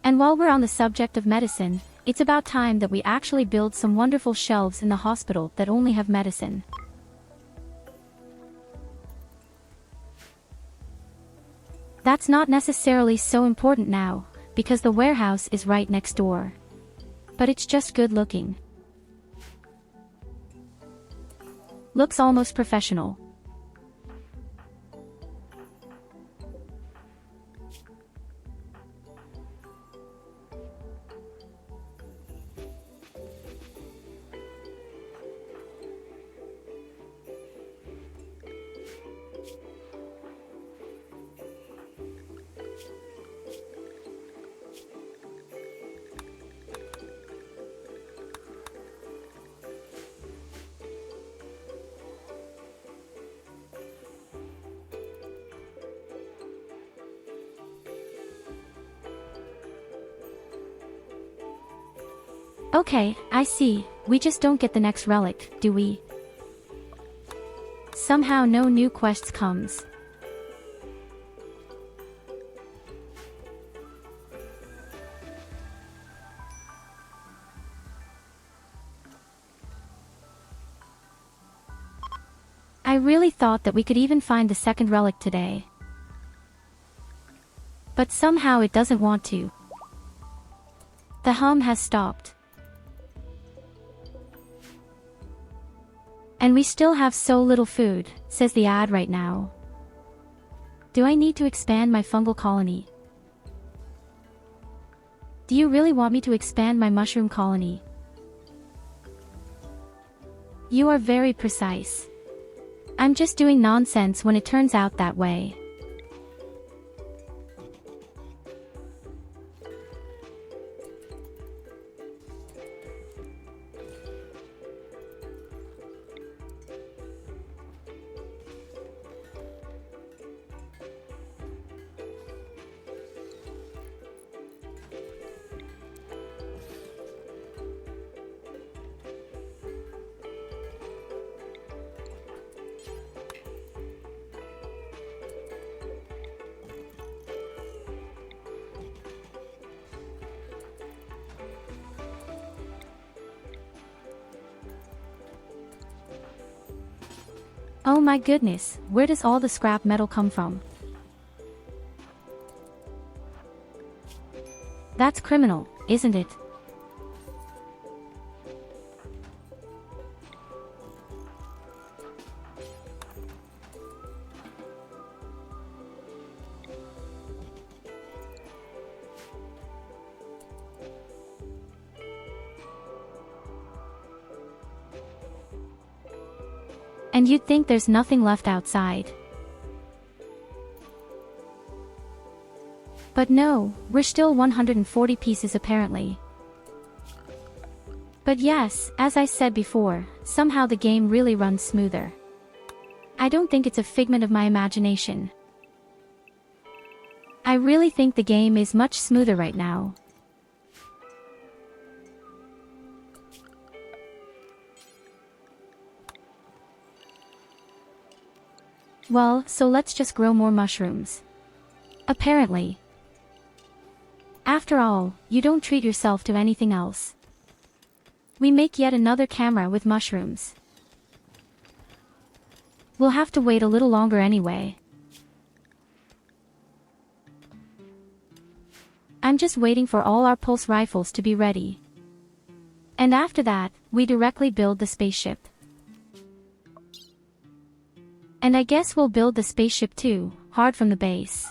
And while we're on the subject of medicine, it's about time that we actually build some wonderful shelves in the hospital that only have medicine. That's not necessarily so important now, because the warehouse is right next door. But it's just good looking. Looks almost professional. Okay, I see. We just don't get the next relic, do we? Somehow no new quests comes. I really thought that we could even find the second relic today. But somehow it doesn't want to. The hum has stopped. And we still have so little food, says the ad right now. Do I need to expand my fungal colony? Do you really want me to expand my mushroom colony? You are very precise. I'm just doing nonsense when it turns out that way. Oh my goodness, where does all the scrap metal come from? That's criminal, isn't it? And you'd think there's nothing left outside. But no, we're still 140 pieces apparently. But yes, as I said before, somehow the game really runs smoother. I don't think it's a figment of my imagination. I really think the game is much smoother right now. Well, so let's just grow more mushrooms. Apparently. After all, you don't treat yourself to anything else. We make yet another camera with mushrooms. We'll have to wait a little longer anyway. I'm just waiting for all our pulse rifles to be ready. And after that, we directly build the spaceship. And I guess we'll build the spaceship too, hard from the base.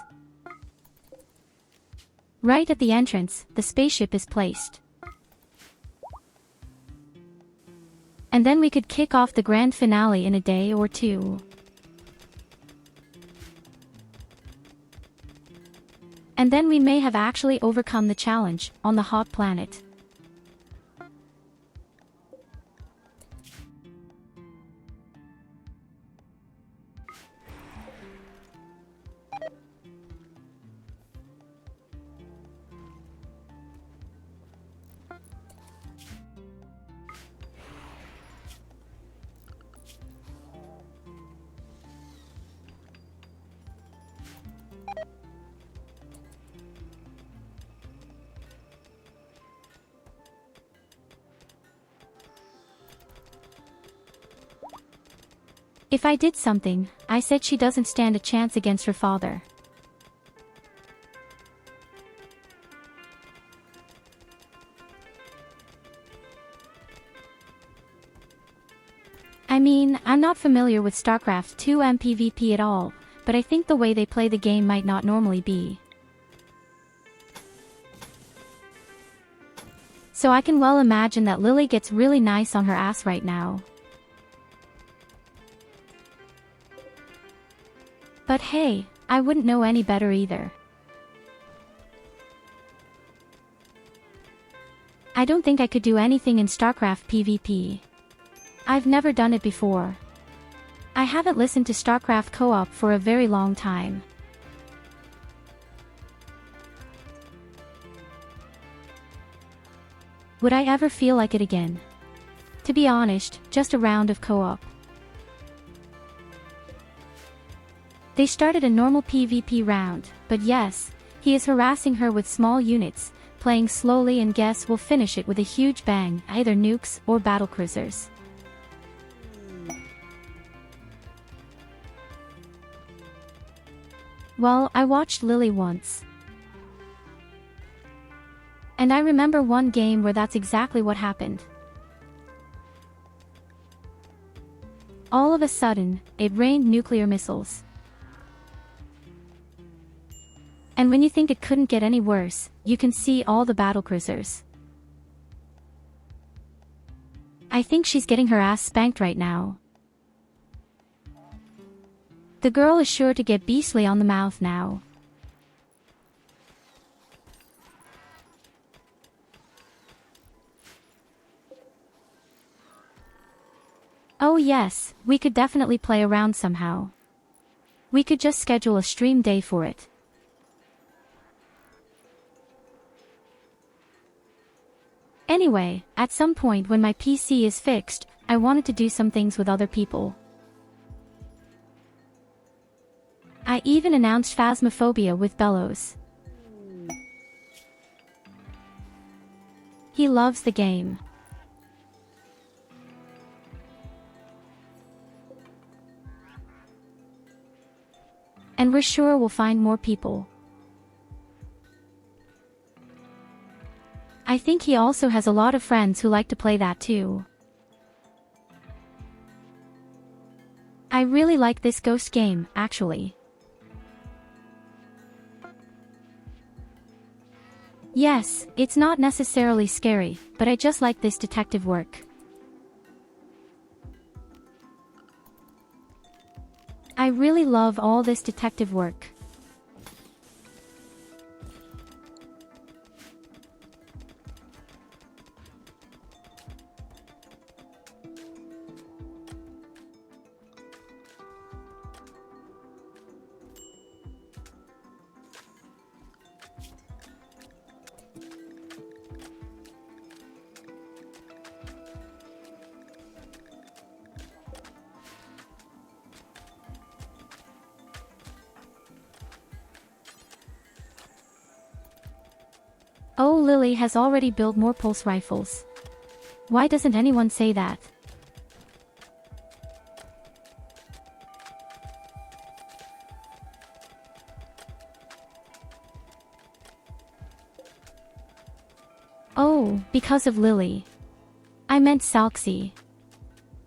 Right at the entrance, the spaceship is placed. And then we could kick off the grand finale in a day or two. And then we may have actually overcome the challenge on the hot planet. If I did something, I said she doesn't stand a chance against her father. I mean, I'm not familiar with StarCraft 2 MPVP at all, but I think the way they play the game might not normally be. So I can well imagine that Lily gets really nice on her ass right now. But hey, I wouldn't know any better either. I don't think I could do anything in StarCraft PvP. I've never done it before. I haven't listened to StarCraft co-op for a very long time. Would I ever feel like it again? To be honest, just a round of co-op. They started a normal PvP round, but yes, he is harassing her with small units, playing slowly, and guess we'll finish it with a huge bang, either nukes or battlecruisers. Well, I watched Lily once. And I remember one game where that's exactly what happened. All of a sudden, it rained nuclear missiles. And when you think it couldn't get any worse, you can see all the battlecruisers. I think she's getting her ass spanked right now. The girl is sure to get beastly on the mouth now. Oh yes, we could definitely play around somehow. We could just schedule a stream day for it. Anyway, at some point when my PC is fixed, I wanted to do some things with other people. I even announced Phasmophobia with Bellows. He loves the game. And we're sure we'll find more people. I think he also has a lot of friends who like to play that too. I really like this ghost game, actually. Yes, it's not necessarily scary, but I just like this detective work. I really love all this detective work. Oh, Lily has already built more pulse rifles. Why doesn't anyone say that? Oh, because of Lily. I meant Salxi.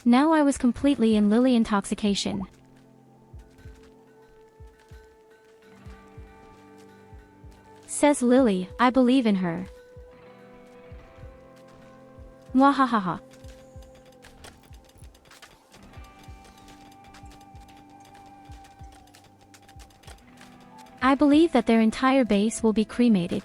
Now I was completely in Lily intoxication. Says Lily, I believe in her. Mwahahaha. I believe that their entire base will be cremated.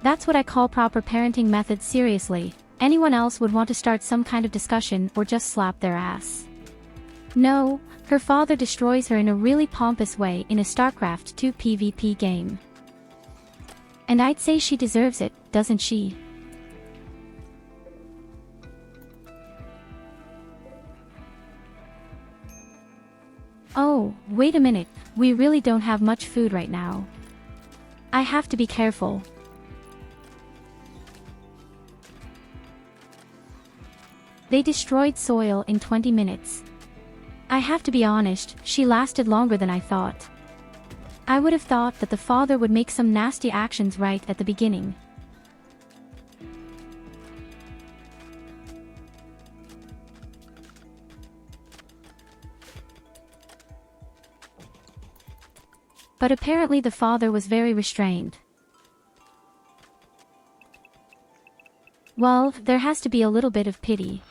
That's what I call proper parenting methods. Seriously, anyone else would want to start some kind of discussion or just slap their ass. No, her father destroys her in a really pompous way in a StarCraft 2 PvP game. And I'd say she deserves it, doesn't she? Oh, wait a minute, we really don't have much food right now. I have to be careful. They destroyed soil in 20 minutes. I have to be honest, she lasted longer than I thought. I would have thought that the father would make some nasty actions right at the beginning. But apparently the father was very restrained. Well, there has to be a little bit of pity.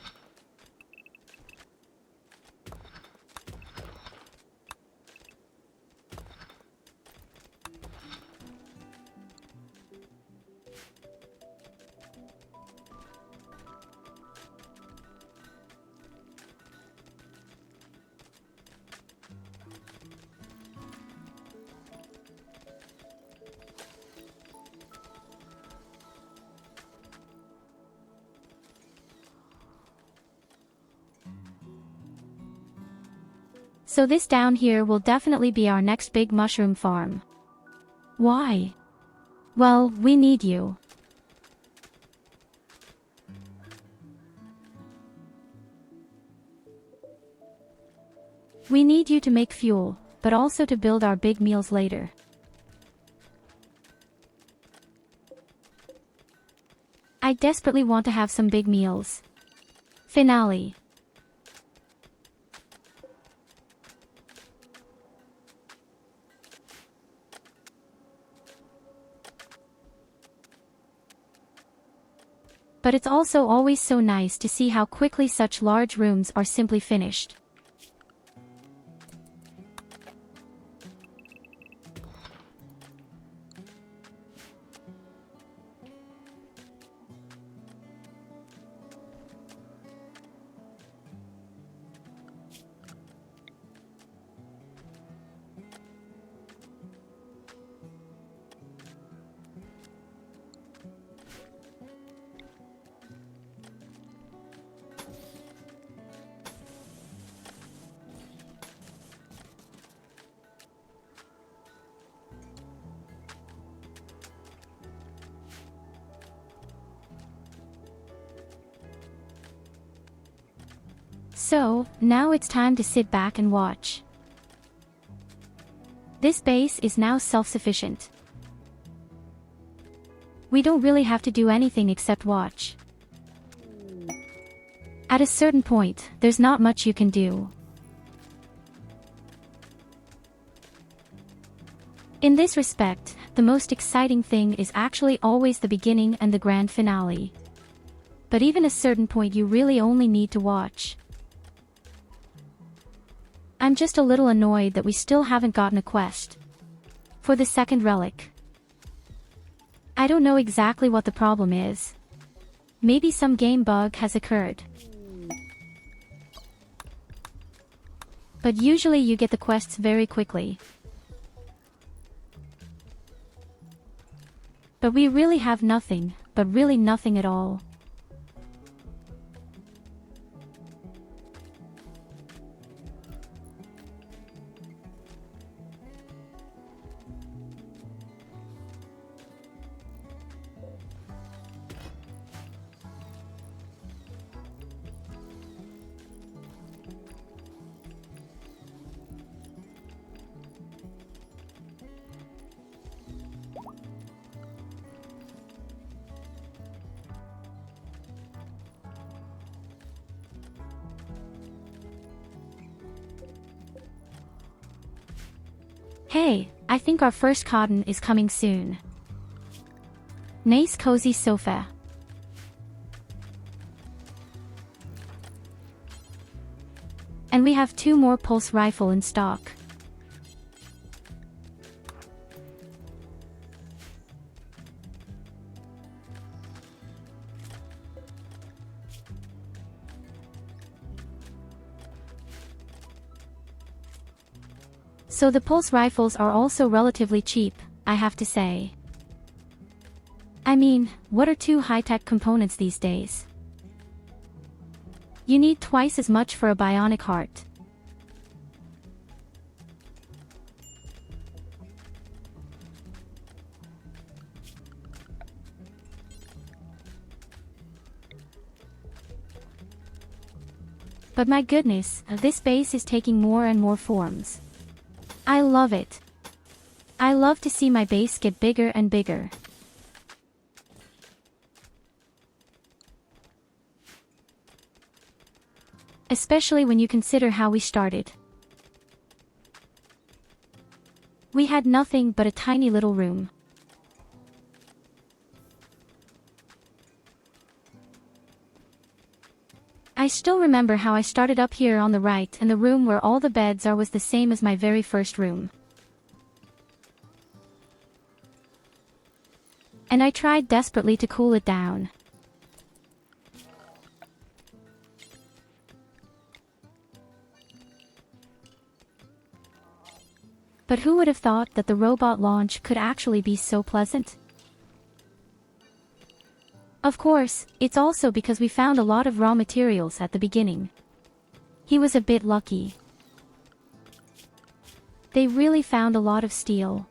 So this down here will definitely be our next big mushroom farm. Why? Well, we need you. We need you to make fuel, but also to build our big meals later. I desperately want to have some big meals. Finale. But it's also always so nice to see how quickly such large rooms are simply finished. So, now it's time to sit back and watch. This base is now self-sufficient. We don't really have to do anything except watch. At a certain point, there's not much you can do. In this respect, the most exciting thing is actually always the beginning and the grand finale. But even a certain point you really only need to watch. I'm just a little annoyed that we still haven't gotten a quest for the second relic. I don't know exactly what the problem is. Maybe some game bug has occurred. But usually you get the quests very quickly. But we really have nothing, but really nothing at all. Hey, I think our first cotton is coming soon. Nice cozy sofa. And we have 2 more pulse rifle in stock. So the pulse rifles are also relatively cheap, I have to say. I mean, what are 2 high-tech components these days? You need twice as much for a bionic heart. But my goodness, this base is taking more and more forms. I love it. I love to see my base get bigger and bigger. Especially when you consider how we started. We had nothing but a tiny little room. I still remember how I started up here on the right, and the room where all the beds are was the same as my very first room. And I tried desperately to cool it down. But who would have thought that the robot launch could actually be so pleasant? Of course, it's also because we found a lot of raw materials at the beginning. He was a bit lucky. They really found a lot of steel.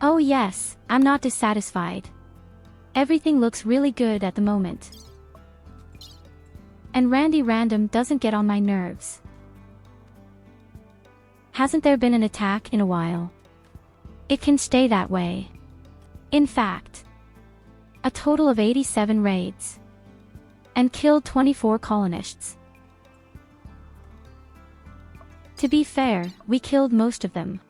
Oh yes, I'm not dissatisfied. Everything looks really good at the moment. And Randy Random doesn't get on my nerves. Hasn't there been an attack in a while? It can stay that way. In fact, a total of 87 raids. And killed 24 colonists. To be fair, we killed most of them.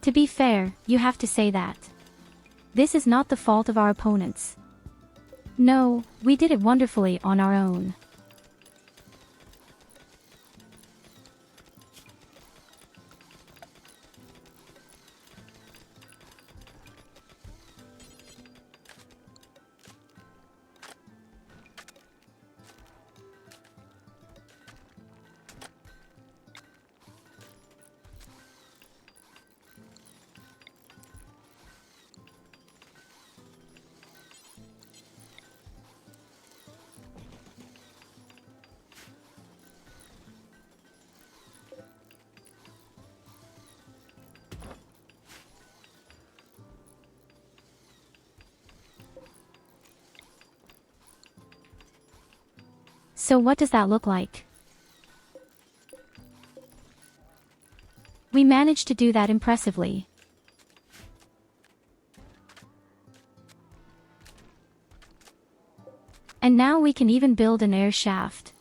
To be fair, you have to say that. This is not the fault of our opponents. No, we did it wonderfully on our own. So what does that look like? We managed to do that impressively. And now we can even build an air shaft.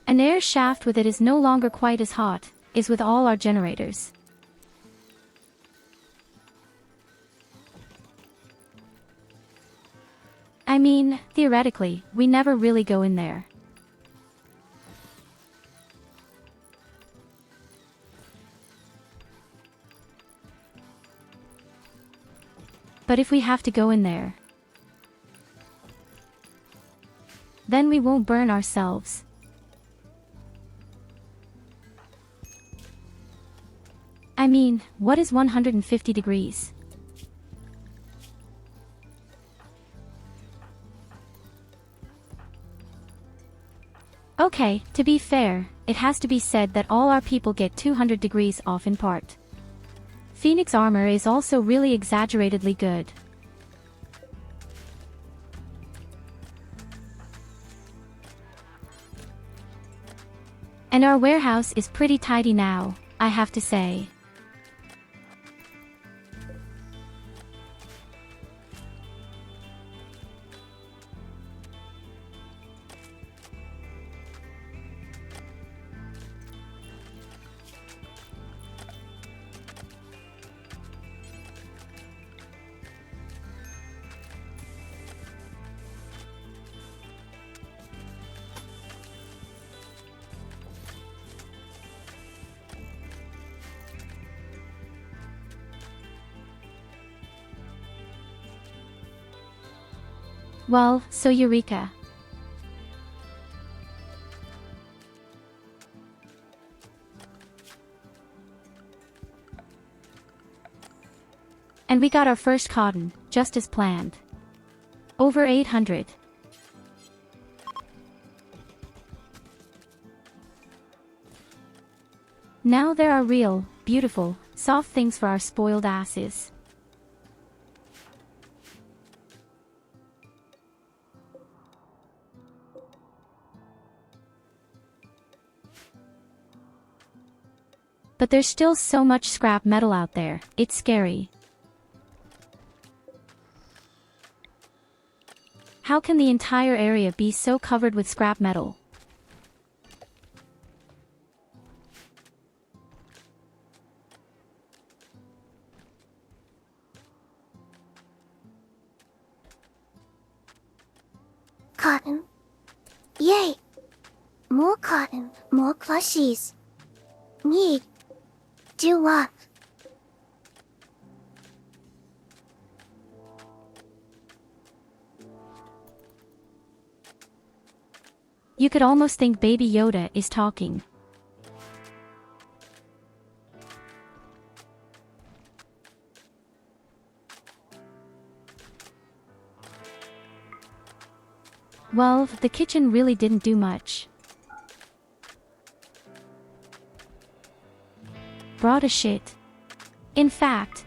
An air shaft with it is no longer quite as hot, as with all our generators. I mean, theoretically, we never really go in there. But if we have to go in there, then we won't burn ourselves. I mean, what is 150 degrees? Okay, to be fair, it has to be said that all our people get 200 degrees off in part. Phoenix armor is also really exaggeratedly good. And our warehouse is pretty tidy now, I have to say. Well, so Eureka. And we got our first cotton, just as planned. Over 800. Now there are real, beautiful, soft things for our spoiled asses. But there's still so much scrap metal out there, it's scary. How can the entire area be so covered with scrap metal? Cotton. Yay! More cotton, more plushies. Need. Do what? You could almost think Baby Yoda is talking. Well, the kitchen really didn't do much. Brought a shit. In fact.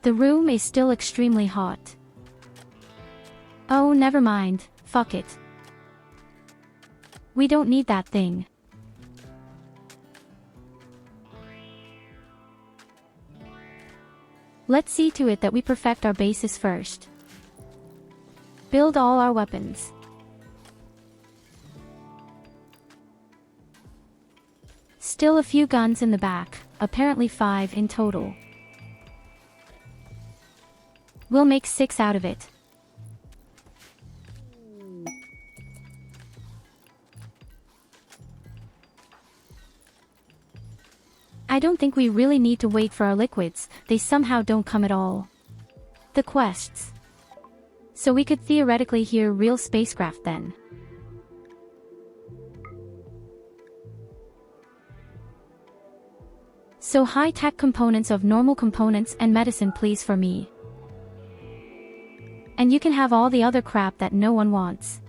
The room is still extremely hot. Oh, never mind, fuck it. We don't need that thing. Let's see to it that we perfect our bases first. Build all our weapons. Still a few guns in the back, apparently 5 in total. We'll make 6 out of it. I don't think we really need to wait for our liquids, they somehow don't come at all. The quests. So we could theoretically hear real spacecraft then. So high-tech components of normal components and medicine please for me. And you can have all the other crap that no one wants.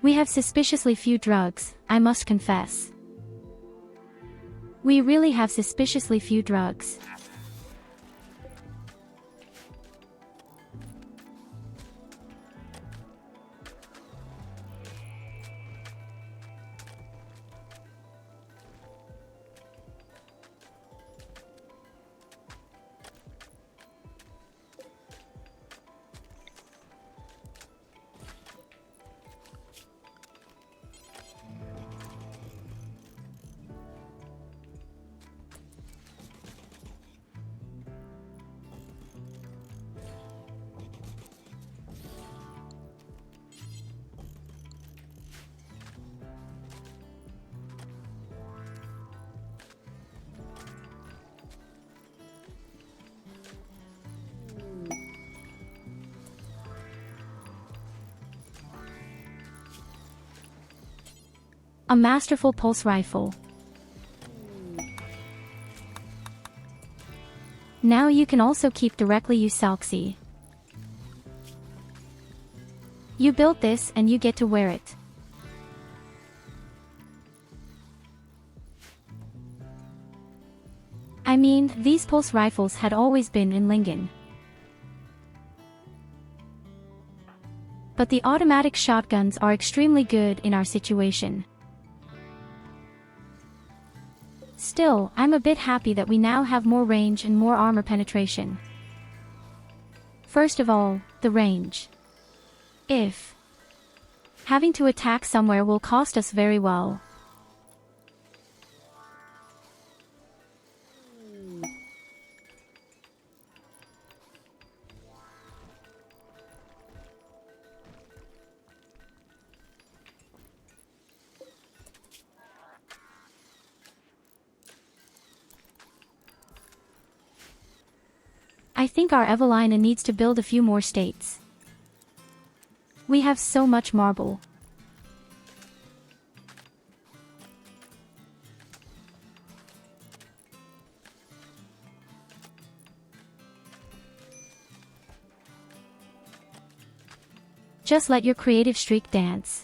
We have suspiciously few drugs, I must confess. We really have suspiciously few drugs. A masterful pulse rifle. Now you can also keep directly use Salxi. You built this and you get to wear it. I mean, these pulse rifles had always been in Lingen. But the automatic shotguns are extremely good in our situation. Still, I'm a bit happy that we now have more range and more armor penetration. First of all, the range. If having to attack somewhere will cost us very well. I think our Evelina needs to build a few more states. We have so much marble. Just let your creative streak dance.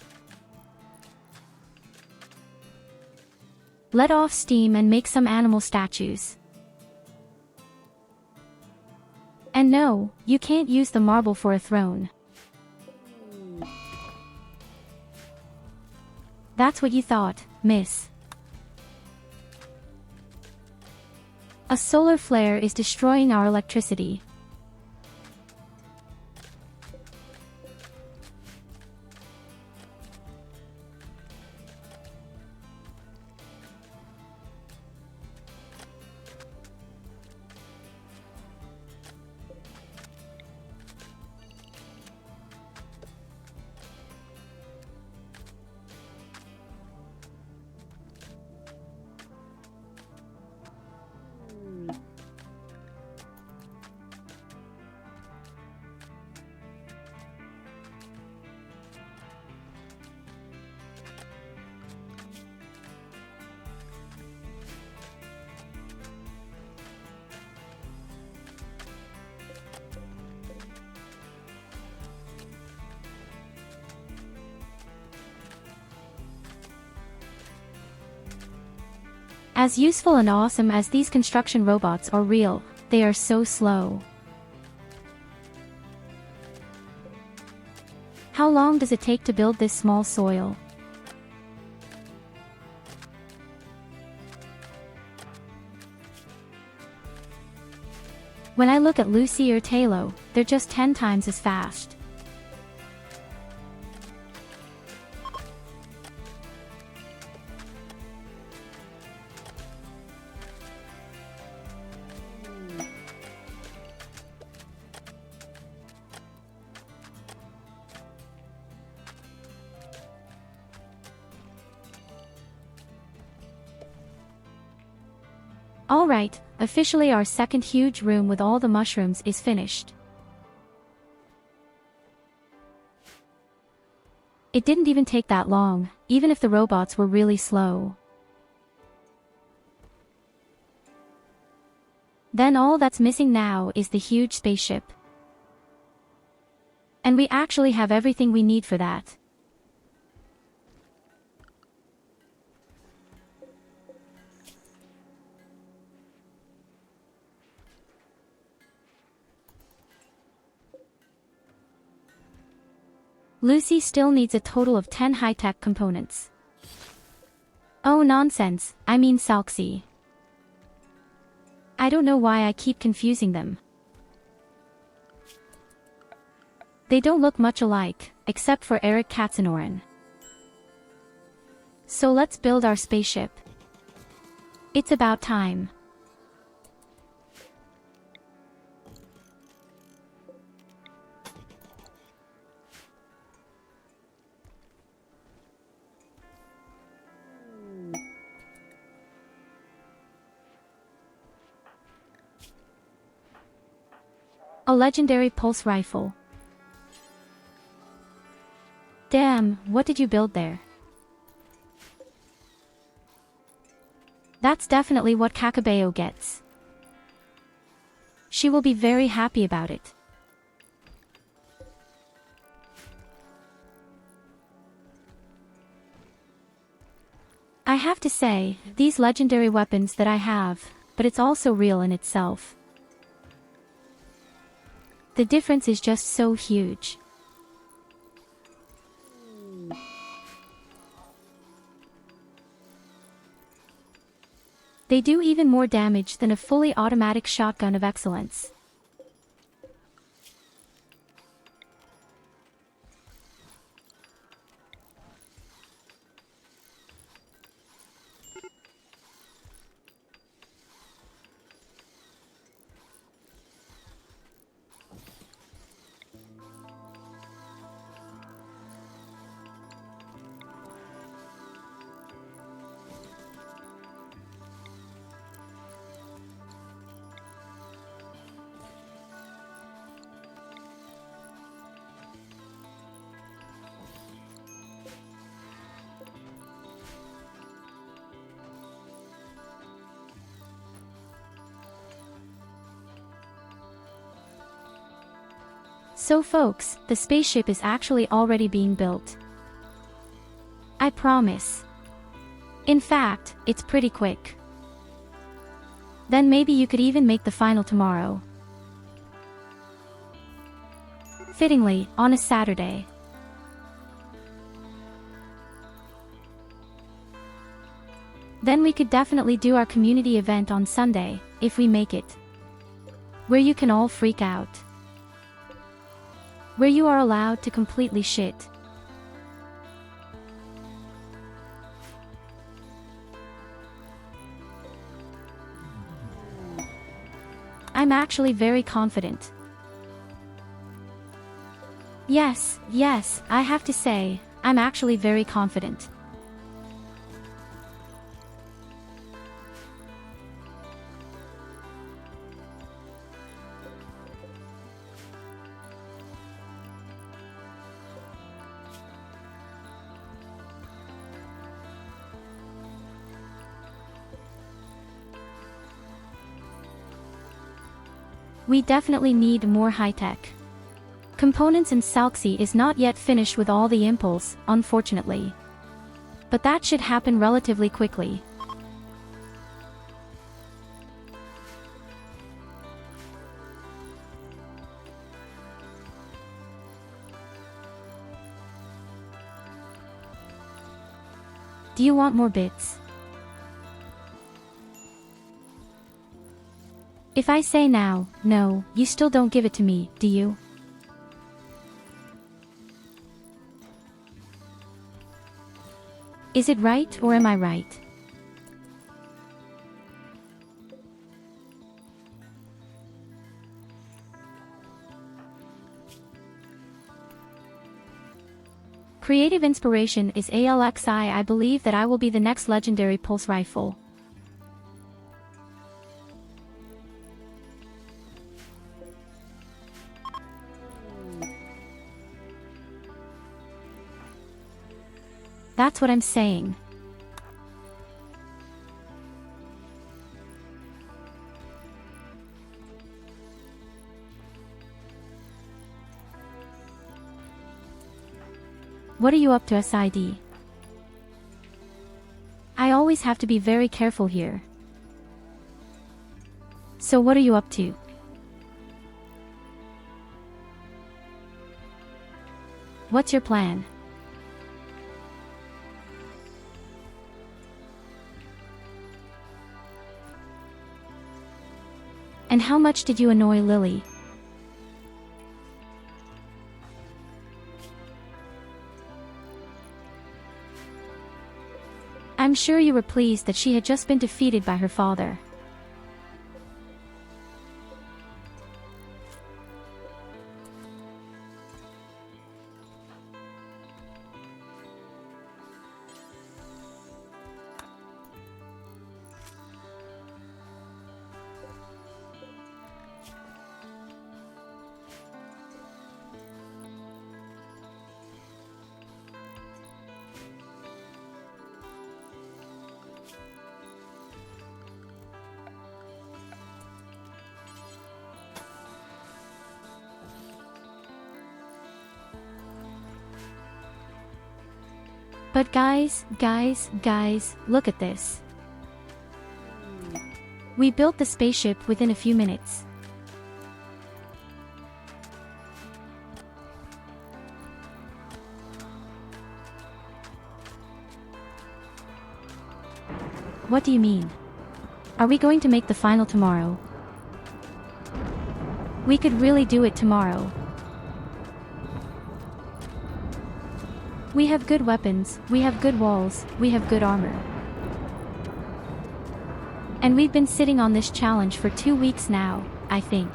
Let off steam and make some animal statues. And no, you can't use the marble for a throne. That's what you thought, miss. A solar flare is destroying our electricity. As useful and awesome as these construction robots are real, they are so slow. How long does it take to build this small soil? When I look at Lucy or Talo, they're just 10 times as fast. Alright, officially our second huge room with all the mushrooms is finished. It didn't even take that long, even if the robots were really slow. Then all that's missing now is the huge spaceship. And we actually have everything we need for that. Lucy still needs a total of 10 high-tech components. Oh nonsense, I mean Salxi. I don't know why I keep confusing them. They don't look much alike, except for Eric Katzenoren. So let's build our spaceship. It's about time. A legendary pulse rifle. Damn, what did you build there? That's definitely what Kakabeo gets. She will be very happy about it. I have to say, these legendary weapons that I have, but it's also real in itself. The difference is just so huge. They do even more damage than a fully automatic shotgun of excellence. So folks, the spaceship is actually already being built. I promise. In fact, it's pretty quick. Then maybe you could even make the final tomorrow. Fittingly, on a Saturday. Then we could definitely do our community event on Sunday, if we make it. Where you can all freak out. Where you are allowed to completely shit. I'm actually very confident. Yes, I have to say, I'm actually very confident. We definitely need more high-tech components, and Salxi is not yet finished with all the impulse, unfortunately. But that should happen relatively quickly. Do you want more bits? If I say now, no, you still don't give it to me, do you? Is it right, or am I right? Creative inspiration is ALXI. I believe that I will be the next legendary pulse rifle. That's what I'm saying. What are you up to, SID? I always have to be very careful here. So what are you up to? What's your plan? And how much did you annoy Lily? I'm sure you were pleased that she had just been defeated by her father. But guys, look at this. We built the spaceship within a few minutes. What do you mean? Are we going to make the final tomorrow? We could really do it tomorrow. We have good weapons, we have good walls, we have good armor. And we've been sitting on this challenge for 2 weeks now, I think.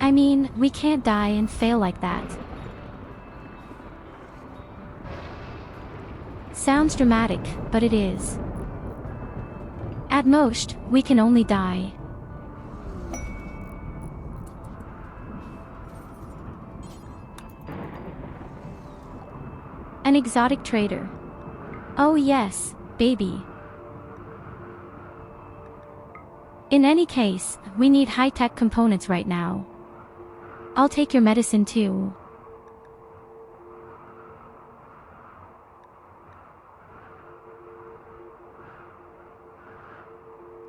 I mean, we can't die and fail like that. Sounds dramatic, but it is. At most, we can only die. An exotic trader. Oh yes, baby. In any case, we need high-tech components right now. I'll take your medicine too.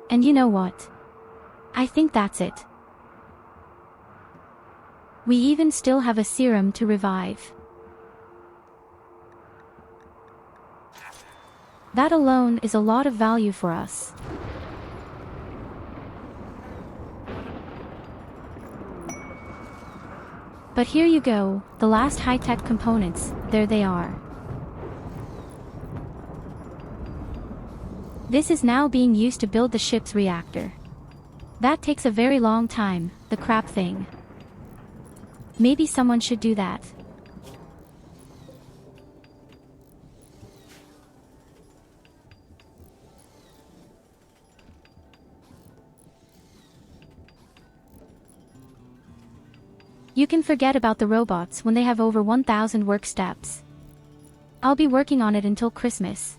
And you know what? I think that's it. We even still have a serum to revive. That alone is a lot of value for us. But here you go, the last high-tech components, there they are. This is now being used to build the ship's reactor. That takes a very long time, the crap thing. Maybe someone should do that. You can forget about the robots when they have over 1,000 work steps. I'll be working on it until Christmas.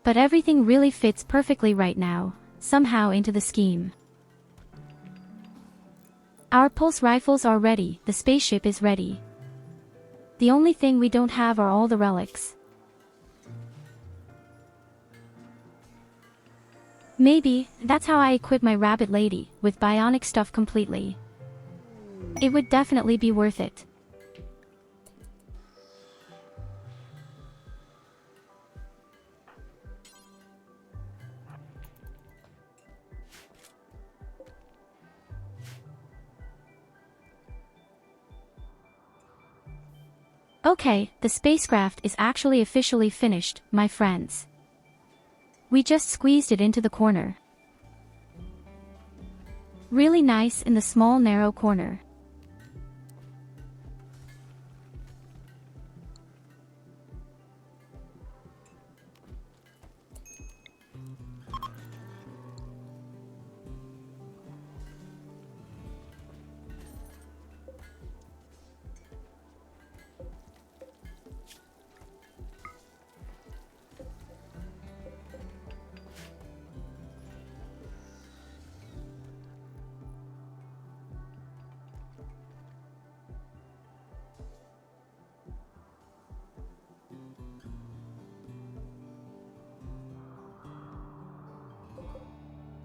But everything really fits perfectly right now, somehow into the scheme. Our pulse rifles are ready, the spaceship is ready. The only thing we don't have are all the relics. Maybe, that's how I equip my rabbit lady, with bionic stuff completely. It would definitely be worth it. Okay, the spacecraft is actually officially finished, my friends. We just squeezed it into the corner. Really nice in the small narrow corner.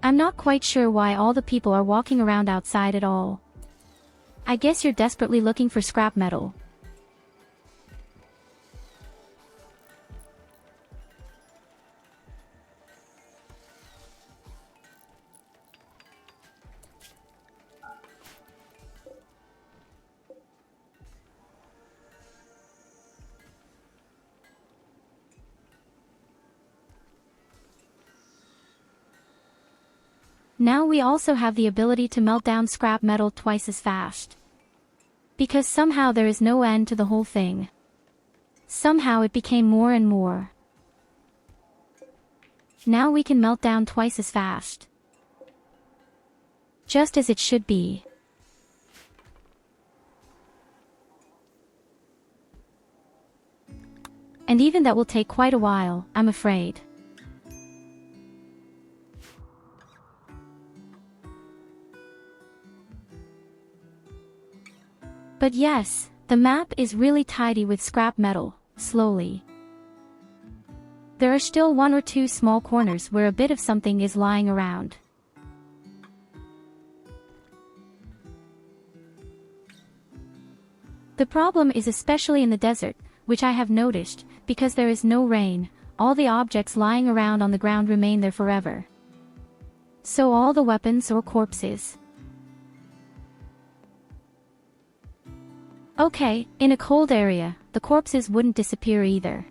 I'm not quite sure why all the people are walking around outside at all. I guess you're desperately looking for scrap metal. Now we also have the ability to melt down scrap metal twice as fast. Because somehow there is no end to the whole thing. Somehow it became more and more. Now we can melt down twice as fast. Just as it should be. And even that will take quite a while, I'm afraid. But yes, the map is really tidy with scrap metal, slowly. There are still one or two small corners where a bit of something is lying around. The problem is especially in the desert, which I have noticed, because there is no rain, all the objects lying around on the ground remain there forever. So all the weapons or corpses. Okay, in a cold area, the corpses wouldn't disappear either.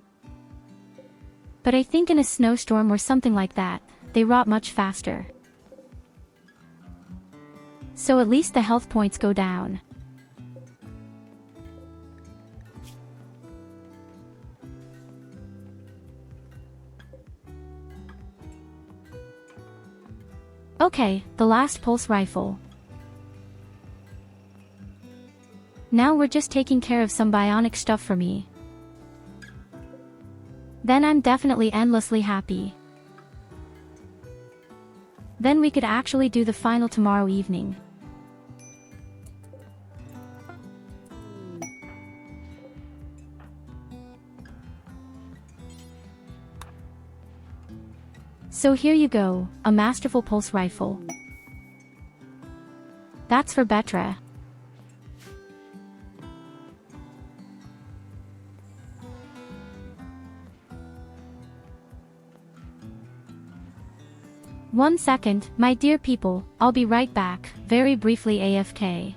But I think in a snowstorm or something like that, they rot much faster. So at least the health points go down. Okay, the last pulse rifle. Now we're just taking care of some bionic stuff for me. Then I'm definitely endlessly happy. Then we could actually do the final tomorrow evening. So here you go, a masterful pulse rifle. That's for Betra. One second, my dear people, I'll be right back, very briefly AFK.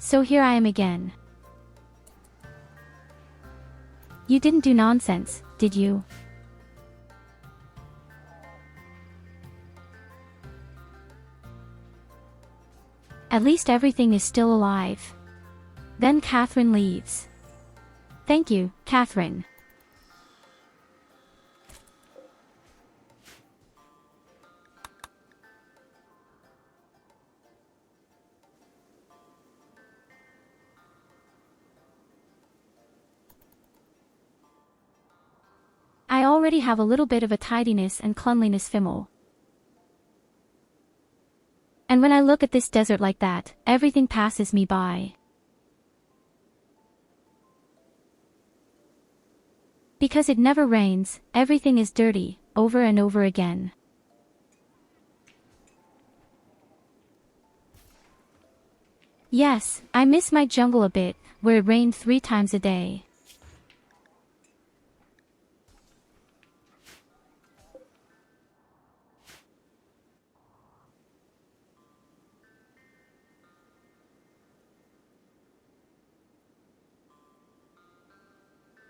So here I am again. You didn't do nonsense, did you? At least everything is still alive. Then Catherine leaves. Thank you, Catherine. I already have a little bit of a tidiness and cleanliness fimble. And when I look at this desert like that, everything passes me by. Because it never rains, everything is dirty, over and over again. Yes, I miss my jungle a bit, where it rained 3 times a day.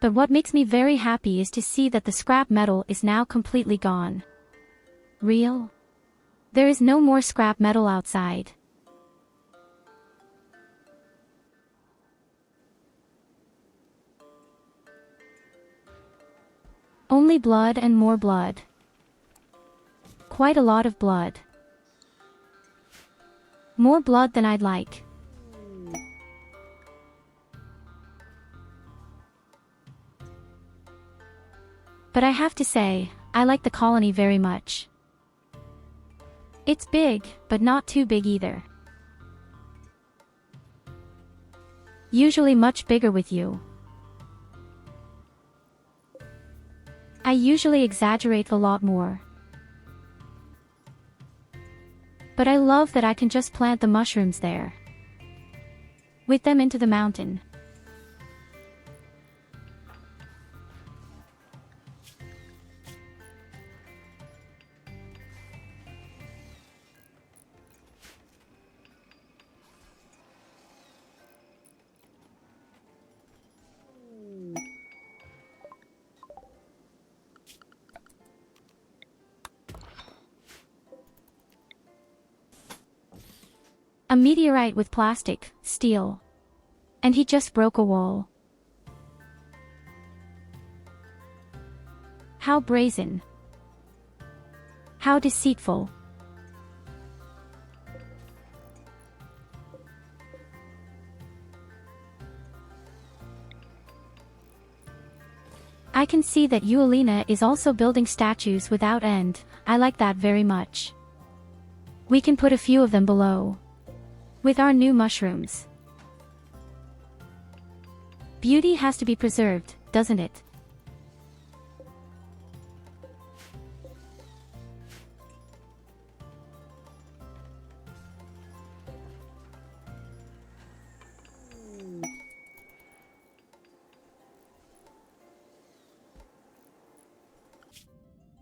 But what makes me very happy is to see that the scrap metal is now completely gone. Real? There is no more scrap metal outside. Only blood and more blood. Quite a lot of blood. More blood than I'd like. But I have to say, I like the colony very much. It's big, but not too big either. Usually much bigger with you. I usually exaggerate a lot more. But I love that I can just plant the mushrooms there. With them into the mountain. A meteorite with plastic, steel. And he just broke a wall. How brazen. How deceitful. I can see that Yuelina is also building statues without end. I like that very much. We can put a few of them below. With our new mushrooms. Beauty has to be preserved, doesn't it?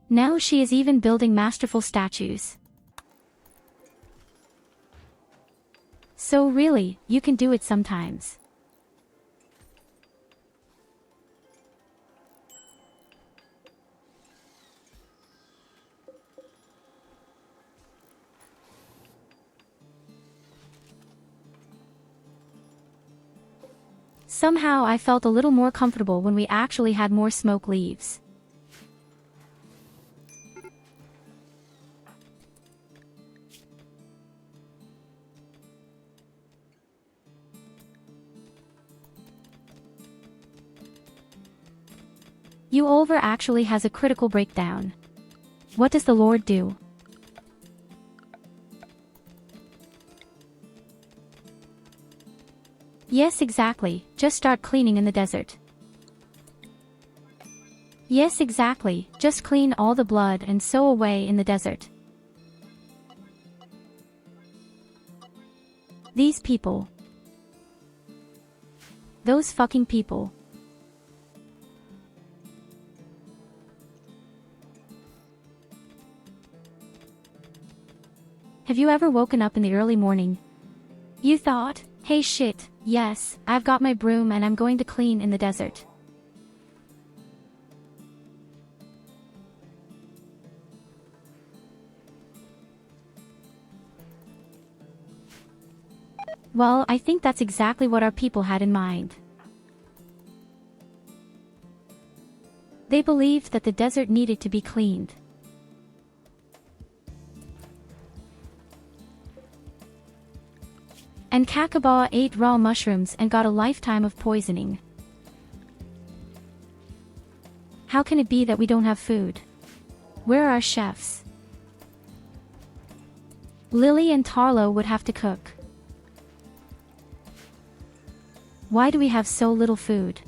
Now she is even building masterful statues. So really, you can do it sometimes. Somehow I felt a little more comfortable when we actually had more smoke leaves. Yuelver actually has a critical breakdown. What does the Lord do? Yes, exactly, just start cleaning in the desert. Yes, exactly, just clean all the blood and sow away in the desert. These people. Those fucking people. Have you ever woken up in the early morning? You thought, hey shit, yes, I've got my broom and I'm going to clean in the desert. Well, I think that's exactly what our people had in mind. They believed that the desert needed to be cleaned. And Kakaba ate raw mushrooms and got a lifetime of poisoning. How can it be that we don't have food? Where are our chefs? Lily and Tarlo would have to cook. Why do we have so little food?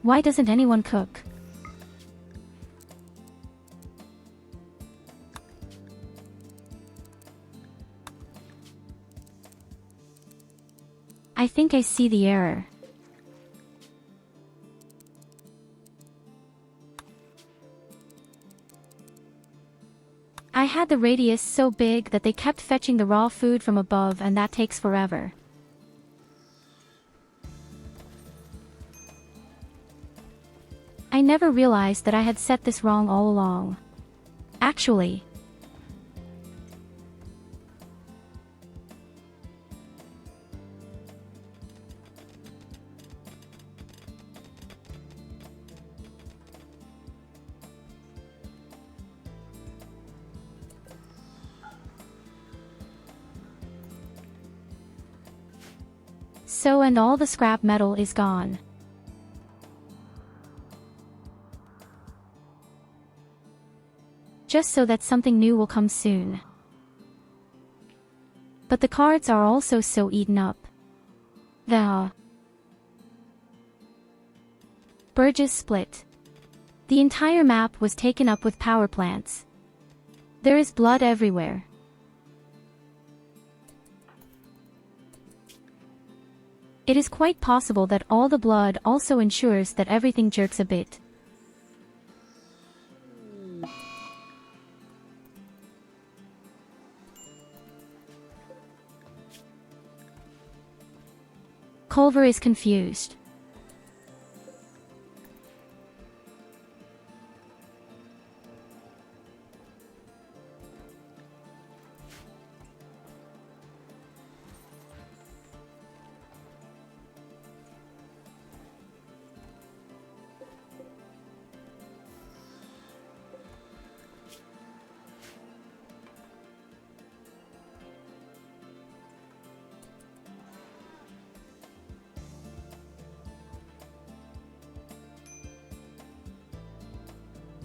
Why doesn't anyone cook? I think I see the error. I had the radius so big that they kept fetching the raw food from above, and that takes forever. I never realized that I had set this wrong all along. Actually. So, and all the scrap metal is gone. Just so that something new will come soon. But the cards are also so eaten up. The Burgess split. The entire map was taken up with power plants. There is blood everywhere. It is quite possible that all the blood also ensures that everything jerks a bit. Culver is confused.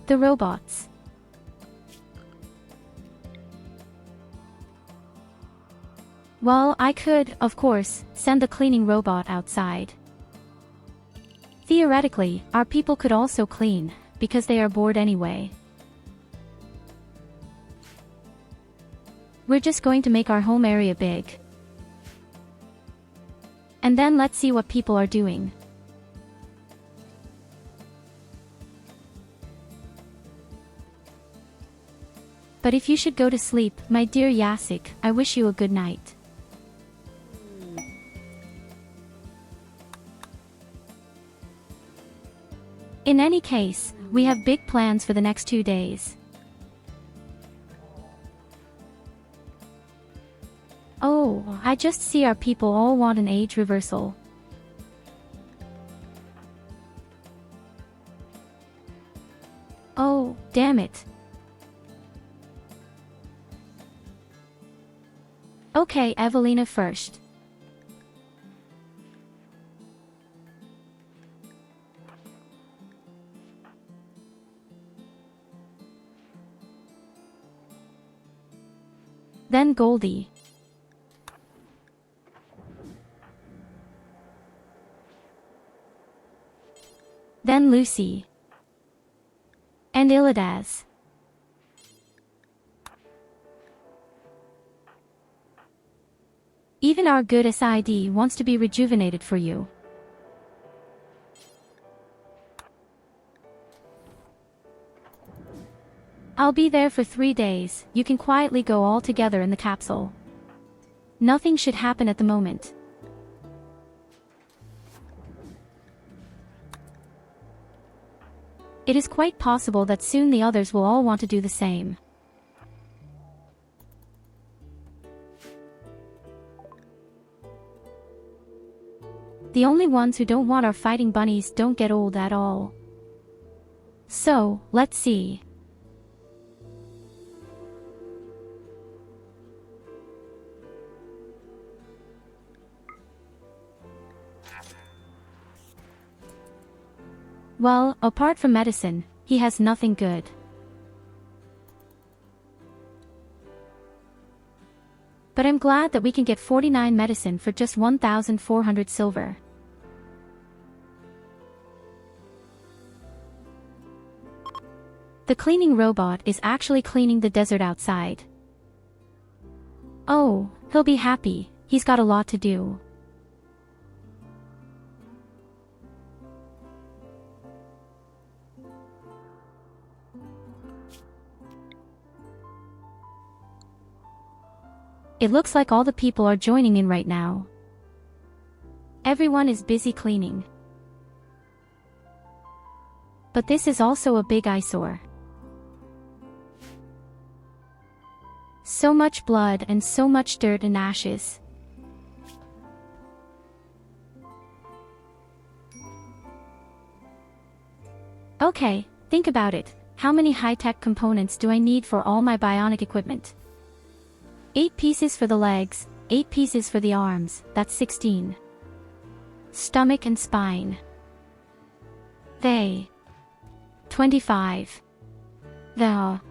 The robots. Well, I could, of course, send the cleaning robot outside. Theoretically, our people could also clean, because they are bored anyway. We're just going to make our home area big. And then let's see what people are doing. But if you should go to sleep, my dear Yasik, I wish you a good night. In any case, we have big plans for the next 2 days. Oh, I just see our people all want an age reversal. Oh, damn it. Okay, Evelina first. Then Goldie. Then Lucy. And Illidas. Even our good SID wants to be rejuvenated for you. I'll be there for 3 days, you can quietly go all together in the capsule. Nothing should happen at the moment. It is quite possible that soon the others will all want to do the same. The only ones who don't want our fighting bunnies don't get old at all. So, let's see. Well, apart from medicine, he has nothing good. But I'm glad that we can get 49 medicine for just 1,400 silver. The cleaning robot is actually cleaning the desert outside. Oh, he'll be happy, he's got a lot to do. It looks like all the people are joining in right now. Everyone is busy cleaning. But this is also a big eyesore. So much blood and so much dirt and ashes. Okay, think about it. How many high-tech components do I need for all my bionic equipment? 8 pieces for the legs, 8 pieces for the arms, that's 16. Stomach and spine. 25. The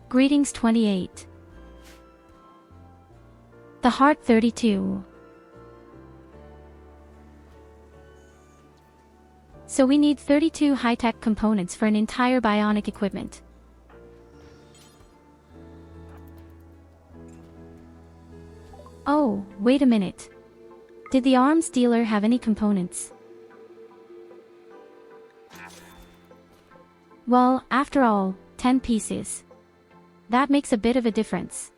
greetings 28. The heart 32. So we need 32 high-tech components for an entire bionic equipment. Oh, wait a minute. Did the arms dealer have any components? Well, after all, 10 pieces. That makes a bit of a difference.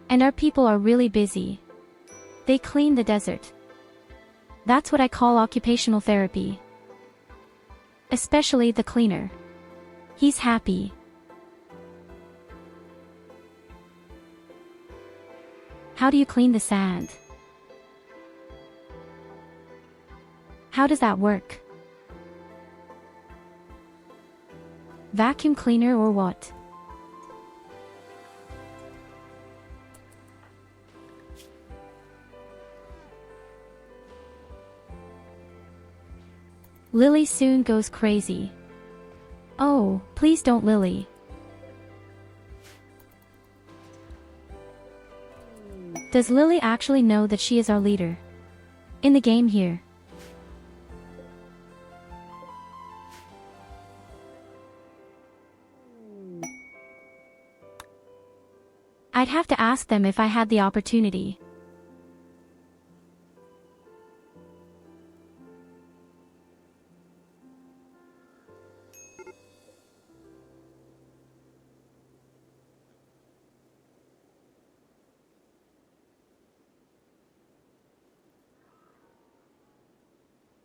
And our people are really busy. They clean the desert. That's what I call occupational therapy. Especially the cleaner. He's happy. How do you clean the sand? How does that work? Vacuum cleaner or what? Lily soon goes crazy. Oh, please don't, Lily. Does Lily actually know that she is our leader? In the game here. I'd have to ask them if I had the opportunity.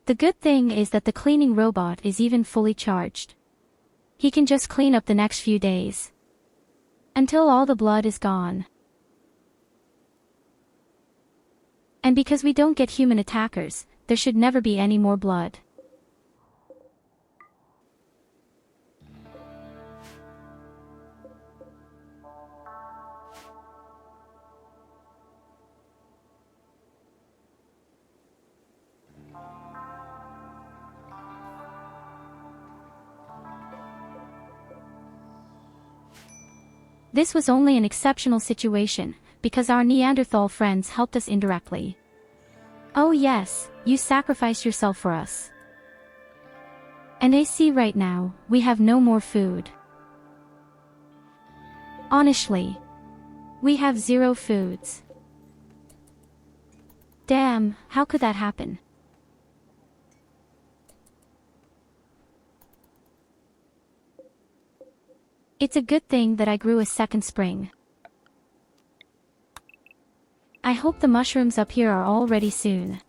The good thing is that the cleaning robot is even fully charged. He can just clean up the next few days. Until all the blood is gone. And because we don't get human attackers, there should never be any more blood. This was only an exceptional situation, because our Neanderthal friends helped us indirectly. Oh yes, you sacrificed yourself for us. And I see right now, we have no more food. Honestly, we have 0 foods. Damn, how could that happen? It's a good thing that I grew a second spring. I hope the mushrooms up here are all ready soon.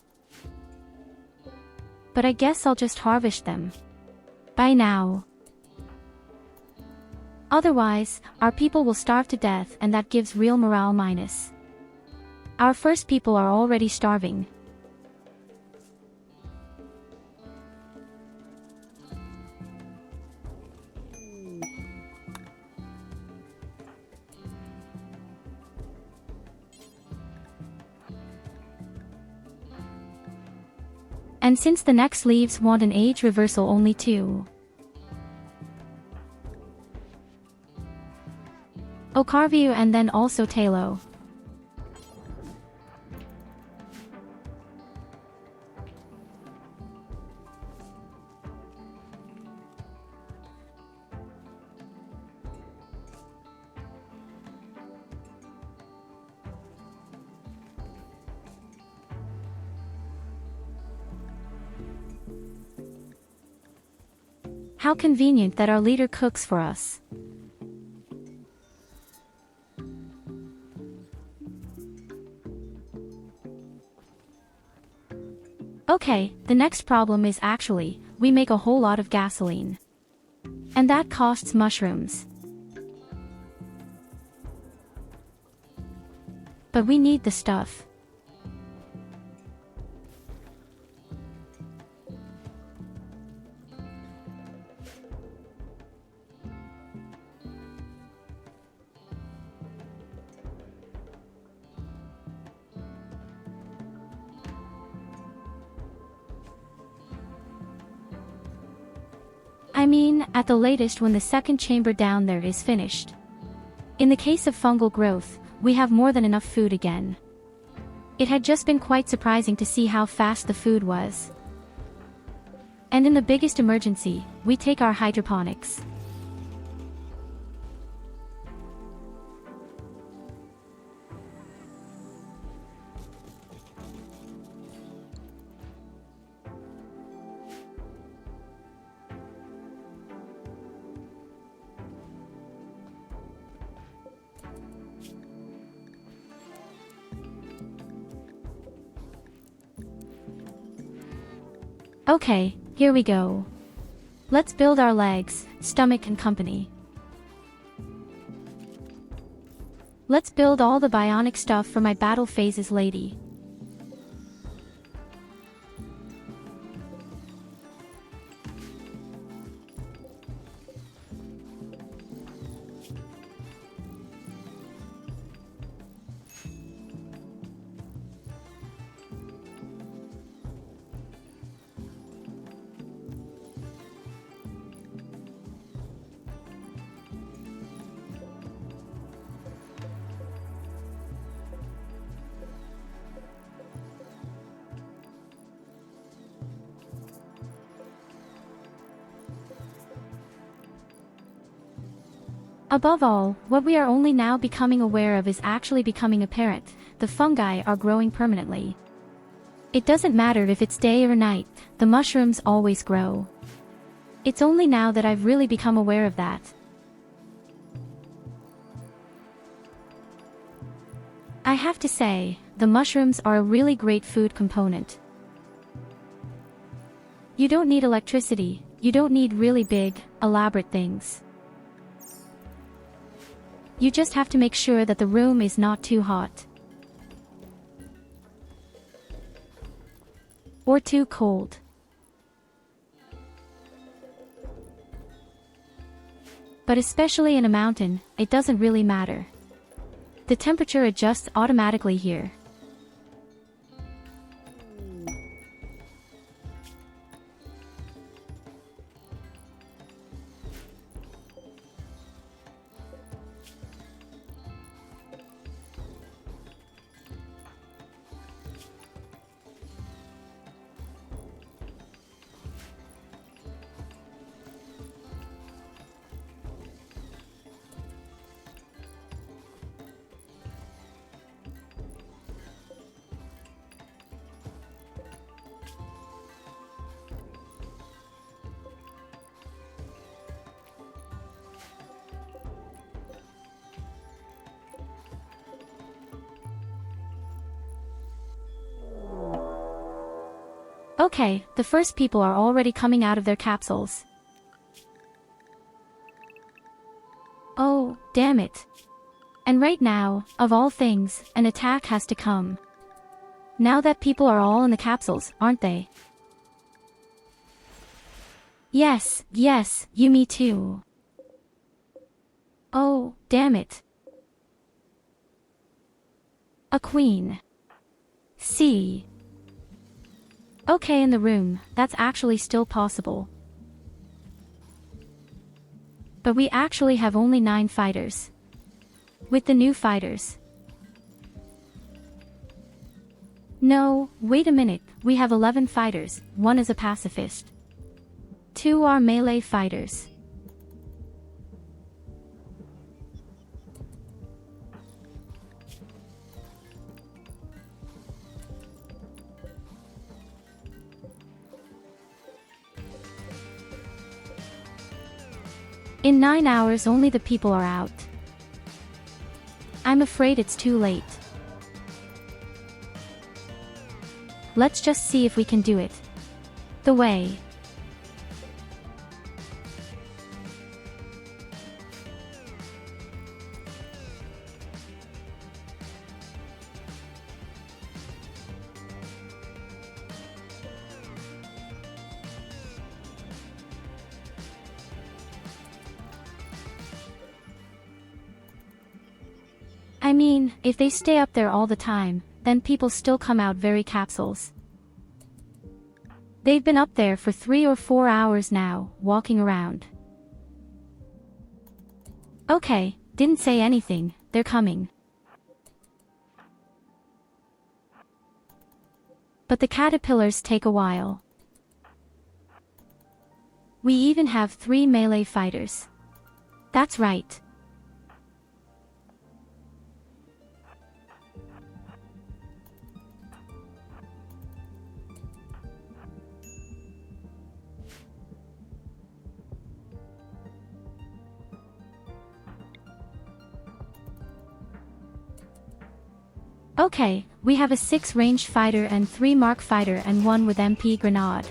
But I guess I'll just harvest them. By now. Otherwise, our people will starve to death and that gives real morale minus. Our first people are already starving. And since the next leaves want an age reversal only too. Okarview and then also Talo. How convenient that our leader cooks for us. Okay, the next problem is actually, we make a whole lot of gasoline. And that costs mushrooms. But we need the stuff. I mean, at the latest when the second chamber down there is finished. In the case of fungal growth, we have more than enough food again. It had just been quite surprising to see how fast the food was. And in the biggest emergency, we take our hydroponics. Okay, here we go. Let's build our legs, stomach and company. Let's build all the bionic stuff for my battle phases lady. Above all, what we are only now becoming aware of is actually becoming apparent. The fungi are growing permanently. It doesn't matter if it's day or night, the mushrooms always grow. It's only now that I've really become aware of that. I have to say, the mushrooms are a really great food component. You don't need electricity, you don't need really big, elaborate things. You just have to make sure that the room is not too hot. Or too cold. But especially in a mountain, it doesn't really matter. The temperature adjusts automatically here. Okay, the first people are already coming out of their capsules. Oh, damn it. And right now, of all things, an attack has to come. Now that people are all in the capsules, aren't they? Yes, you me too. Oh, damn it. A queen. See. Okay, in the room, that's actually still possible. But we actually have only 9 fighters. With the new fighters. No, wait a minute, we have 11 fighters, 1 is a pacifist. 2 are melee fighters. In 9 hours only the people are out. I'm afraid it's too late. Let's just see if we can do it. The way. I mean, if they stay up there all the time, then people still come out very capsules. They've been up there for 3 or 4 hours now, walking around. Okay, didn't say anything, they're coming. But the caterpillars take a while. We even have 3 melee fighters. That's right. Okay, we have a 6 ranged fighter and 3 mark fighter and 1 with MP grenade.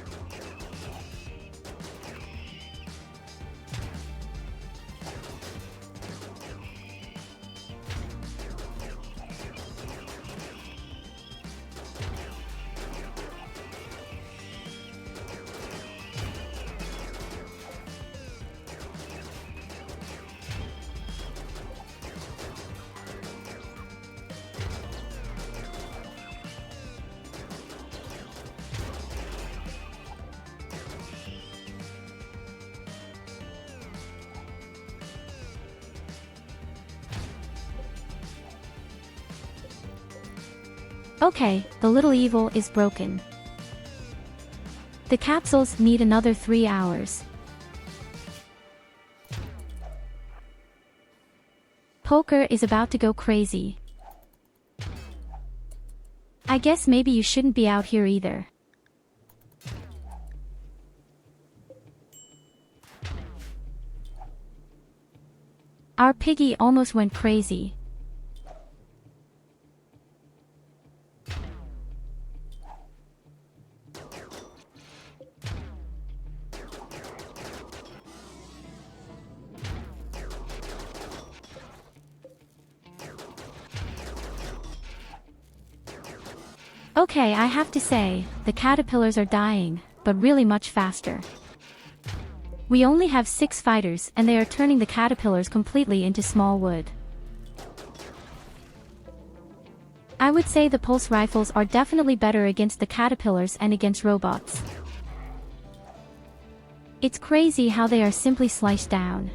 Okay, the little evil is broken. The capsules need another 3 hours. Poker is about to go crazy. I guess maybe you shouldn't be out here either. Our piggy almost went crazy. Okay, I have to say, the caterpillars are dying, but really much faster. We only have 6 fighters and they are turning the caterpillars completely into small wood. I would say the pulse rifles are definitely better against the caterpillars and against robots. It's crazy how they are simply sliced down.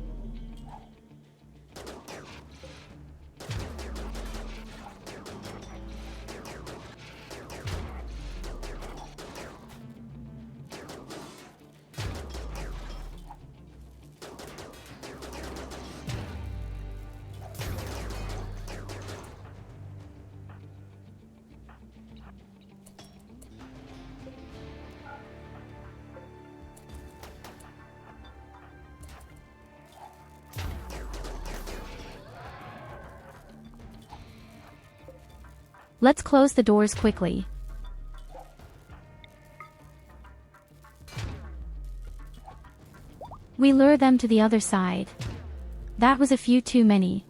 Let's close the doors quickly. We lure them to the other side. That was a few too many.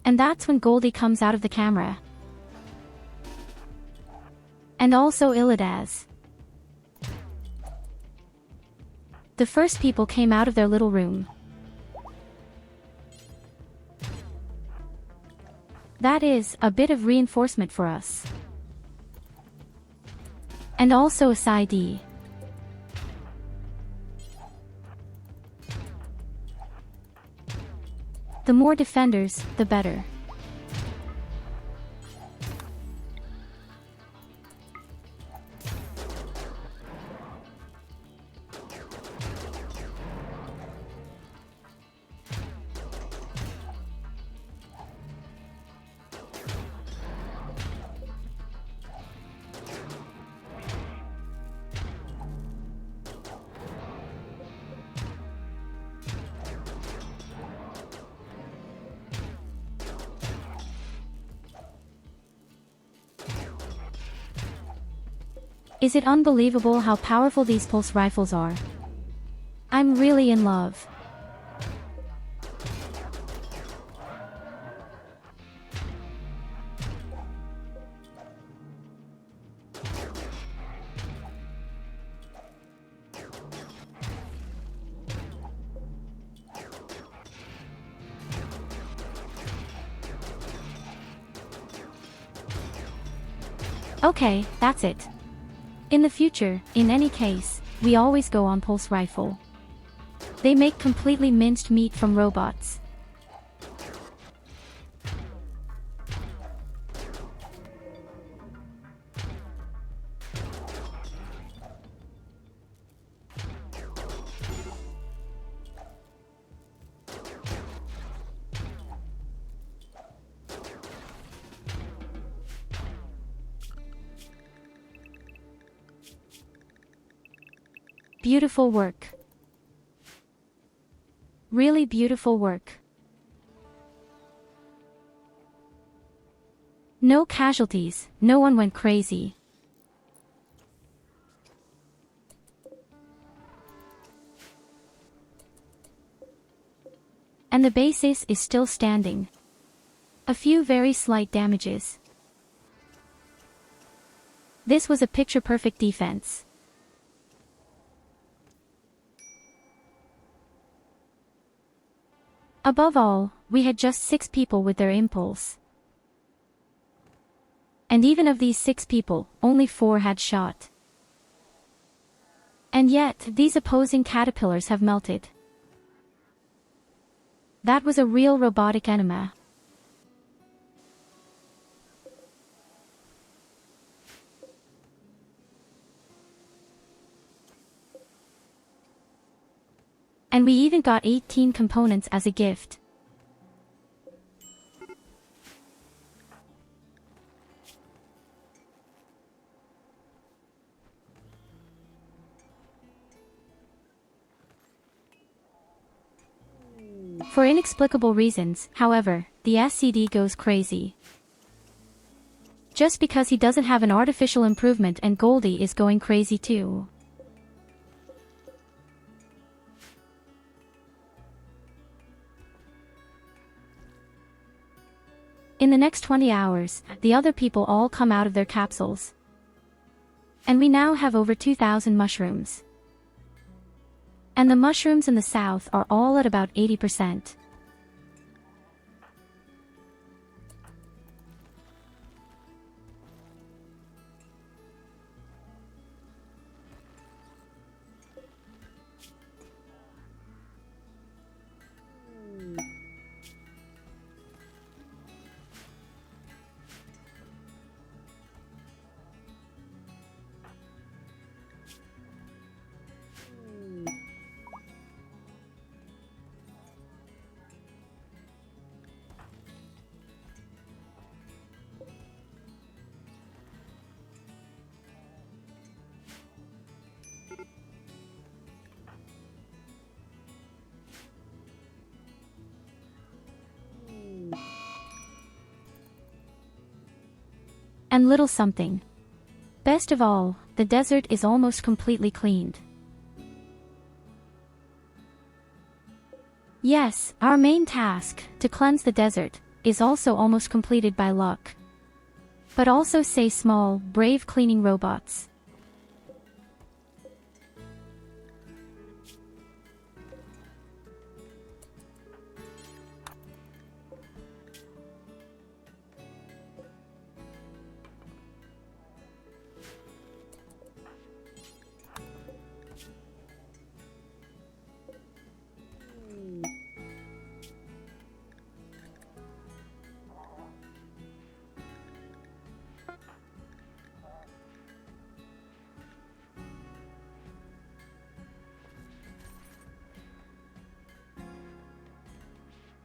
And that's when Goldie comes out of the camera. And also Illidas. The first people came out of their little room. That is a bit of reinforcement for us. And also a side E. The more defenders, the better. Is it unbelievable how powerful these pulse rifles are? I'm really in love. Okay, that's it. In the future, in any case, we always go on pulse rifle. They make completely minced meat from robots. Beautiful work. Really beautiful work. No casualties, no one went crazy. And the basis is still standing. A few very slight damages. This was a picture-perfect defense. Above all, we had just 6 people with their impulse. And even of these 6 people, only 4 had shot. And yet, these opposing caterpillars have melted. That was a real robotic enema. And we even got 18 components as a gift. For inexplicable reasons, however, the SCD goes crazy. Just because he doesn't have an artificial improvement, and Goldie is going crazy too. In the next 20 hours, the other people all come out of their capsules. And we now have over 2,000 mushrooms. And the mushrooms in the south are all at about 80%. And little something. Best of all, the desert is almost completely cleaned. Yes, our main task, to cleanse the desert, is also almost completed by luck. But also say small, brave cleaning robots.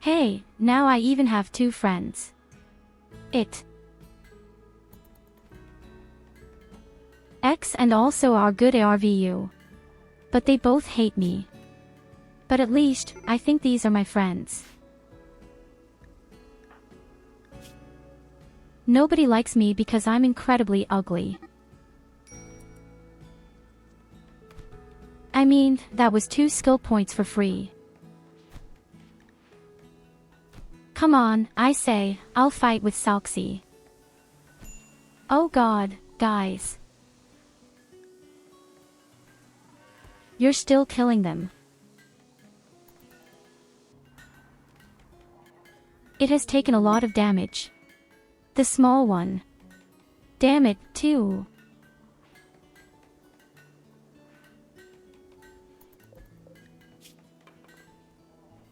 Hey, now I even have two friends. It. X and also are good ARVU. But they both hate me. But at least, I think these are my friends. Nobody likes me because I'm incredibly ugly. I mean, that was 2 skill points for free. Come on, I say, I'll fight with Salxi. Oh god, guys. You're still killing them. It has taken a lot of damage. The small one. Damn it, too.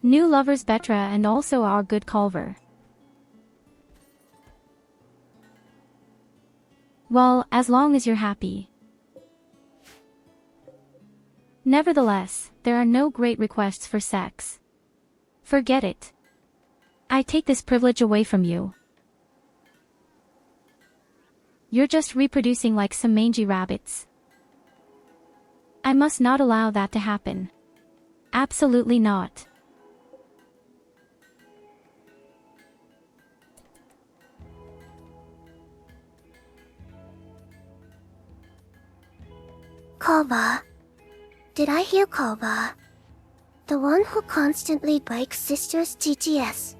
New lovers Betra and also our good Culver. Well, as long as you're happy. Nevertheless, there are no great requests for sex. Forget it. I take this privilege away from you. You're just reproducing like some mangy rabbits. I must not allow that to happen. Absolutely not. Koba. Did I hear Koba? The one who constantly breaks sister's TTS.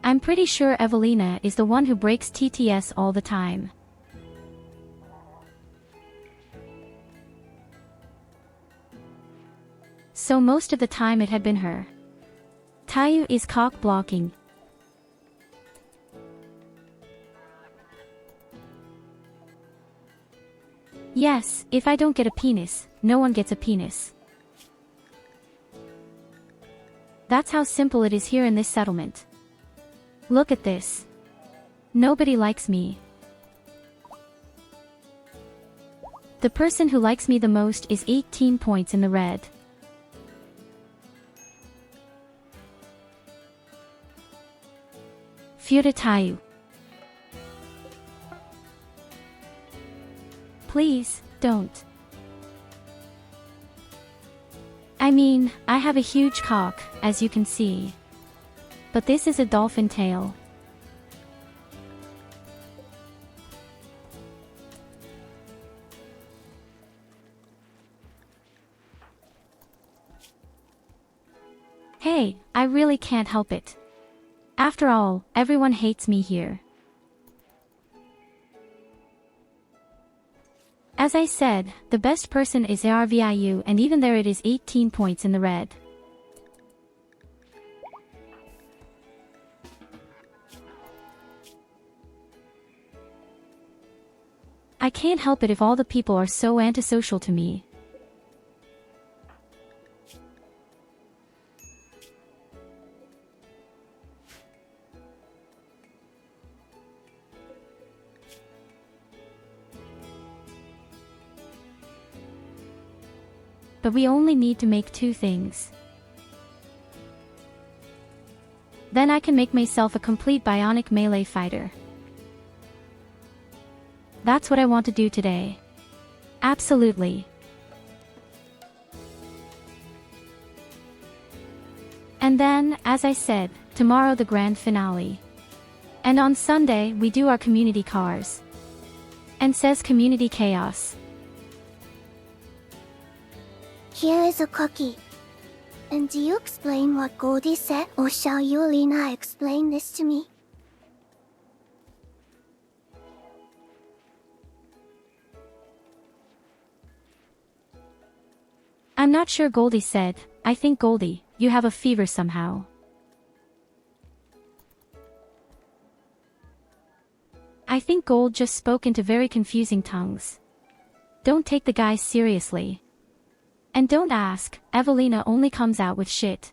I'm pretty sure Evelina is the one who breaks TTS all the time. So most of the time it had been her. Tyurru is cock blocking. Yes, if I don't get a penis, no one gets a penis. That's how simple it is here in this settlement. Look at this. Nobody likes me. The person who likes me the most is 18 points in the red. Futa Tyurru. Please, don't. I mean, I have a huge cock, as you can see. But this is a dolphin tail. Hey, I really can't help it. After all, everyone hates me here. As I said, the best person is ARVIU, and even there it is 18 points in the red. I can't help it if all the people are so antisocial to me. But we only need to make 2 things. Then I can make myself a complete bionic melee fighter. That's what I want to do today. Absolutely. And then, as I said, tomorrow the grand finale. And on Sunday we do our community cars. And says community chaos. Here is a cookie. And do you explain what Goldie said, or shall you, Lena, explain this to me? I'm not sure Goldie said. I think Goldie, you have a fever somehow. I think Gold just spoke into very confusing tongues. Don't take the guys seriously. And don't ask, Evelina only comes out with shit.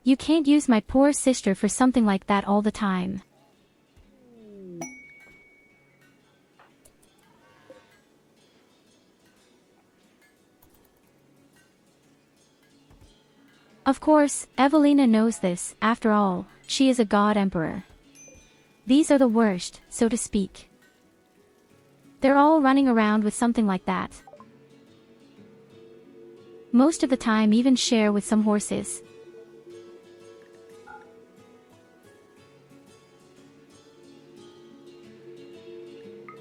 You can't use my poor sister for something like that all the time. Of course, Evelina knows this. After all, she is a god emperor. These are the worst, so to speak. They're all running around with something like that. Most of the time even share with some horses.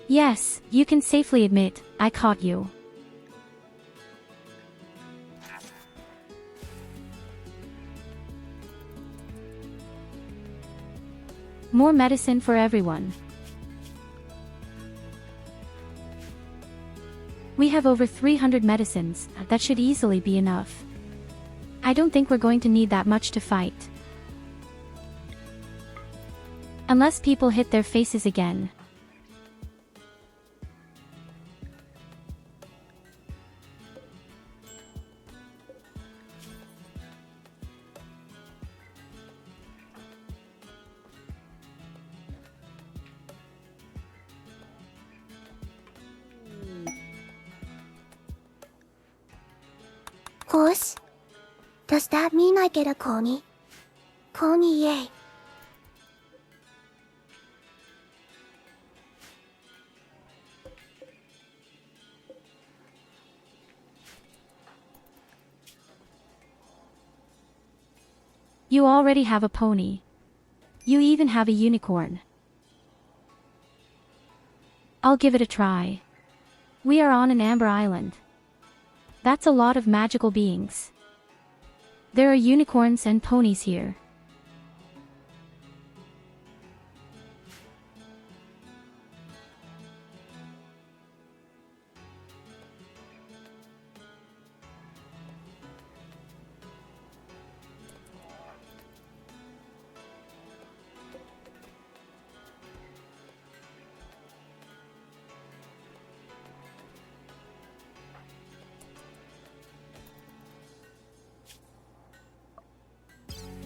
Yes, you can safely admit, I caught you. More medicine for everyone. We have over 300 medicines, that should easily be enough. I don't think we're going to need that much to fight. Unless people hit their faces again. Horse? Does that mean I get a Coney? Coney, yay. You already have a pony. You even have a unicorn. I'll give it a try. We are on an amber island. That's a lot of magical beings. There are unicorns and ponies here.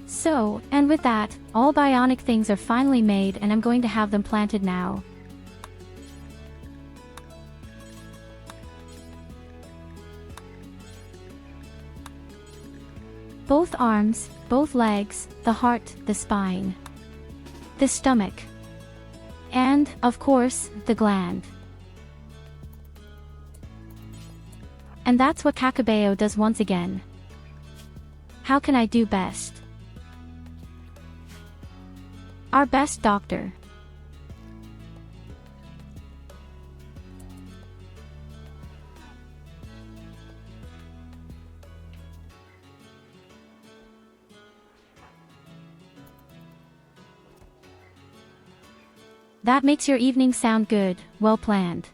So, and with that, all bionic things are finally made and I'm going to have them planted now. Both arms, both legs, the heart, the spine, the stomach, and, of course, the gland. And that's what Kakabeo does once again. How can I do best? Our best doctor. That makes your evening sound good, well planned.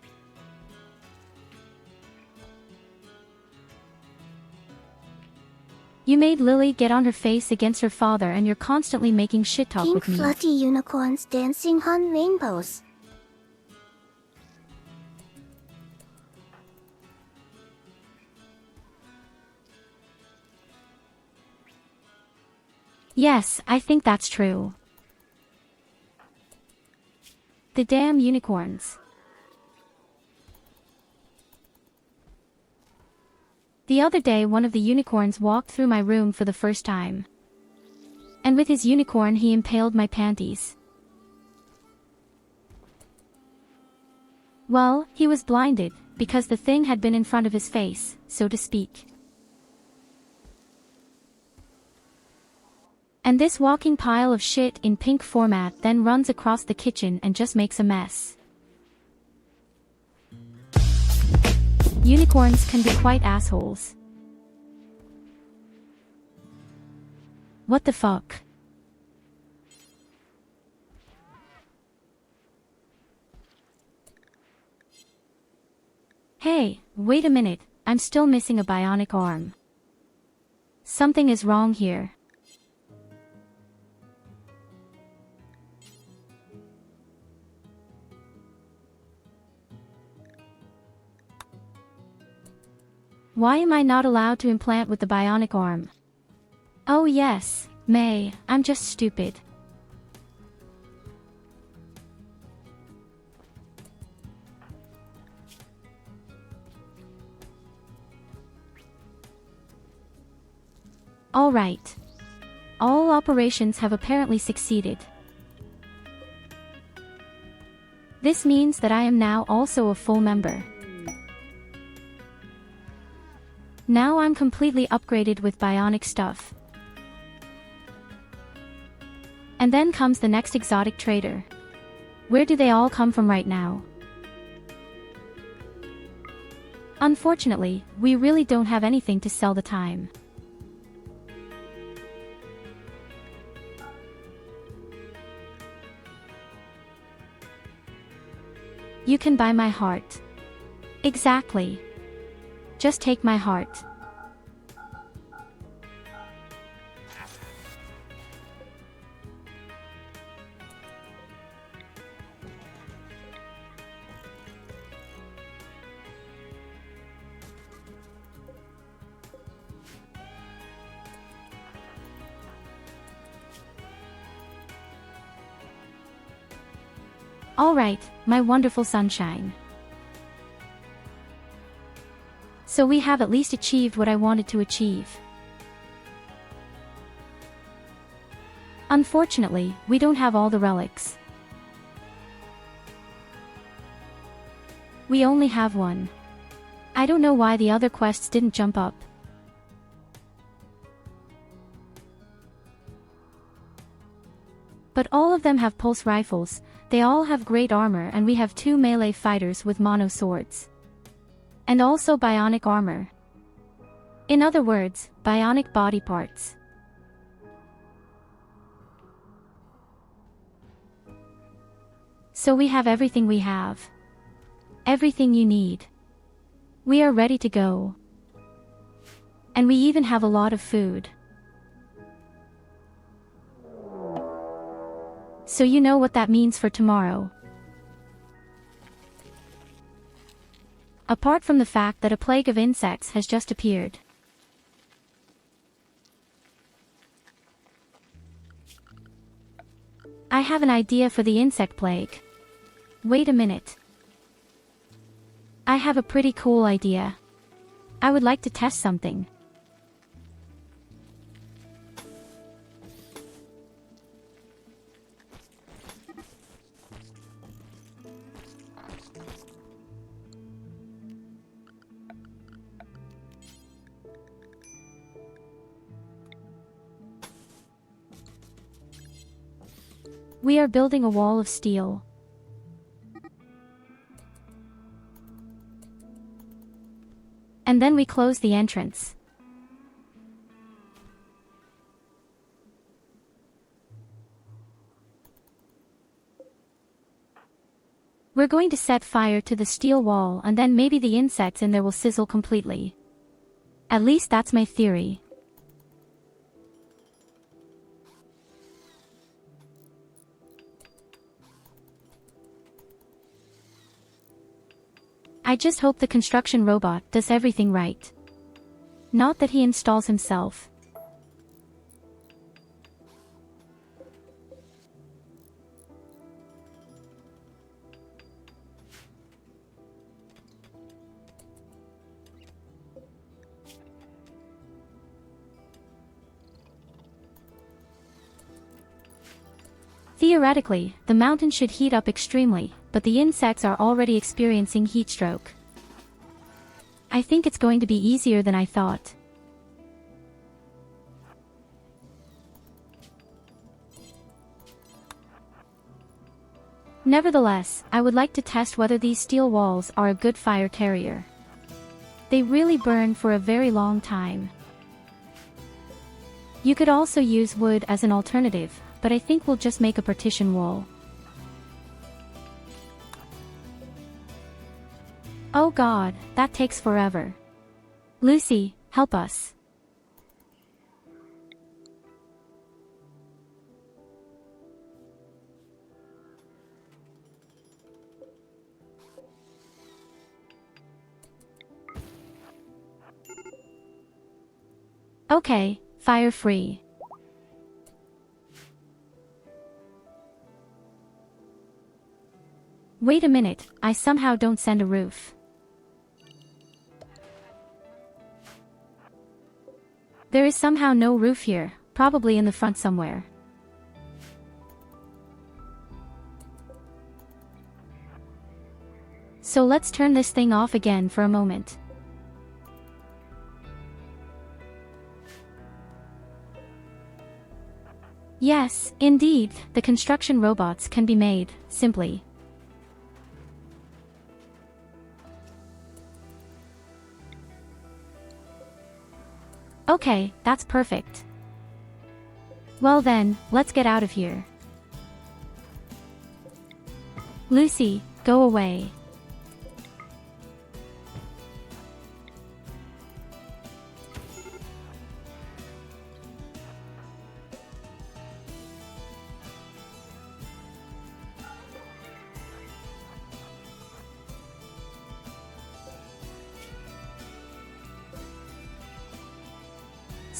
You made Lily get on her face against her father and you're constantly making shit talk Pink with me. fluffy unicorns dancing on rainbows. Yes, I think that's true. The damn unicorns. The other day one of the unicorns walked through my room for the first time. And with his unicorn he impaled my panties. Well, he was blinded, because the thing had been in front of his face, so to speak. And this walking pile of shit in pink format then runs across the kitchen and just makes a mess. Unicorns can be quite assholes. What the fuck? Hey, wait a minute, I'm still missing a bionic arm. Something is wrong here. Why am I not allowed to implant with the bionic arm? Oh yes, May, I'm just stupid. Alright. All operations have apparently succeeded. This means that I am now also a full member. Now I'm completely upgraded with bionic stuff. And then comes the next exotic trader. Where do they all come from right now? Unfortunately, we really don't have anything to sell the time. You can buy my heart. Exactly. Just take my heart. Alright, my wonderful sunshine. So we have at least achieved what I wanted to achieve. Unfortunately, we don't have all the relics. We only have one. I don't know why the other quests didn't jump up. But all of them have pulse rifles, they all have great armor, and we have 2 melee fighters with mono swords. And also bionic armor. In other words, bionic body parts. So we have everything we have. Everything you need. We are ready to go. And we even have a lot of food. So you know what that means for tomorrow. Apart from the fact that a plague of insects has just appeared. I have an idea for the insect plague. Wait a minute. I have a pretty cool idea. I would like to test something. We are building a wall of steel. And then we close the entrance. We're going to set fire to the steel wall, and then maybe the insects in there will sizzle completely. At least that's my theory. I just hope the construction robot does everything right. Not that he installs himself. Theoretically, the mountain should heat up extremely, but the insects are already experiencing heat stroke. I think it's going to be easier than I thought. Nevertheless, I would like to test whether these steel walls are a good fire carrier. They really burn for a very long time. You could also use wood as an alternative, but I think we'll just make a partition wall. Oh God, that takes forever. Lucy, help us. Okay, fire free. Wait a minute, I somehow don't send a roof. There is somehow no roof here, probably in the front somewhere. So let's turn this thing off again for a moment. Yes, indeed, the construction robots can be made, simply. Okay, that's perfect. Well then, let's get out of here. Lucy, go away.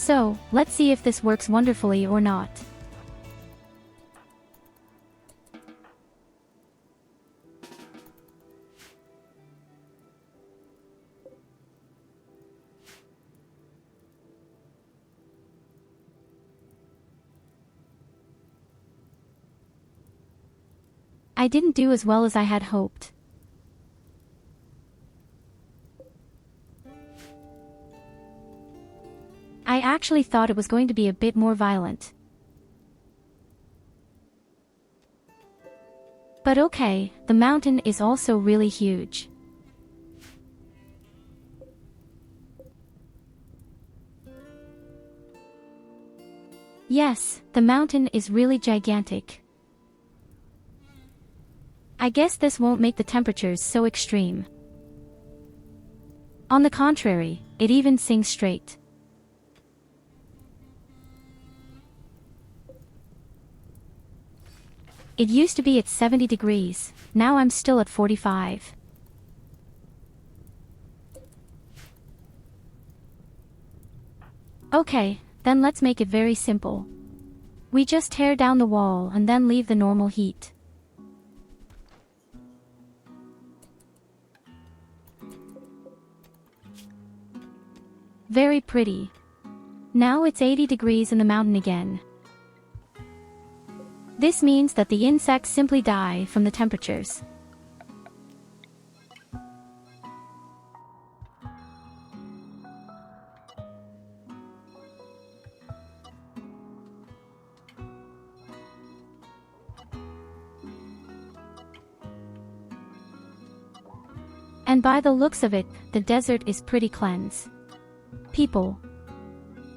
So, let's see if this works wonderfully or not. I didn't do as well as I had hoped. I actually thought it was going to be a bit more violent. But okay, the mountain is also really huge. Yes, the mountain is really gigantic. I guess this won't make the temperatures so extreme. On the contrary, it even sings straight. It used to be at 70 degrees, now I'm still at 45. Okay, then let's make it very simple. We just tear down the wall and then leave the normal heat. Very pretty. Now it's 80 degrees in the mountain again. This means that the insects simply die from the temperatures. And by the looks of it, the desert is pretty cleansed. People.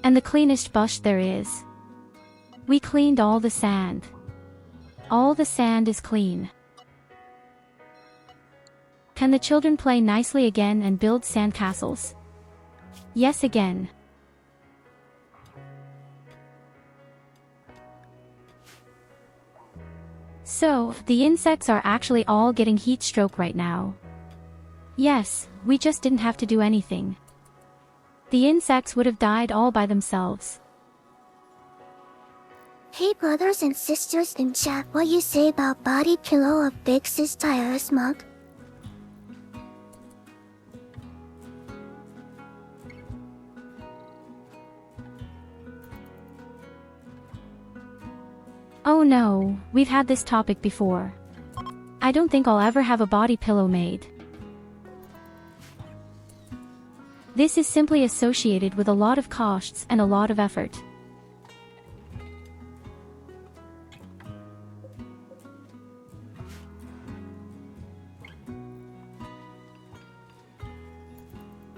And the cleanest bush there is. We cleaned all the sand. All the sand is clean. Can the children play nicely again and build sandcastles? Yes, again. So, the insects are actually all getting heat stroke right now. Yes, we just didn't have to do anything. The insects would have died all by themselves. Hey brothers and sisters in chat, what you say about body pillow of big sis Tyurru's mug? Oh no, we've had this topic before. I don't think I'll ever have a body pillow made. This is simply associated with a lot of costs and a lot of effort.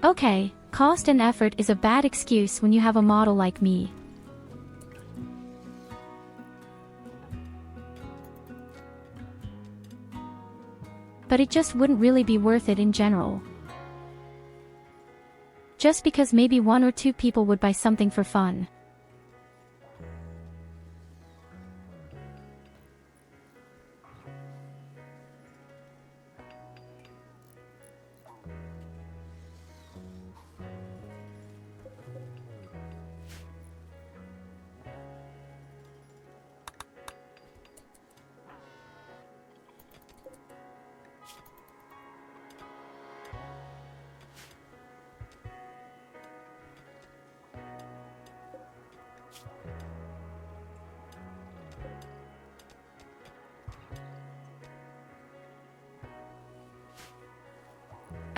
Okay, cost and effort is a bad excuse when you have a model like me. But it just wouldn't really be worth it in general. Just because maybe 1 or 2 people would buy something for fun.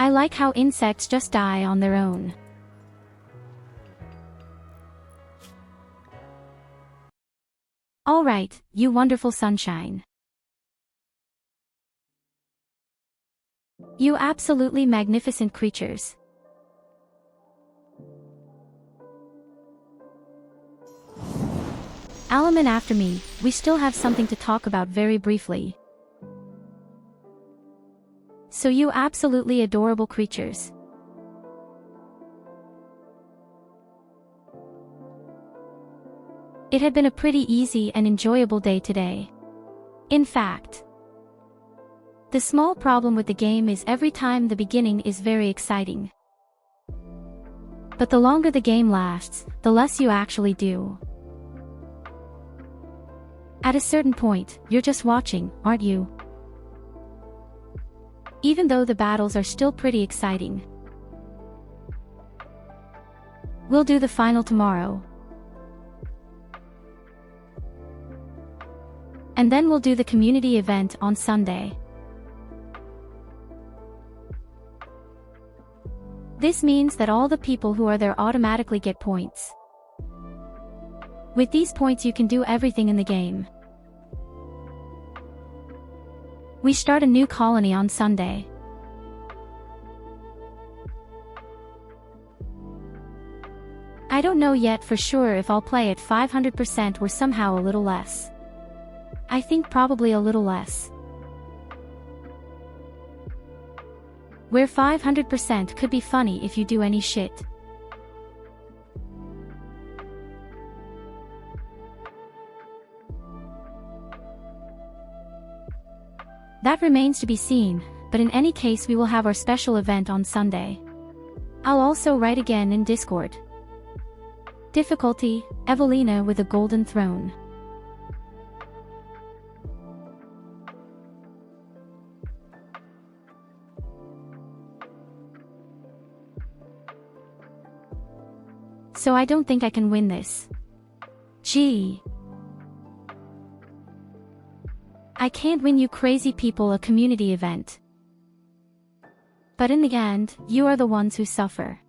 I like how insects just die on their own. Alright, you wonderful sunshine. You absolutely magnificent creatures. Alaman after me, we still have something to talk about very briefly. So you absolutely adorable creatures. It had been a pretty easy and enjoyable day today. In fact, the small problem with the game is every time the beginning is very exciting. But the longer the game lasts, the less you actually do. At a certain point, you're just watching, aren't you? Even though the battles are still pretty exciting. We'll do the final tomorrow. And then we'll do the community event on Sunday. This means that all the people who are there automatically get points. With these points you can do everything in the game. We start a new colony on Sunday. I don't know yet for sure if I'll play at 500% or somehow a little less. I think probably a little less. Where 500% could be funny if you do any shit. That remains to be seen, but in any case we will have our special event on Sunday. I'll also write again in Discord. Difficulty, Evelina with a golden throne. So I don't think I can win this. Gee. I can't win you crazy people a community event. But in the end, you are the ones who suffer.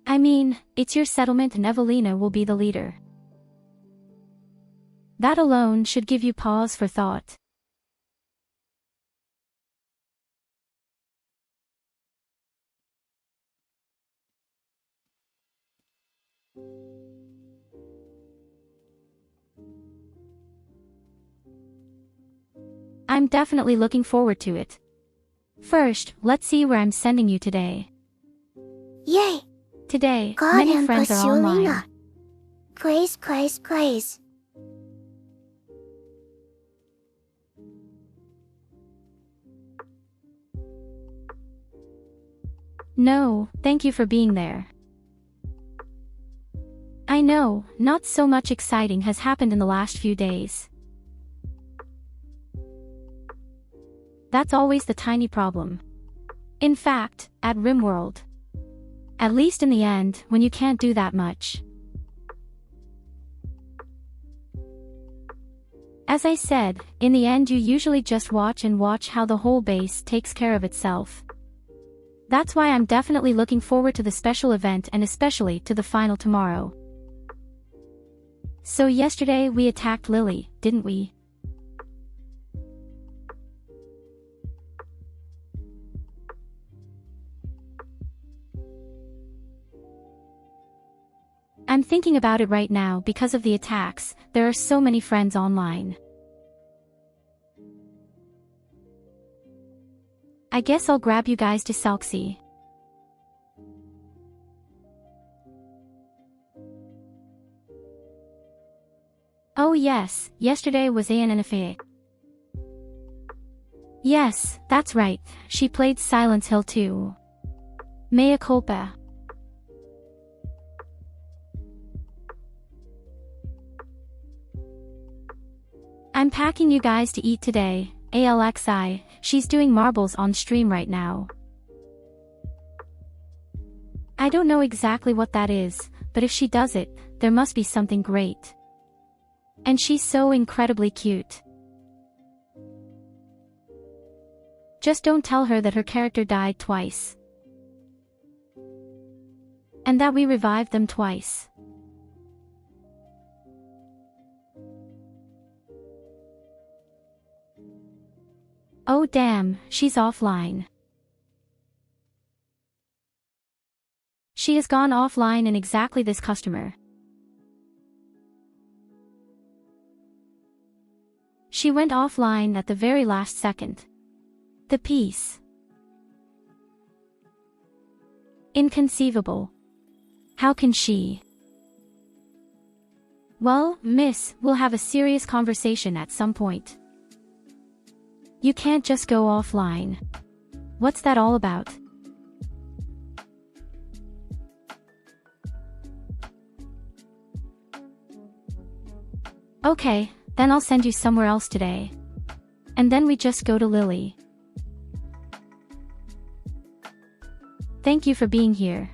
I mean, it's your settlement and Evelina will be the leader. That alone should give you pause for thought. I'm definitely looking forward to it. First, let's see where I'm sending you today. Yay! Today, God many and friends are online. Pasulina. Praise, praise, praise. No, thank you for being there. I know, not so much exciting has happened in the last few days. That's always the tiny problem. In fact, at Rimworld. At least in the end, when you can't do that much. As I said, in the end you usually just watch and watch how the whole base takes care of itself. That's why I'm definitely looking forward to the special event and especially to the final tomorrow. So yesterday we attacked Lily, didn't we? I'm thinking about it right now because of the attacks, there are so many friends online. I guess I'll grab you guys to Selksy. Oh yes, yesterday was ANNFA. Yes, that's right, she played Silence Hill too. Mea culpa. I'm packing you guys to eat today, ALXI, she's doing marbles on stream right now. I don't know exactly what that is, but if she does it, there must be something great. And she's so incredibly cute. Just don't tell her that her character died twice. And that we revived them twice. Oh damn, she's offline. She has gone offline in exactly this customer. She went offline at the very last second. The piece. Inconceivable. How can she? Well, miss, we'll have a serious conversation at some point. You can't just go offline. What's that all about? Okay, then I'll send you somewhere else today. And then we just go to Lily. Thank you for being here.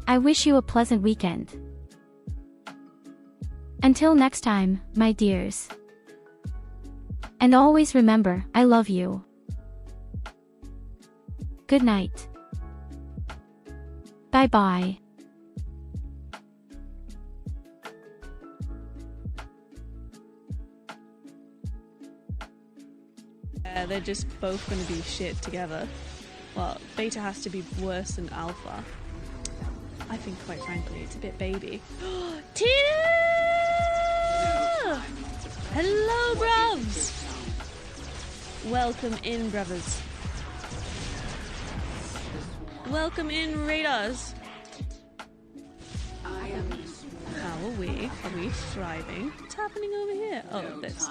I wish you a pleasant weekend. Until next time, my dears. And always remember, I love you. Good night. Bye-bye. They're just both going to be shit together. Well, beta has to be worse than alpha. I think, quite frankly, it's a bit baby. Tina! Hello, bruvs! Welcome in, brothers. Welcome in, radars. How are we? Are we thriving? What's happening over here? Oh, this.